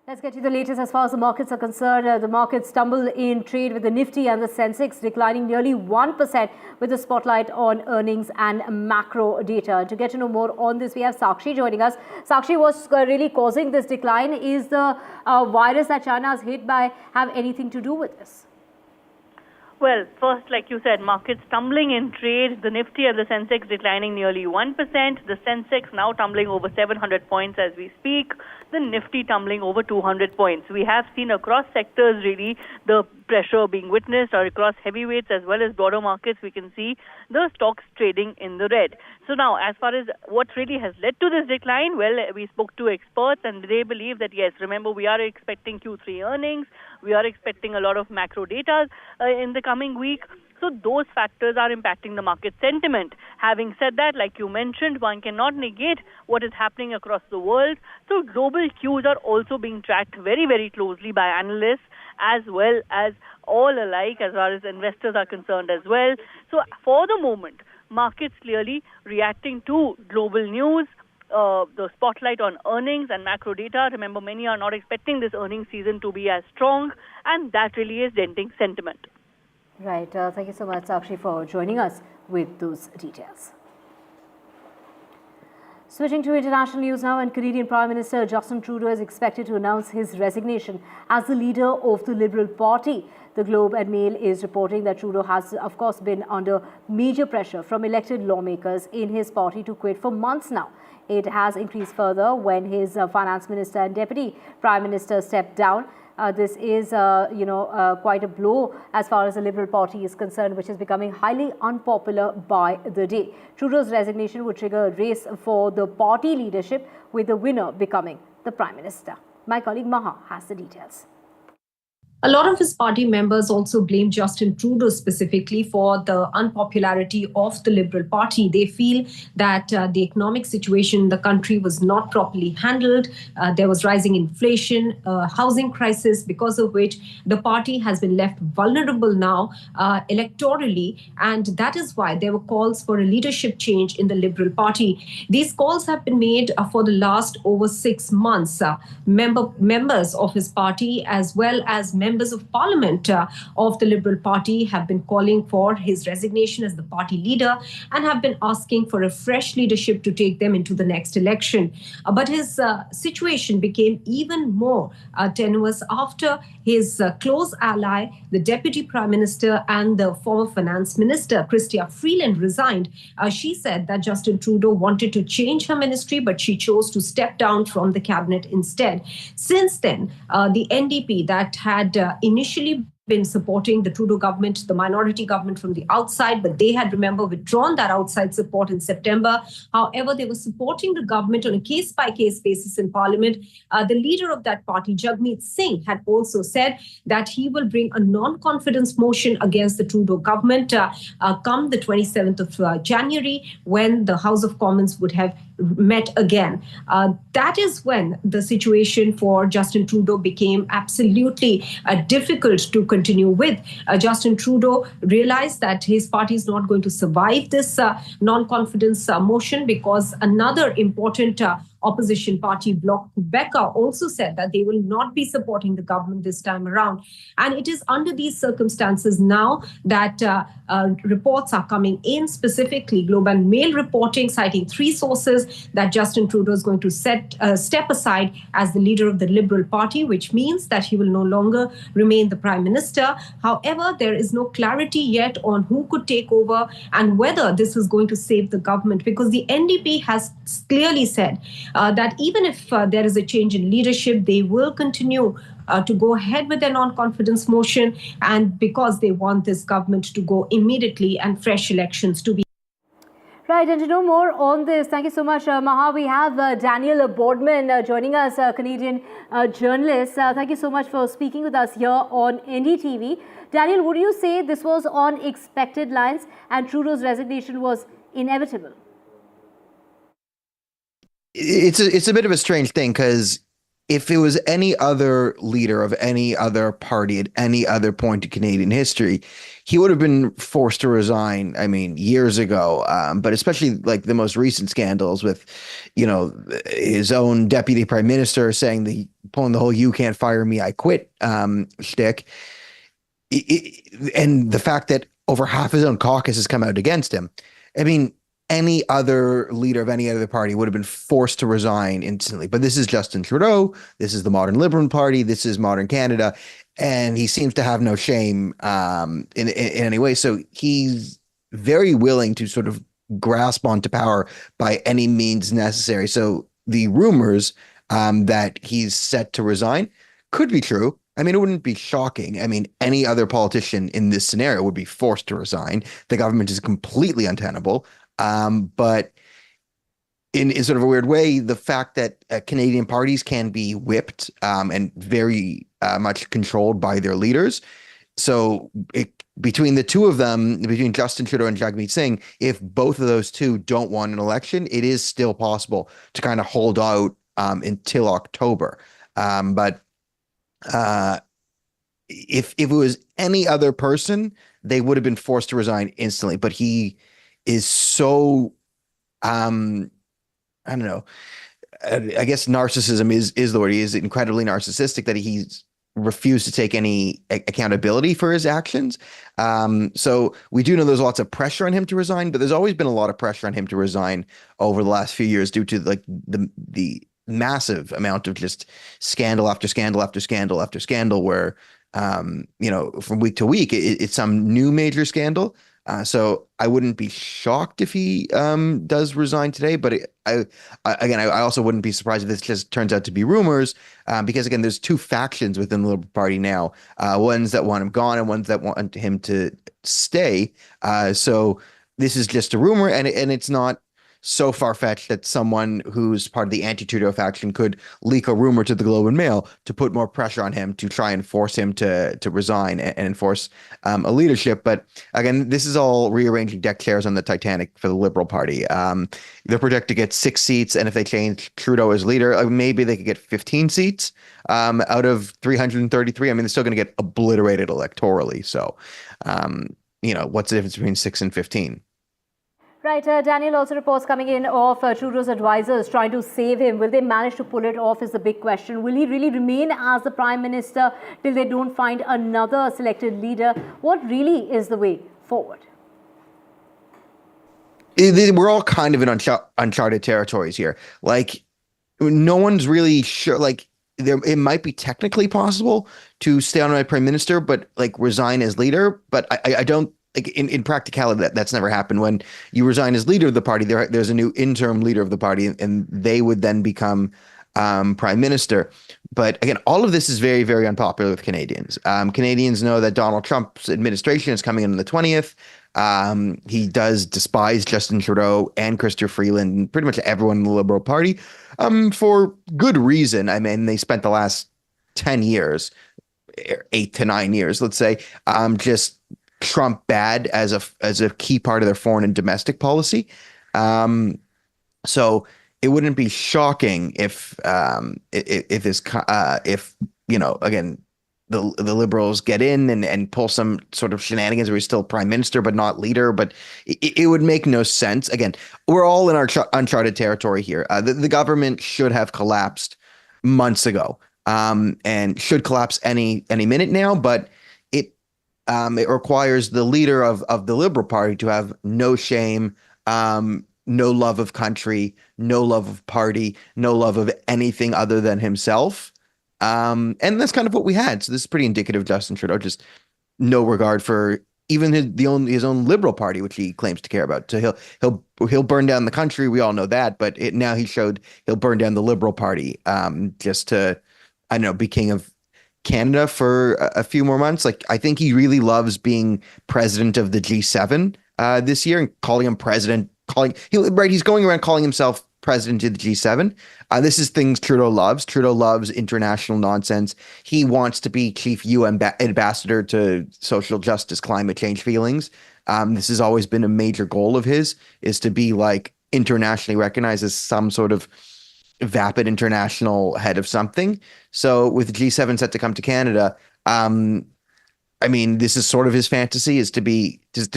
Let's get you the latest as far as the markets are concerned. The markets stumbled in trade with the Nifty and the Sensex declining nearly 1% with the spotlight on earnings and macro data. To get to know more on this, we have Sakshi joining us. Sakshi, what's really causing this decline? Is the virus that China has hit by have anything to do with this?
Well, first, like you said, markets tumbling in trade, the Nifty and the Sensex declining nearly 1%, the Sensex now tumbling over 700 points as we speak, the Nifty tumbling over 200 points. We have seen across sectors really the pressure being witnessed, or across heavyweights as well as broader markets, we can see the stocks trading in the red. So now, as far as what really has led to this decline, well, we spoke to experts and they believe that, yes, remember, we are expecting Q3 earnings, we are expecting a lot of macro data in the coming week. So those factors are impacting the market sentiment. Having said that, like you mentioned, one cannot negate what is happening across the world. So global cues are also being tracked very, very closely by analysts as well as all alike as far as investors are concerned as well. So for the moment, markets clearly reacting to global news, the spotlight on earnings and macro data. Remember, many are not expecting this earnings season to be as strong, and that really is denting sentiment.
Right. Thank you so much, Sakshi, for joining us with those details. Switching to international news now, and Canadian Prime Minister Justin Trudeau is expected to announce his resignation as the leader of the Liberal Party. The Globe and Mail is reporting that Trudeau has, of course, been under major pressure from elected lawmakers in his party to quit for months now. It has increased further when his finance minister and deputy prime minister stepped down. This is, quite a blow as far as the Liberal Party is concerned, which is becoming highly unpopular by the day. Trudeau's resignation would trigger a race for the party leadership, with the winner becoming the Prime Minister. My colleague Maha has the details.
A lot of his party members also blame Justin Trudeau specifically for the unpopularity of the Liberal Party. They feel that the economic situation in the country was not properly handled. There was rising inflation, housing crisis, because of which the party has been left vulnerable now electorally. And that is why there were calls for a leadership change in the Liberal Party. These calls have been made for the last over 6 months. Members of his party, as well as members of parliament of the Liberal Party, have been calling for his resignation as the party leader and have been asking for a fresh leadership to take them into the next election. But his situation became even more tenuous after his close ally, the Deputy Prime Minister and the former Finance Minister, Chrystia Freeland, resigned. She said that Justin Trudeau wanted to change her ministry, but she chose to step down from the cabinet instead. Since then, the NDP that had initially been supporting the Trudeau government, the minority government from the outside, but they had, remember, withdrawn that outside support in September. However, they were supporting the government on a case-by-case basis in Parliament. The leader of that party, Jagmeet Singh, had also said that he will bring a non-confidence motion against the Trudeau government come the 27th of January, when the House of Commons would have met again. That is when the situation for Justin Trudeau became absolutely difficult to continue with. Justin Trudeau realized that his party is not going to survive this non-confidence motion, because another important opposition party, Bloc Québécois, also said that they will not be supporting the government this time around. And it is under these circumstances now that reports are coming in, specifically Globe and Mail reporting, citing 3 sources, that Justin Trudeau is going to step aside as the leader of the Liberal Party, which means that he will no longer remain the Prime Minister. However, there is no clarity yet on who could take over and whether this is going to save the government, because the NDP has clearly said that even if there is a change in leadership, they will continue to go ahead with their non-confidence motion, and because they want this government to go immediately and fresh elections to be.
Right, and to know more on this, thank you so much, Maha. We have Daniel Boardman joining us, a Canadian journalist. Thank you so much for speaking with us here on NDTV. Daniel, would you say this was on expected lines and Trudeau's resignation was inevitable?
It's a bit of a strange thing, because if it was any other leader of any other party at any other point in Canadian history, he would have been forced to resign, I mean, years ago. But especially like the most recent scandals with, his own deputy prime minister saying pulling the whole "you can't fire me, I quit" shtick. And the fact that over half his own caucus has come out against him. I mean, any other leader of any other party would have been forced to resign instantly. But this is Justin Trudeau. This is the modern Liberal Party. This is modern Canada. And he seems to have no shame in any way. So he's very willing to sort of grasp onto power by any means necessary. So the rumors that he's set to resign could be true. I mean, it wouldn't be shocking. I mean, any other politician in this scenario would be forced to resign. The government is completely untenable. But in sort of a weird way, the fact that Canadian parties can be whipped and very much controlled by their leaders. So between the two of them, between Justin Trudeau and Jagmeet Singh, if both of those two don't want an election, it is still possible to kind of hold out until October. But if it was any other person, they would have been forced to resign instantly. But he is so, I don't know, I guess narcissism is the word. He is incredibly narcissistic that he's refused to take any accountability for his actions. So we do know there's lots of pressure on him to resign, but there's always been a lot of pressure on him to resign over the last few years due to like the massive amount of just scandal after scandal after scandal after scandal where, from week to week, it's some new major scandal. So I wouldn't be shocked if he does resign today, but I also wouldn't be surprised if this just turns out to be rumors, because again, there's two factions within the Liberal Party now, ones that want him gone and ones that want him to stay. So this is just a rumor, and it's not so far-fetched that someone who's part of the anti-Trudeau faction could leak a rumor to the Globe and Mail to put more pressure on him to try and force him to resign and enforce a leadership. But again, this is all rearranging deck chairs on the Titanic for the Liberal Party. They're projected to get 6 seats, and if they change Trudeau as leader, maybe they could get 15 seats out of 333. I mean, they're still going to get obliterated electorally. So, what's the difference between 6 and 15?
Right, Daniel, also reports coming in of Trudeau's advisors trying to save him. Will they manage to pull it off is the big question. Will he really remain as the Prime Minister till they don't find another selected leader? What really is the way forward?
We're all kind of in uncharted territories here. Like, no one's really sure. Like, it might be technically possible to stay on as Prime Minister, but like resign as leader. But I don't. Like in practicality, that's never happened. When you resign as leader of the party, there's a new interim leader of the party, and they would then become Prime Minister. but again, all of this is very, very unpopular with Canadians. Canadians know that Donald Trump's administration is coming in on the 20th. He does despise Justin Trudeau and Chrystia Freeland and pretty much everyone in the Liberal Party, for good reason. I mean, they spent the last 10 years, 8 to 9 years, let's say, just Trump bad as a key part of their foreign and domestic policy. So it wouldn't be shocking if again, the Liberals get in and pull some sort of shenanigans where he's still prime minister but not leader. But it would make no sense. Again, we're all in our uncharted territory here. The government should have collapsed months ago, and should collapse any minute now. But it requires the leader of the Liberal Party to have no shame, no love of country, no love of party, no love of anything other than himself. And that's kind of what we had. So this is pretty indicative of Justin Trudeau, just no regard for even his own Liberal Party, which he claims to care about. So he'll burn down the country. We all know that. But now he showed he'll burn down the Liberal Party, just to, I don't know, be king of Canada for a few more months. Like, I think he really loves being president of the G7 this year, and calling him president. He's going around calling himself president of the G7. This is things Trudeau loves. Trudeau loves international nonsense. He wants to be chief UN ambassador to social justice, climate change feelings. This has always been a major goal of his, is to be like internationally recognized as some sort of vapid international head of something. So with the G7 set to come to Canada, I mean, this is sort of his fantasy, is to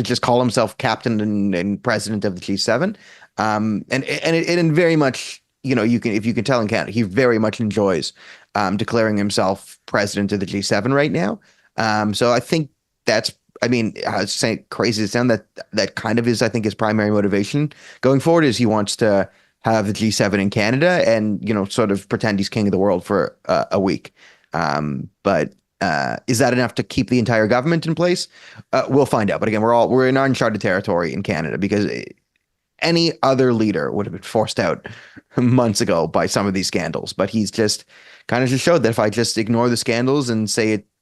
just call himself captain and president of the G7. And very much, if you can tell in Canada, he very much enjoys declaring himself president of the G7 right now. So I think that's, it's crazy to sound, that kind of is, I think, his primary motivation going forward, is he wants to have the G7 in Canada and, sort of pretend he's king of the world for a week. But is that enough to keep the entire government in place? We'll find out. But again, we're in uncharted territory in Canada, because any other leader would have been forced out months ago by some of these scandals. But he's just kind of just showed that if I just ignore the scandals and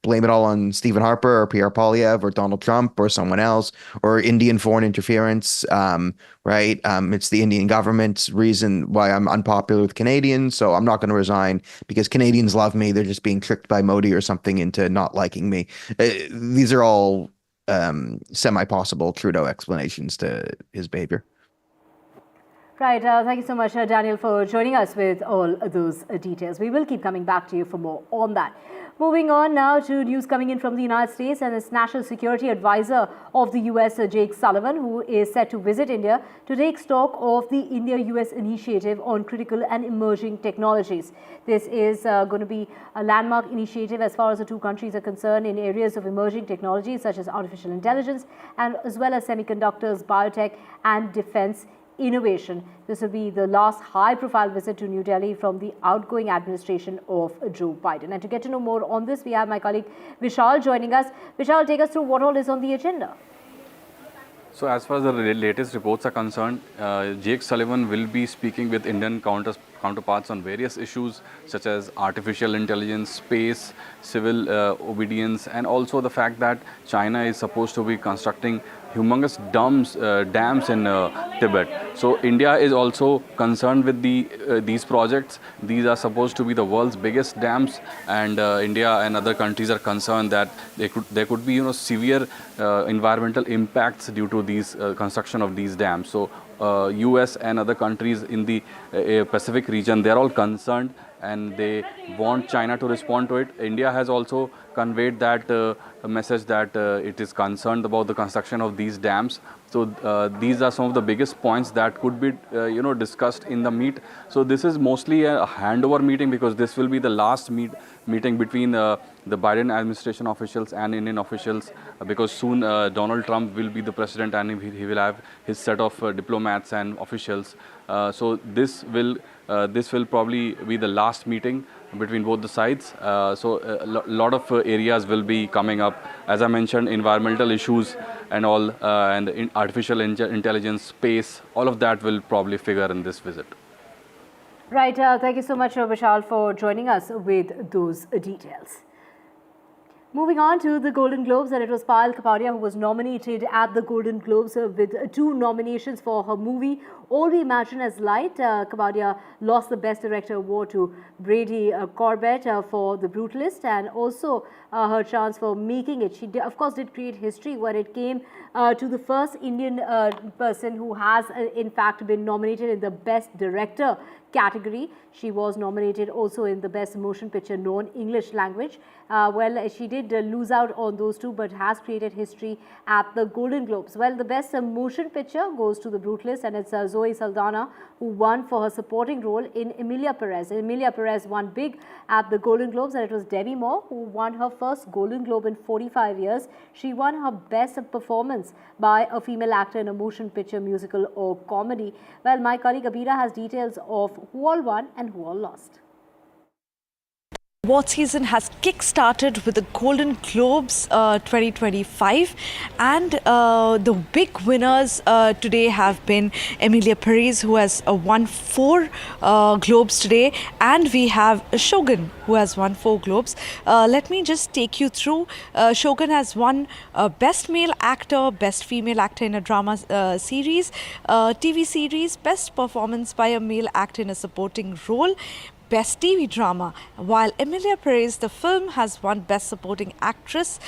blame it all on Stephen Harper or Pierre Poilievre or Donald Trump or someone else, or Indian foreign interference, right? It's the Indian government's reason why I'm unpopular with Canadians, so I'm not going to resign because Canadians love me. They're just being tricked by Modi or something into not liking me. These are all semi-possible Trudeau explanations to his behavior.
Right. Thank you so much, Daniel, for joining us with all those details. We will keep coming back to you for more on that. Moving on now to news coming in from the United States, and it's National Security Advisor of the US, Jake Sullivan, who is set to visit India to take stock of the India-US initiative on critical and emerging technologies. This is going to be a landmark initiative as far as the two countries are concerned in areas of emerging technologies such as artificial intelligence, and as well as semiconductors, biotech and defense innovation. This will be the last high-profile visit to New Delhi from the outgoing administration of Joe Biden. And to get to know more on this, we have my colleague Vishal joining us. Vishal, take us through what all is on the agenda.
So as far as the latest reports are concerned, Jake Sullivan will be speaking with Indian counterparts on various issues such as artificial intelligence, space, civil obedience, and also the fact that China is supposed to be constructing humongous dams in Tibet. So India is also concerned with these projects. These are supposed to be the world's biggest dams, and India and other countries are concerned that there could be severe environmental impacts due to these construction of these dams. So US and other countries in the Pacific region, they're all concerned and they want China to respond to it. India has also conveyed that message that it is concerned about the construction of these dams. So these are some of the biggest points that could be discussed in the meet. So this is mostly a handover meeting, because this will be the last meeting between the Biden administration officials and Indian officials, because soon Donald Trump will be the president and he will have his set of diplomats and officials. So this will probably be the last meeting between both the sides. So a lot of areas will be coming up. As I mentioned, environmental issues and all, and artificial intelligence, space, all of that will probably figure in this visit.
Right, thank you so much, Vishal, for joining us with those details. Moving on to the Golden Globes, and it was Payal Kapadia who was nominated at the Golden Globes with 2 nominations for her movie All We Imagine as Light. Kapadia lost the Best Director award to Brady Corbett for The Brutalist, and also her chance for making it. She, of course, did create history when it came to the first Indian person who has, in fact, been nominated in the Best Director category. She was nominated also in the Best Motion Picture Non-English Language. Well, she did lose out on those 2, but has created history at the Golden Globes. Well, the Best Motion Picture goes to The Brutalist, and it's Zoe Saldana who won for her supporting role in Emilia Perez. Emilia Perez won big at the Golden Globes, and it was Demi Moore who won her first Golden Globe in 45 years. She won her Best Performance by a female actor in a motion picture, musical or comedy. Well, my colleague Abira has details of who all won and who all lost.
Award season has kick-started with the Golden Globes 2025, and the big winners today have been Emilia Perez, who has won 4 Globes today, and we have Shogun, who has won 4 Globes. Let me just take you through. Shogun has won Best Male Actor, Best Female Actor in a Drama Series, TV Series, Best Performance by a Male Actor in a Supporting Role, Best TV Drama, while Emilia Perez, the film, has won Best Supporting Actress,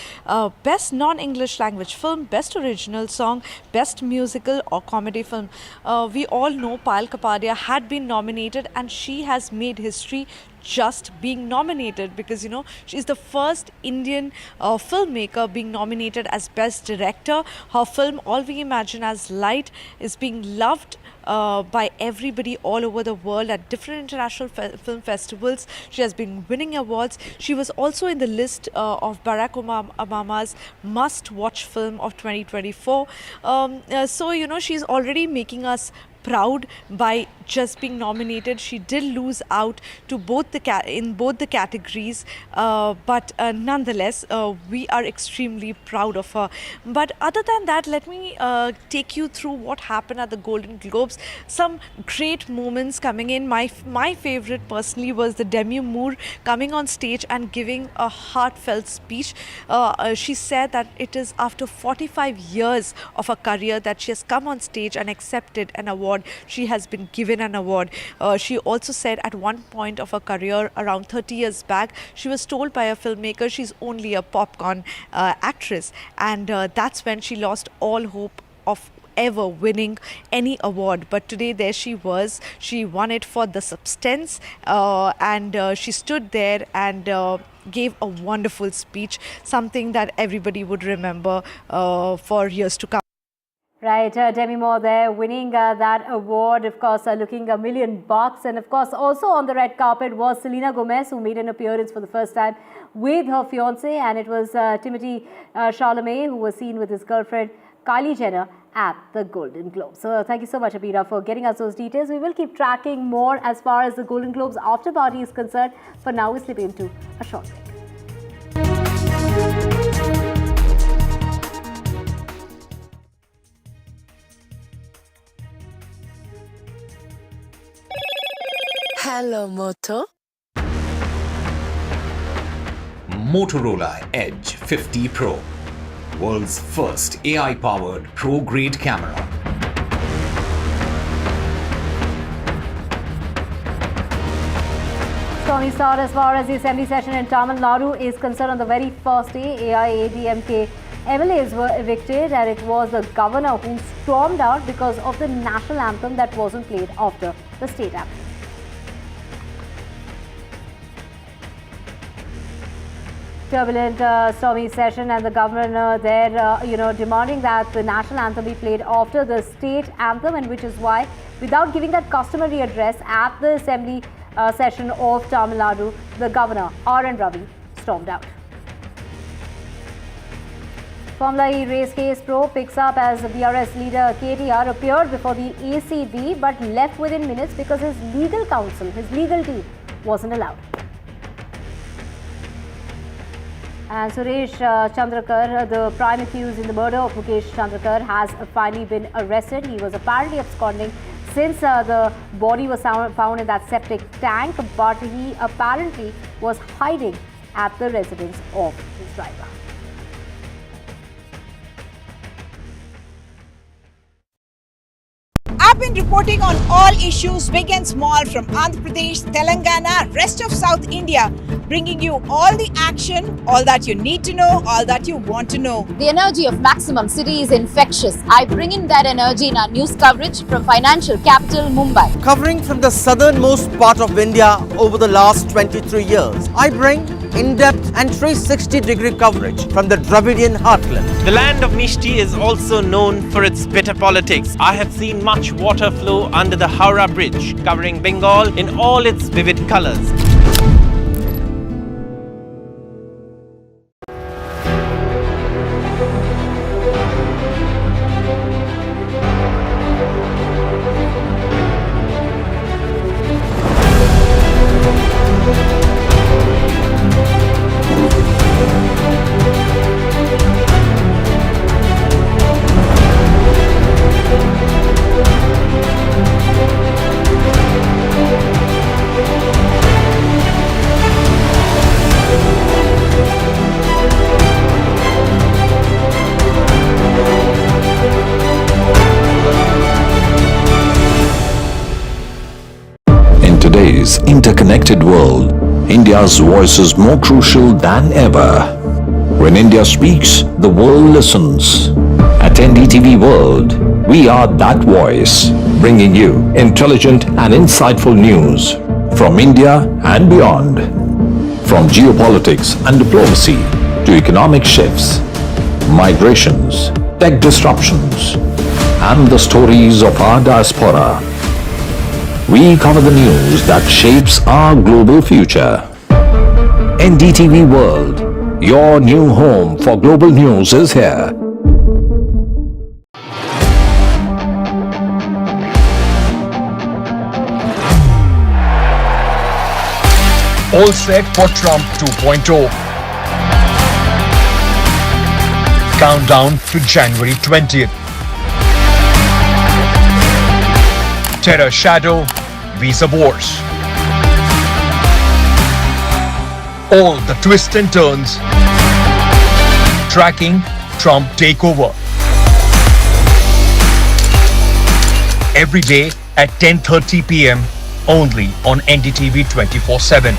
Best Non-English Language Film, Best Original Song, Best Musical or Comedy Film. We all know Payal Kapadia had been nominated, and she has made history just being nominated, because, you know, she's the first Indian filmmaker being nominated as Best Director. Her film All We Imagine as Light is being loved by everybody all over the world at different international film festivals. She has been winning awards. She was also in the list of Barack Obama's must-watch film of 2024. So, you know, she's already making us proud by just being nominated. She did lose out to both the categories, but nonetheless, we are extremely proud of her. But other than that, let me take you through what happened at the Golden Globes. Some great moments coming in. My favorite personally was the Demi Moore coming on stage and giving a heartfelt speech. She said that it is after 45 years of her career that she has come on stage and accepted an award. She has been given an award. She also said at one point of her career, around 30 years back, she was told by a filmmaker she's only a popcorn actress, and that's when she lost all hope of ever winning any award. But today there she was. She won it for the substance, and she stood there and gave a wonderful speech, something that everybody would remember for years to come.
Right, Demi Moore there winning that award, of course, looking $1 million. And of course, also on the red carpet was Selena Gomez, who made an appearance for the first time with her fiance, and it was Timothée Chalamet who was seen with his girlfriend Kylie Jenner at the Golden Globes. So thank you so much, Abira, for getting us those details. We will keep tracking more as far as the Golden Globes after party is concerned. For now, we're slipping into a short break.
Hello, Moto.
Motorola Edge 50 Pro, world's first AI-powered pro-grade camera.
Stormy start as far as the assembly session in Tamil Nadu is concerned. On the very first day, AIADMK MLAs were evicted, and it was the governor who stormed out because of the national anthem that wasn't played after the state anthem. Turbulent stormy session, and the governor there, demanding that the national anthem be played after the state anthem, and which is why, without giving that customary address at the assembly session of Tamil Nadu, the governor, R.N. Ravi, stormed out. Formula E race case Pro picks up as the BRS leader KTR appeared before the ACB but left within minutes because his legal counsel, his legal team, wasn't allowed. And Suresh Chandrakar, the prime accused in the murder of Mukesh Chandrakar, has finally been arrested. He was apparently absconding since the body was found in that septic tank, but he apparently was hiding at the residence of his driver.
I've been reporting on all issues big and small from Andhra Pradesh, Telangana, rest of South India, bringing you all the action, all that you need to know, all that you want to know.
The energy of Maximum City is infectious. I bring in that energy in our news coverage from financial capital Mumbai.
Covering from the southernmost part of India over the last 23 years, I bring in-depth and 360-degree coverage from the Dravidian heartland.
The land of Mishti is also known for its bitter politics. I have seen much water flow under the Howrah Bridge, covering Bengal in all its vivid colors.
today's interconnected world, India's voice is more crucial than ever. When India speaks, the world listens. At NDTV World, we are that voice, bringing you intelligent and insightful news from India and beyond. From geopolitics and diplomacy to economic shifts, migrations, tech disruptions, and the stories of our diaspora. We cover the news that shapes our global future. NDTV World, your new home for global news is here.
All set for Trump 2.0. Countdown to January 20th. Terror shadow, visa wars. All the twists and turns. Tracking Trump takeover. Every day at 10:30 p.m. only on NDTV 24/7.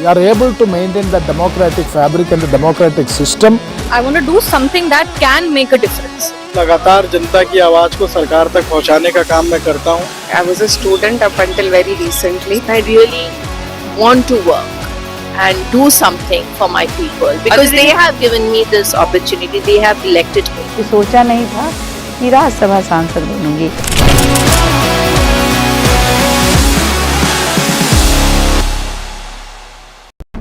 We are able to maintain the democratic fabric and the democratic system.
I want to do something that can make a difference.
लगातार जनता की आवाज को सरकार तक पहुंचाने का काम मैं करता हूं.
I was a student up until very recently. I really want to work and do something for my people because they have given me this opportunity. They have elected me.
सोचा नहीं था कि राज्यसभा सांसद बनूंगी.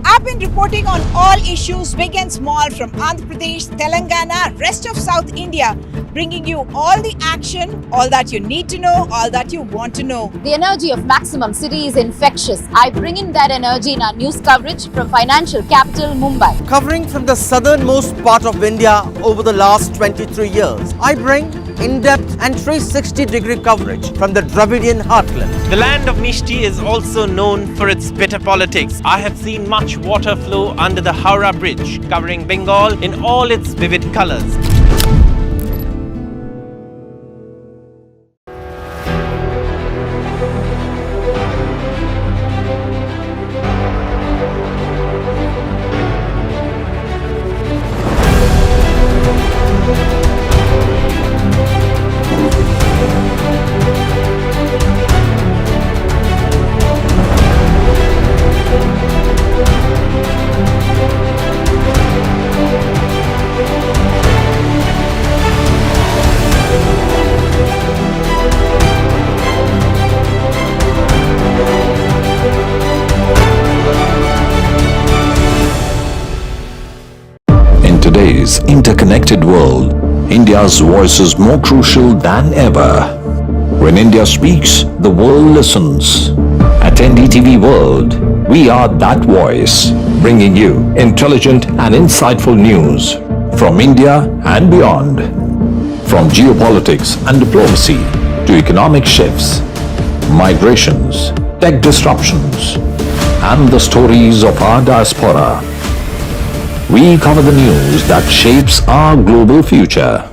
I've been reporting on all issues big and small from Andhra Pradesh, Telangana, rest of South India, bringing you all the action, all that you need to know, all that you want to know.
The energy of Maximum City is infectious. I bring in that energy in our news coverage from financial capital Mumbai.
Covering from the southernmost part of India over the last 23 years, I bring in-depth and 360-degree coverage from the Dravidian heartland.
The land of Mishti is also known for its bitter politics. I have seen much water flow under the Howrah Bridge, covering Bengal in all its vivid colors.
In today's interconnected world, India's voice is more crucial than ever. When India speaks, the world listens. At At NDTV World, we are that voice, bringing you intelligent and insightful news from India and beyond. From geopolitics and diplomacy to economic shifts, migrations, tech disruptions, and the stories of our diaspora. We cover the news that shapes our global future.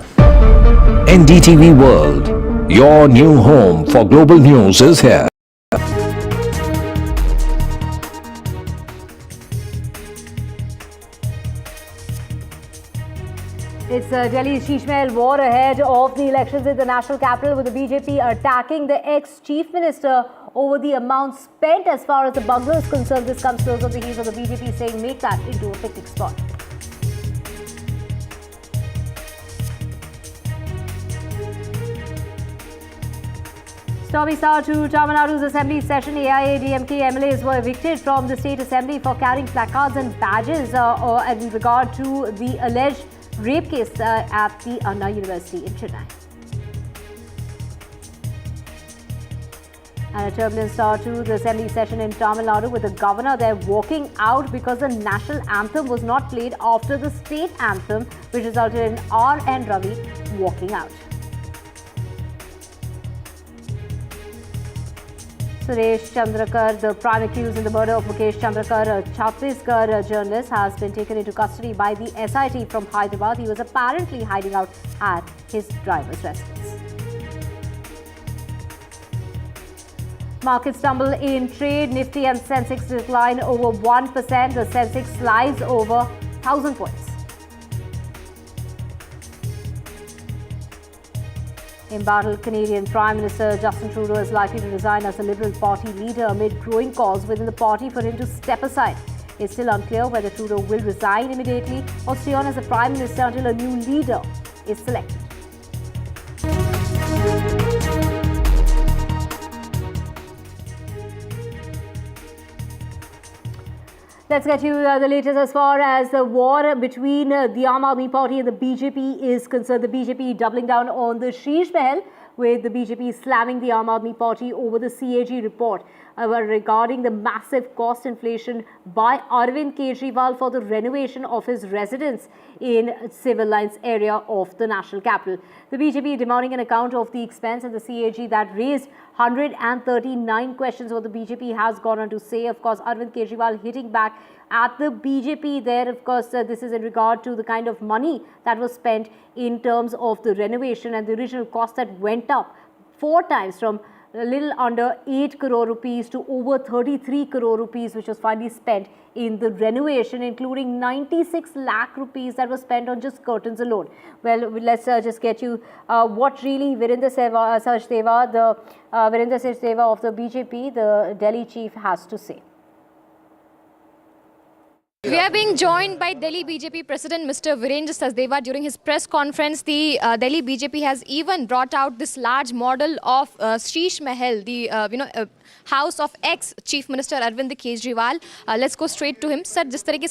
NDTV World, your new home for global news is here.
It's Delhi's Sheesh Mahal war ahead of the elections in the national capital, with the BJP attacking the ex-chief minister over the amount spent. As far as the bungalow is concerned, this comes close on the heels of the BJP saying make that into a picnic spot. Stormy start to Tamil Nadu's assembly session. AIADMK MLAs were evicted from the state assembly for carrying placards and badges in regard to the alleged rape case at the Anna University in Chennai. And a turbulent start to the assembly session in Tamil Nadu, with the governor there walking out because the national anthem was not played after the state anthem, which resulted in R.N. Ravi walking out. Suresh Chandrakar, the prime accused in the murder of Mukesh Chandrakar, a Chhattisgarh journalist, has been taken into custody by the SIT from Hyderabad. He was apparently hiding out at his driver's residence. Markets tumble in trade. Nifty and Sensex decline over 1%. The Sensex slides over 1,000 points. Embattled Canadian Prime Minister Justin Trudeau is likely to resign as the Liberal Party leader amid growing calls within the party for him to step aside. It's still unclear whether Trudeau will resign immediately or stay on as the Prime Minister until a new leader is selected. Let's get you the latest as far as the war between the Aam Aadmi Party and the BJP is concerned. The BJP doubling down on the Sheesh Mahal, with the BJP slamming the Aam Aadmi Party over the CAG report regarding the massive cost inflation by Arvind Kejriwal for the renovation of his residence in Civil Lines area of the national capital. The BJP demanding an account of the expense, and the CAG that raised 139 questions. What the BJP has gone on to say, of course, Arvind Kejriwal hitting back at the BJP there. Of course, this is in regard to the kind of money that was spent in terms of the renovation and the original cost that went up 4 times, from a little under 8 crore rupees to over 33 crore rupees, which was finally spent in the renovation, including 96 lakh rupees that was spent on just curtains alone. Well, let's just get you what really Virendra Sachdeva, the Virendra Sachdeva of the BJP, the Delhi chief, has to say.
We are being joined by Delhi BJP President Mr. Virendra Sachdeva. During his press conference, the Delhi BJP has even brought out this large model of Sheesh Mahal, the house of ex-Chief Minister Arvind Kejriwal. Let's go straight to him. Sir, जिस तरीके